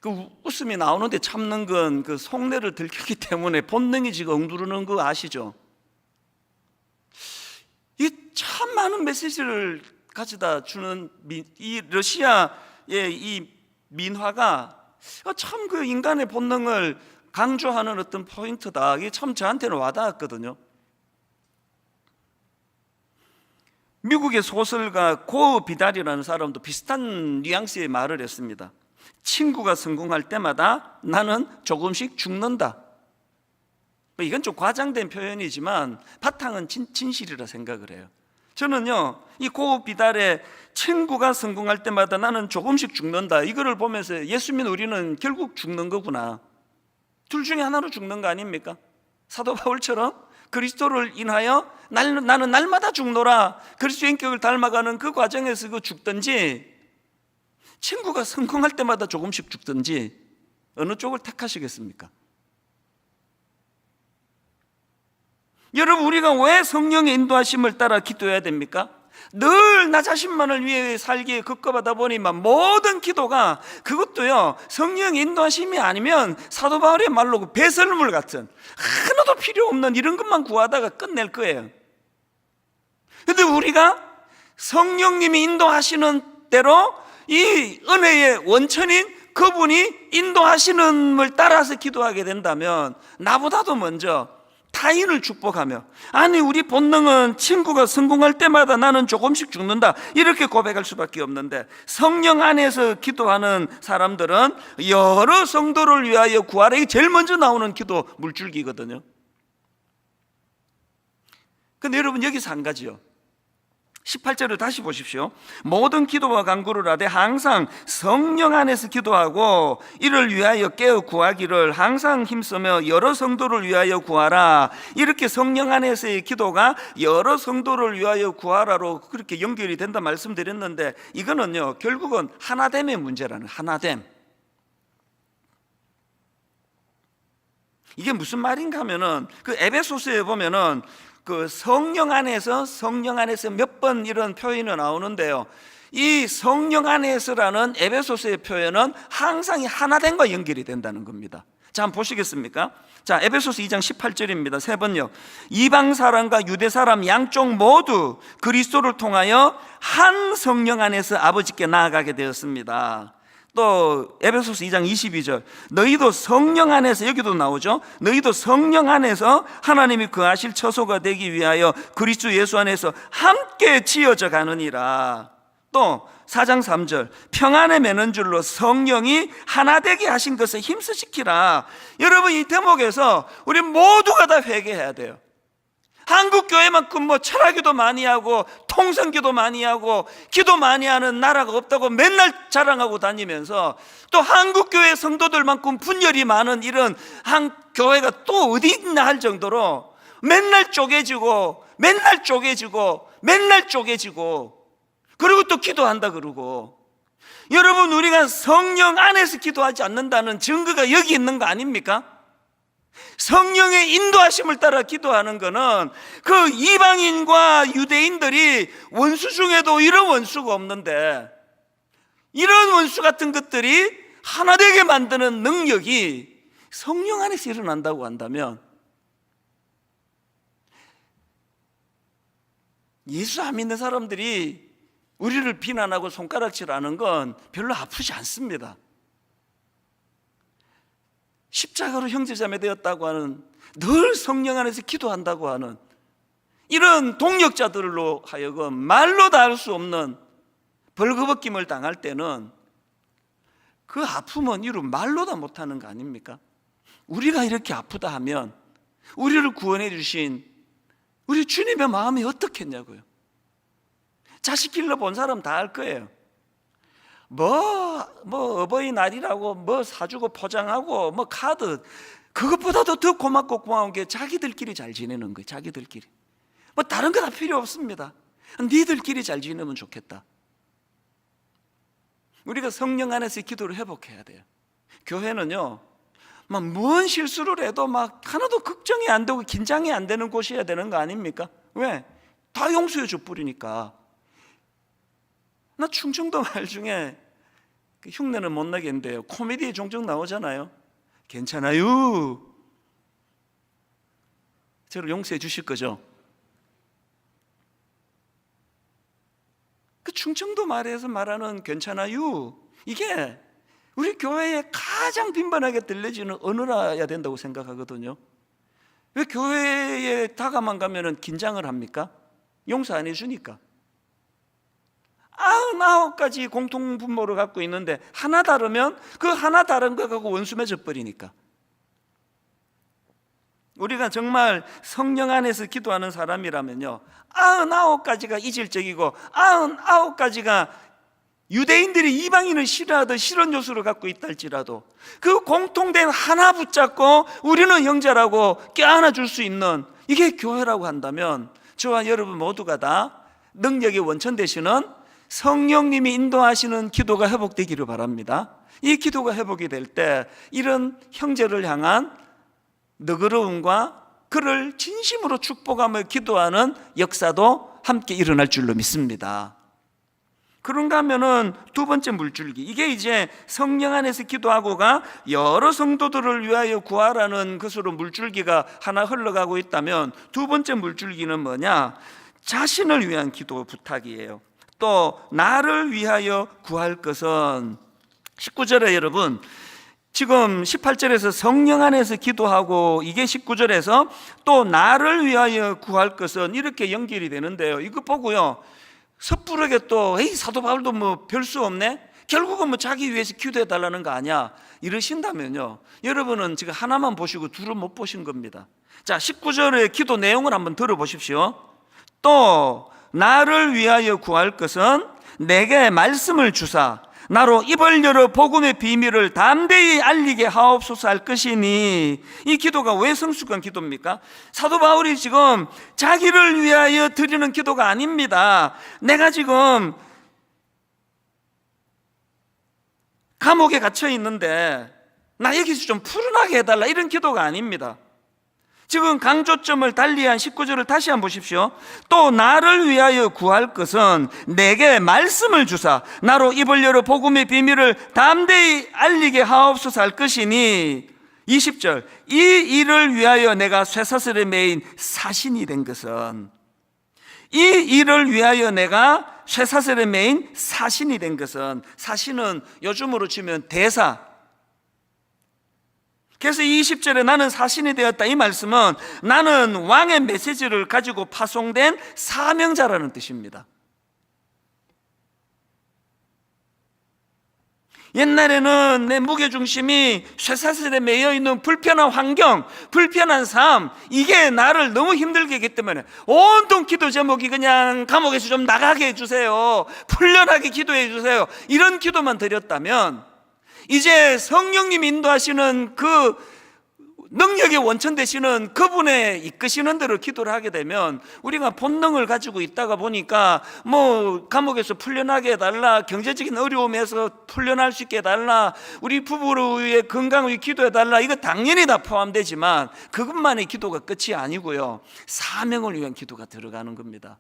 그 웃음이 나오는데 참는 건 그 속내를 들켰기 때문에 본능이 지금 엉두르는 거 아시죠? 이 참 많은 메시지를 가져다 주는 이 러시아의 이 민화가 참 그 인간의 본능을 강조하는 어떤 포인트다. 이게 참 저한테는 와닿았거든요. 미국의 소설가 고 비달이라는 사람도 비슷한 뉘앙스의 말을 했습니다. 친구가 성공할 때마다 나는 조금씩 죽는다. 이건 좀 과장된 표현이지만 바탕은 진실이라 생각을 해요. 저는요, 이 고 비달의 친구가 성공할 때마다 나는 조금씩 죽는다, 이거를 보면서 예수 믿는 우리는 결국 죽는 거구나, 둘 중에 하나로 죽는 거 아닙니까? 사도 바울처럼 그리스도를 인하여 나는 날마다 죽노라, 그리스도의 인격을 닮아가는 그 과정에서 그 죽든지, 친구가 성공할 때마다 조금씩 죽든지, 어느 쪽을 택하시겠습니까? 여러분, 우리가 왜 성령의 인도하심을 따라 기도해야 됩니까? 늘 나 자신만을 위해 살기에 급급하다 보니만 모든 기도가, 그것도요 성령의 인도하심이 아니면 사도 바울의 말로 그 배설물 같은 하나도 필요 없는 이런 것만 구하다가 끝낼 거예요. 그런데 우리가 성령님이 인도하시는 대로 이 은혜의 원천인 그분이 인도하시는을 따라서 기도하게 된다면 나보다도 먼저 타인을 축복하며, 아니 우리 본능은 친구가 성공할 때마다 나는 조금씩 죽는다 이렇게 고백할 수밖에 없는데, 성령 안에서 기도하는 사람들은 여러 성도를 위하여 구하라, 이게 제일 먼저 나오는 기도 물줄기거든요. 근데 여러분, 여기서 한 가지요, 18절을 다시 보십시오. 모든 기도와 간구를 하되 항상 성령 안에서 기도하고 이를 위하여 깨어 구하기를 항상 힘쓰며 여러 성도를 위하여 구하라. 이렇게 성령 안에서의 기도가 여러 성도를 위하여 구하라로 그렇게 연결이 된다 말씀드렸는데, 이거는요 결국은 하나됨의 문제라는, 하나됨. 이게 무슨 말인가 하면은 그 에베소서에 보면은 그 성령 안에서 몇 번 이런 표현이 나오는데요, 이 성령 안에서라는 에베소서의 표현은 항상 하나됨과 연결이 된다는 겁니다. 자, 한번 보시겠습니까? 자, 에베소서 2장 18절입니다. 세 번요. 이방 사람과 유대 사람 양쪽 모두 그리스도를 통하여 한 성령 안에서 아버지께 나아가게 되었습니다. 또 에베소서 2장 22절, 너희도 성령 안에서, 여기도 나오죠, 너희도 성령 안에서 하나님이 거하실 처소가 되기 위하여 그리스도 예수 안에서 함께 지어져 가느니라. 또 4장 3절, 평안에 매는 줄로 성령이 하나 되게 하신 것을 힘쓰시키라. 여러분, 이 대목에서 우리 모두가 다 회개해야 돼요. 한국 교회만큼 뭐 철학기도 많이 하고 통성기도 많이 하고 기도 많이 하는 나라가 없다고 맨날 자랑하고 다니면서, 또 한국 교회 성도들만큼 분열이 많은 이런 한 교회가 또 어디 있나 할 정도로 맨날 쪼개지고 맨날 쪼개지고 맨날 쪼개지고, 그리고 또 기도한다 그러고. 여러분, 우리가 성령 안에서 기도하지 않는다는 증거가 여기 있는 거 아닙니까? 성령의 인도하심을 따라 기도하는 것은 그 이방인과 유대인들이 원수 중에도 이런 원수가 없는데, 이런 원수 같은 것들이 하나 되게 만드는 능력이 성령 안에서 일어난다고 한다면, 예수 안 믿는 사람들이 우리를 비난하고 손가락질하는 건 별로 아프지 않습니다. 십자가로 형제자매 되었다고 하는, 늘 성령 안에서 기도한다고 하는 이런 동력자들로 하여금 말로 다 할 수 없는 벌거벗김을 당할 때는 그 아픔은 이루 말로 다 못하는 거 아닙니까? 우리가 이렇게 아프다 하면 우리를 구원해 주신 우리 주님의 마음이 어떻겠냐고요. 자식 길러본 사람 다 알 거예요. 뭐 어버이날이라고 뭐 사주고 포장하고 뭐 카드, 그것보다도 더 고맙고 고마운 게 자기들끼리 잘 지내는 거예요. 자기들끼리. 뭐 다른 거 다 필요 없습니다. 니들끼리 잘 지내면 좋겠다. 우리가 성령 안에서 기도를 회복해야 돼요. 교회는요, 막 뭔 실수를 해도 막 하나도 걱정이 안 되고 긴장이 안 되는 곳이어야 되는 거 아닙니까? 왜? 다 용서해 줘 버리니까. 나 충청도 말 중에 흉내는 못 나겠는데요, 코미디에 종종 나오잖아요. 괜찮아요. 저를 용서해 주실 거죠? 그 충청도 말에서 말하는 괜찮아요, 이게 우리 교회에 가장 빈번하게 들려지는 언어라야 된다고 생각하거든요. 왜 교회에 다가만 가면 긴장을 합니까? 용서 안 해주니까. 99가지 공통분모를 갖고 있는데 하나 다르면 그 하나 다른 거 갖고 원수 맺어버리니까. 우리가 정말 성령 안에서 기도하는 사람이라면요, 99가지가 이질적이고 99가지가 유대인들이 이방인을 싫어하던 실현 요소를 갖고 있다 할지라도 그 공통된 하나 붙잡고 우리는 형제라고 껴안아 줄 수 있는, 이게 교회라고 한다면 저와 여러분 모두가 다 능력의 원천 되시는 성령님이 인도하시는 기도가 회복되기를 바랍니다. 이 기도가 회복이 될 때 이런 형제를 향한 너그러움과 그를 진심으로 축복하며 기도하는 역사도 함께 일어날 줄로 믿습니다. 그런가 하면은 두 번째 물줄기, 이게 이제 성령 안에서 기도하고가 여러 성도들을 위하여 구하라는 것으로 물줄기가 하나 흘러가고 있다면, 두 번째 물줄기는 뭐냐? 자신을 위한 기도 부탁이에요. 또 나를 위하여 구할 것은 19절에 여러분, 지금 18절에서 성령 안에서 기도하고 이게 19절에서 또 나를 위하여 구할 것은 이렇게 연결이 되는데요, 이거 보고요 섣부르게 또 에이 사도 바울도 뭐 별 수 없네, 결국은 뭐 자기 위해서 기도해 달라는 거 아니야 이러신다면요, 여러분은 지금 하나만 보시고 둘은 못 보신 겁니다. 자, 19절의 기도 내용을 한번 들어보십시오. 또 나를 위하여 구할 것은 내게 말씀을 주사 나로 입을 열어 복음의 비밀을 담대히 알리게 하옵소서 할 것이니. 이 기도가 왜 성숙한 기도입니까? 사도 바울이 지금 자기를 위하여 드리는 기도가 아닙니다. 내가 지금 감옥에 갇혀 있는데 나 여기서 좀 풀어나게 해달라, 이런 기도가 아닙니다. 지금 강조점을 달리한 19절을 다시 한번 보십시오. 또 나를 위하여 구할 것은 내게 말씀을 주사 나로 입을 열어 복음의 비밀을 담대히 알리게 하옵소서 할 것이니. 20절, 이 일을 위하여 내가 쇠사슬에 매인 사신이 된 것은, 이 일을 위하여 내가 쇠사슬에 매인 사신이 된 것은, 사신은 요즘으로 치면 대사. 그래서 20절에 나는 사신이 되었다, 이 말씀은 나는 왕의 메시지를 가지고 파송된 사명자라는 뜻입니다. 옛날에는 내 무게중심이 쇠사슬에 매여있는 불편한 환경, 불편한 삶, 이게 나를 너무 힘들게 했기 때문에 온통 기도 제목이 그냥 감옥에서 좀 나가게 해주세요, 풀려나게 기도해 주세요, 이런 기도만 드렸다면, 이제 성령님 인도하시는 그 능력의 원천 되시는 그분의 이끄시는 대로 기도를 하게 되면, 우리가 본능을 가지고 있다가 보니까 뭐 감옥에서 풀려나게 해달라, 경제적인 어려움에서 풀려날 수 있게 해달라, 우리 부부의 건강을 기도해달라, 이거 당연히 다 포함되지만 그것만의 기도가 끝이 아니고요, 사명을 위한 기도가 들어가는 겁니다.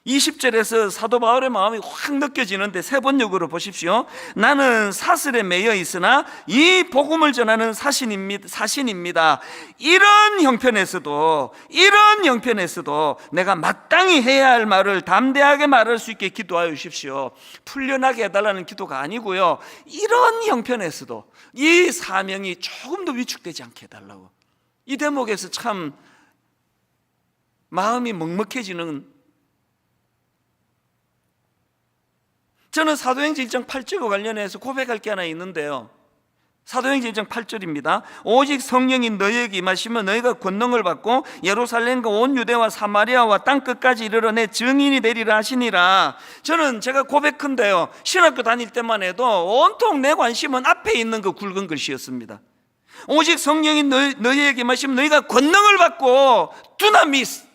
20절에서 사도 바울의 마음이 확 느껴지는데, 세 번역으로 보십시오. 나는 사슬에 매여 있으나 이 복음을 전하는 사신입니다. 이런 형편에서도 내가 마땅히 해야 할 말을 담대하게 말할 수 있게 기도하여 주십시오. 풀려나게 해달라는 기도가 아니고요, 이런 형편에서도 이 사명이 조금 더 위축되지 않게 해달라고. 이 대목에서 참 마음이 먹먹해지는, 저는 사도행전 1장 8절과 관련해서 고백할 게 하나 있는데요, 사도행전 1장 8절입니다. 오직 성령이 너희에게 임하시면 너희가 권능을 받고 예루살렘과 온 유대와 사마리아와 땅끝까지 이르러 내 증인이 되리라 하시니라. 저는 제가 고백한데요, 신학교 다닐 때만 해도 온통 내 관심은 앞에 있는 그 굵은 글씨였습니다. 오직 성령이 너희에게 임하시면 너희가 권능을 받고 두나미스,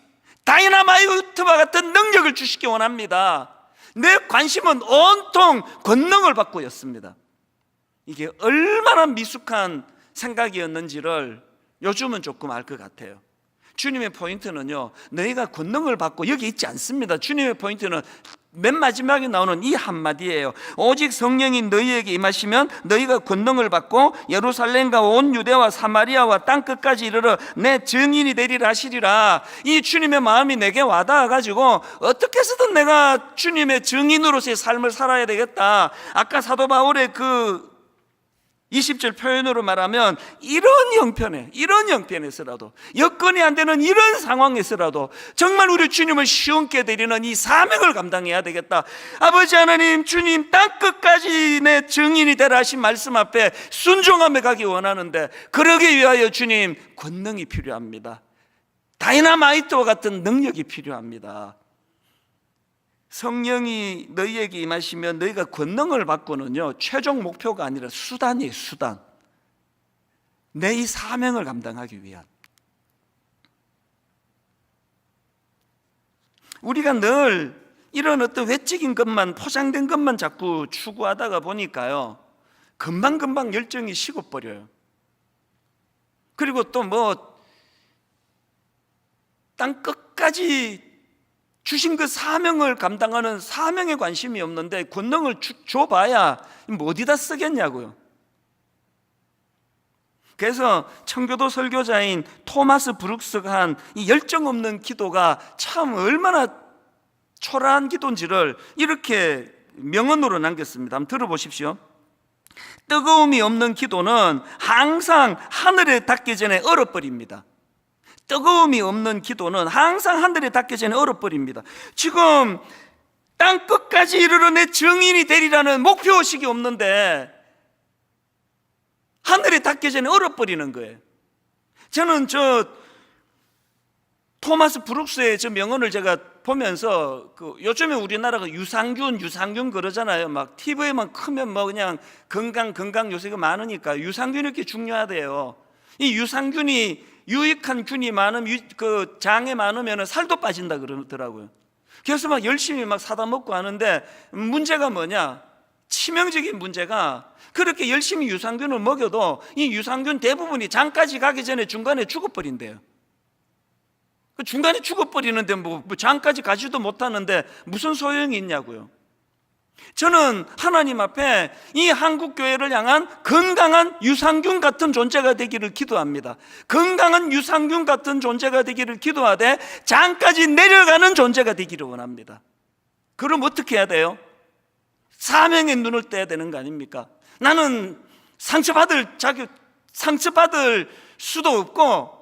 다이나마이트와 같은 능력을 주시기 원합니다. 내 관심은 온통 권능을 받고였습니다. 이게 얼마나 미숙한 생각이었는지를 요즘은 조금 알 것 같아요. 주님의 포인트는요, 너희가 권능을 받고, 여기 있지 않습니다. 주님의 포인트는 맨 마지막에 나오는 이 한마디예요. 오직 성령이 너희에게 임하시면 너희가 권능을 받고 예루살렘과 온 유대와 사마리아와 땅끝까지 이르러 내 증인이 되리라 하시리라. 이 주님의 마음이 내게 와닿아가지고 어떻게 해서든 내가 주님의 증인으로서의 삶을 살아야 되겠다. 아까 사도 바울의 그 20절 표현으로 말하면, 이런 형편에서라도, 여건이 안 되는 이런 상황에서라도 정말 우리 주님을 시원케 드리는 이 사명을 감당해야 되겠다. 아버지 하나님, 주님 땅끝까지 내 증인이 되라 하신 말씀 앞에 순종하며 가기 원하는데, 그러기 위하여 주님 권능이 필요합니다. 다이나마이트와 같은 능력이 필요합니다. 성령이 너희에게 임하시면 너희가 권능을 받고는요, 최종 목표가 아니라 수단이에요, 수단. 내 이 사명을 감당하기 위한. 우리가 늘 이런 어떤 외적인 것만, 포장된 것만 자꾸 추구하다가 보니까요, 금방금방 열정이 식어버려요. 그리고 또 뭐 땅 끝까지 주신 그 사명을 감당하는 사명에 관심이 없는데 권능을 줘봐야 뭐 어디다 쓰겠냐고요. 그래서 청교도 설교자인 토마스 브룩스가 한 이 열정 없는 기도가 참 얼마나 초라한 기도인지를 이렇게 명언으로 남겼습니다. 한번 들어보십시오. 뜨거움이 없는 기도는 항상 하늘에 닿기 전에 얼어버립니다. 뜨거움이 없는 기도는 항상 하늘에 닿기 전에 얼어버립니다. 지금 땅 끝까지 이르러 내 증인이 되리라는 목표의식이 없는데 하늘에 닿기 전에 얼어버리는 거예요. 저는 토마스 브룩스의 저 명언을 제가 보면서 요즘에 우리나라가 유산균 그러잖아요. 막 TV에만 크면 뭐 그냥 건강 요새가 많으니까 유산균이 이렇게 중요하대요. 이 유산균이 유익한 균이 그 장에 많으면 살도 빠진다 그러더라고요. 그래서 막 열심히 막 사다 먹고 하는데, 문제가 뭐냐? 치명적인 문제가, 그렇게 열심히 유산균을 먹여도 이 유산균 대부분이 장까지 가기 전에 중간에 죽어버린대요. 중간에 죽어버리는데 뭐 장까지 가지도 못하는데 무슨 소용이 있냐고요. 저는 하나님 앞에 이 한국교회를 향한 건강한 유산균 같은 존재가 되기를 기도합니다. 건강한 유산균 같은 존재가 되기를 기도하되 장까지 내려가는 존재가 되기를 원합니다. 그럼 어떻게 해야 돼요? 사명에 눈을 떼야 되는 거 아닙니까? 나는 상처받을 수도 없고,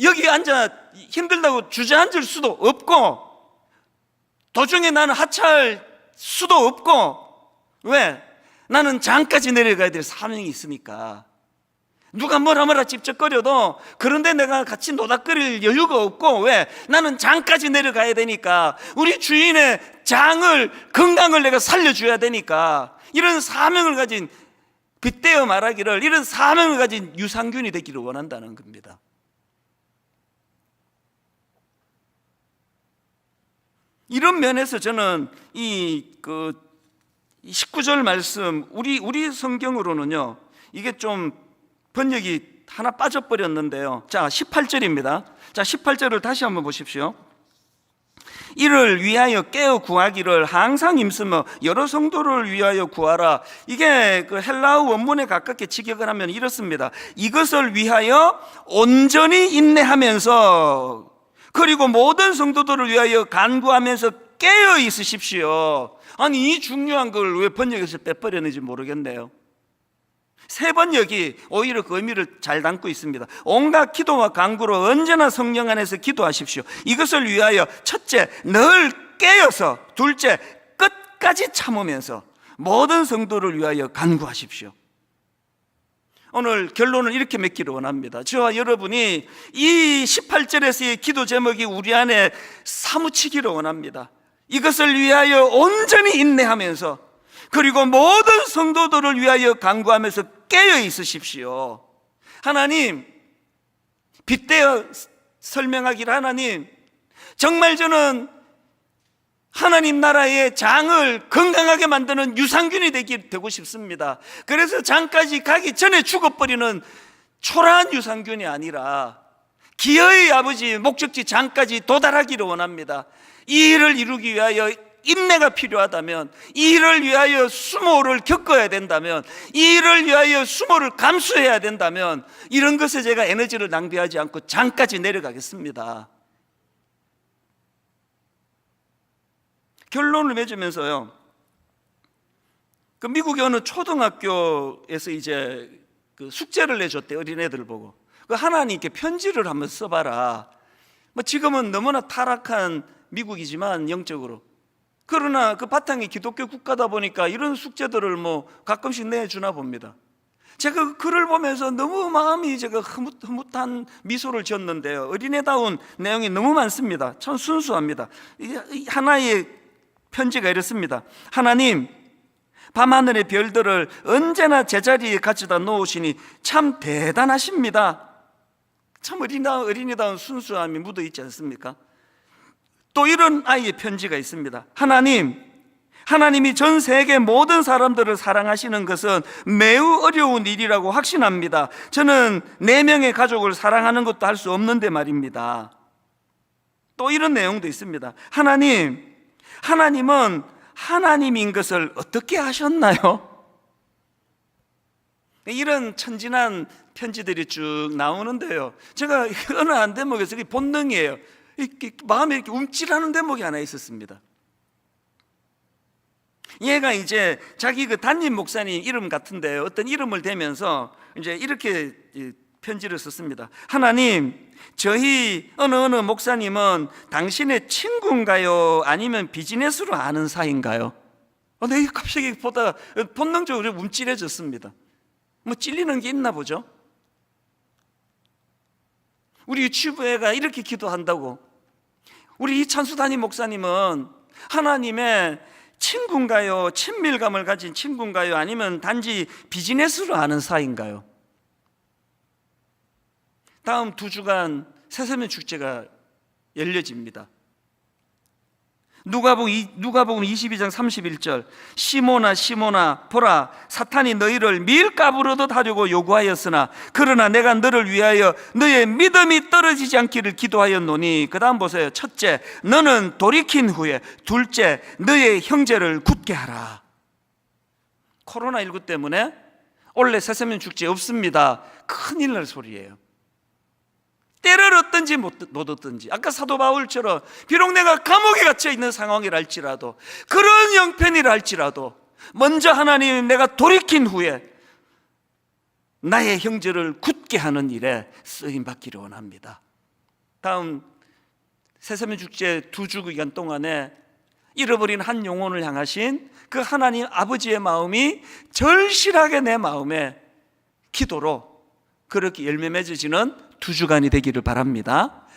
여기 앉아 힘들다고 주저앉을 수도 없고, 도중에 나는 하차할 수도 없고, 왜? 나는 장까지 내려가야 될 사명이 있으니까. 누가 뭐라 찝쩍거려도 그런데 내가 같이 노닥거릴 여유가 없고, 왜? 나는 장까지 내려가야 되니까. 우리 주인의 장을, 건강을 내가 살려줘야 되니까. 이런 사명을 가진, 빗대어 말하기를 이런 사명을 가진 유산균이 되기를 원한다는 겁니다. 이런 면에서 저는 이 19절 말씀, 우리 성경으로는요, 이게 좀 번역이 하나 빠져버렸는데요. 자, 18절입니다. 자, 18절을 다시 한번 보십시오. 이를 위하여 깨어 구하기를 항상 힘쓰며 여러 성도를 위하여 구하라. 이게 그 헬라어 원문에 가깝게 직역을 하면 이렇습니다. 이것을 위하여 온전히 인내하면서, 그리고 모든 성도들을 위하여 간구하면서 깨어 있으십시오. 아니, 이 중요한 걸 왜 번역에서 빼버렸는지 모르겠네요. 새 번역이 오히려 그 의미를 잘 담고 있습니다. 온갖 기도와 간구로 언제나 성령 안에서 기도하십시오. 이것을 위하여 첫째, 늘 깨어서, 둘째, 끝까지 참으면서 모든 성도를 위하여 간구하십시오. 오늘 결론을 이렇게 맺기를 원합니다. 저와 여러분이 이 18절에서의 기도 제목이 우리 안에 사무치기를 원합니다. 이것을 위하여 온전히 인내하면서, 그리고 모든 성도들을 위하여 간구하면서 깨어 있으십시오. 하나님, 빗대어 설명하기를, 하나님, 정말 저는 하나님 나라의 장을 건강하게 만드는 유산균이 되고 싶습니다. 그래서 장까지 가기 전에 죽어버리는 초라한 유산균이 아니라 기어의 아버지 목적지 장까지 도달하기를 원합니다. 이 일을 이루기 위하여 인내가 필요하다면, 이 일을 위하여 수모를 겪어야 된다면, 이 일을 위하여 수모를 감수해야 된다면, 이런 것에 제가 에너지를 낭비하지 않고 장까지 내려가겠습니다. 결론을 맺으면서요, 그 미국의 어느 초등학교에서 이제 그 숙제를 내줬대, 어린애들 보고. 그 하나님께 편지를 한번 써봐라. 뭐 지금은 너무나 타락한 미국이지만 영적으로, 그러나 그 바탕이 기독교 국가다 보니까 이런 숙제들을 뭐 가끔씩 내주나 봅니다. 제가 그 글을 보면서 너무 마음이 제가 흐뭇한 미소를 지었는데요, 어린애다운 내용이 너무 많습니다. 참 순수합니다. 하나의 편지가 이렇습니다. 하나님, 밤하늘의 별들을 언제나 제자리에 가져다 놓으시니 참 대단하십니다. 참 어린이다운 순수함이 묻어있지 않습니까? 또 이런 아이의 편지가 있습니다. 하나님, 하나님이 전 세계 모든 사람들을 사랑하시는 것은 매우 어려운 일이라고 확신합니다. 저는 4명의 가족을 사랑하는 것도 할 수 없는데 말입니다. 또 이런 내용도 있습니다. 하나님, 하나님은 하나님인 것을 어떻게 아셨나요? 이런 천진한 편지들이 쭉 나오는데요, 제가 어느 한 대목에서 이게 본능이에요. 마음에 이렇게 움찔하는 대목이 하나 있었습니다. 얘가 이제 자기 그 담임 목사님 이름 같은데 어떤 이름을 대면서 이제 이렇게 편지를 썼습니다. 하나님, 저희 어느 목사님은 당신의 친구인가요? 아니면 비즈니스로 아는 사이인가요? 내가 갑자기 보다 본능적으로 움찔해졌습니다. 뭐 찔리는 게 있나 보죠? 우리 유치부애가 이렇게 기도한다고, 우리 이찬수 담임 목사님은 하나님의 친구인가요? 친밀감을 가진 친구인가요? 아니면 단지 비즈니스로 아는 사이인가요? 다음 2주간 새세면 축제가 열려집니다. 누가복음 22장 31절, 시몬아 시몬아 보라, 사탄이 너희를 밀가부르듯 하려고 요구하였으나 그러나 내가 너를 위하여 너의 믿음이 떨어지지 않기를 기도하였노니. 그 다음 보세요. 첫째, 너는 돌이킨 후에, 둘째, 너의 형제를 굳게 하라. 코로나19 때문에 올해 새세면 축제 없습니다. 큰일 날 소리예요. 때를 얻든지 못 얻든지, 아까 사도 바울처럼 비록 내가 감옥에 갇혀 있는 상황이라 할지라도, 그런 형편이라 할지라도 먼저 하나님, 내가 돌이킨 후에 나의 형제를 굳게 하는 일에 쓰임받기를 원합니다. 다음 새세면 축제 2주 기간 동안에 잃어버린 한 영혼을 향하신 그 하나님 아버지의 마음이 절실하게 내 마음에 기도로 그렇게 열매 맺어지는 두 주간이 되기를 바랍니다.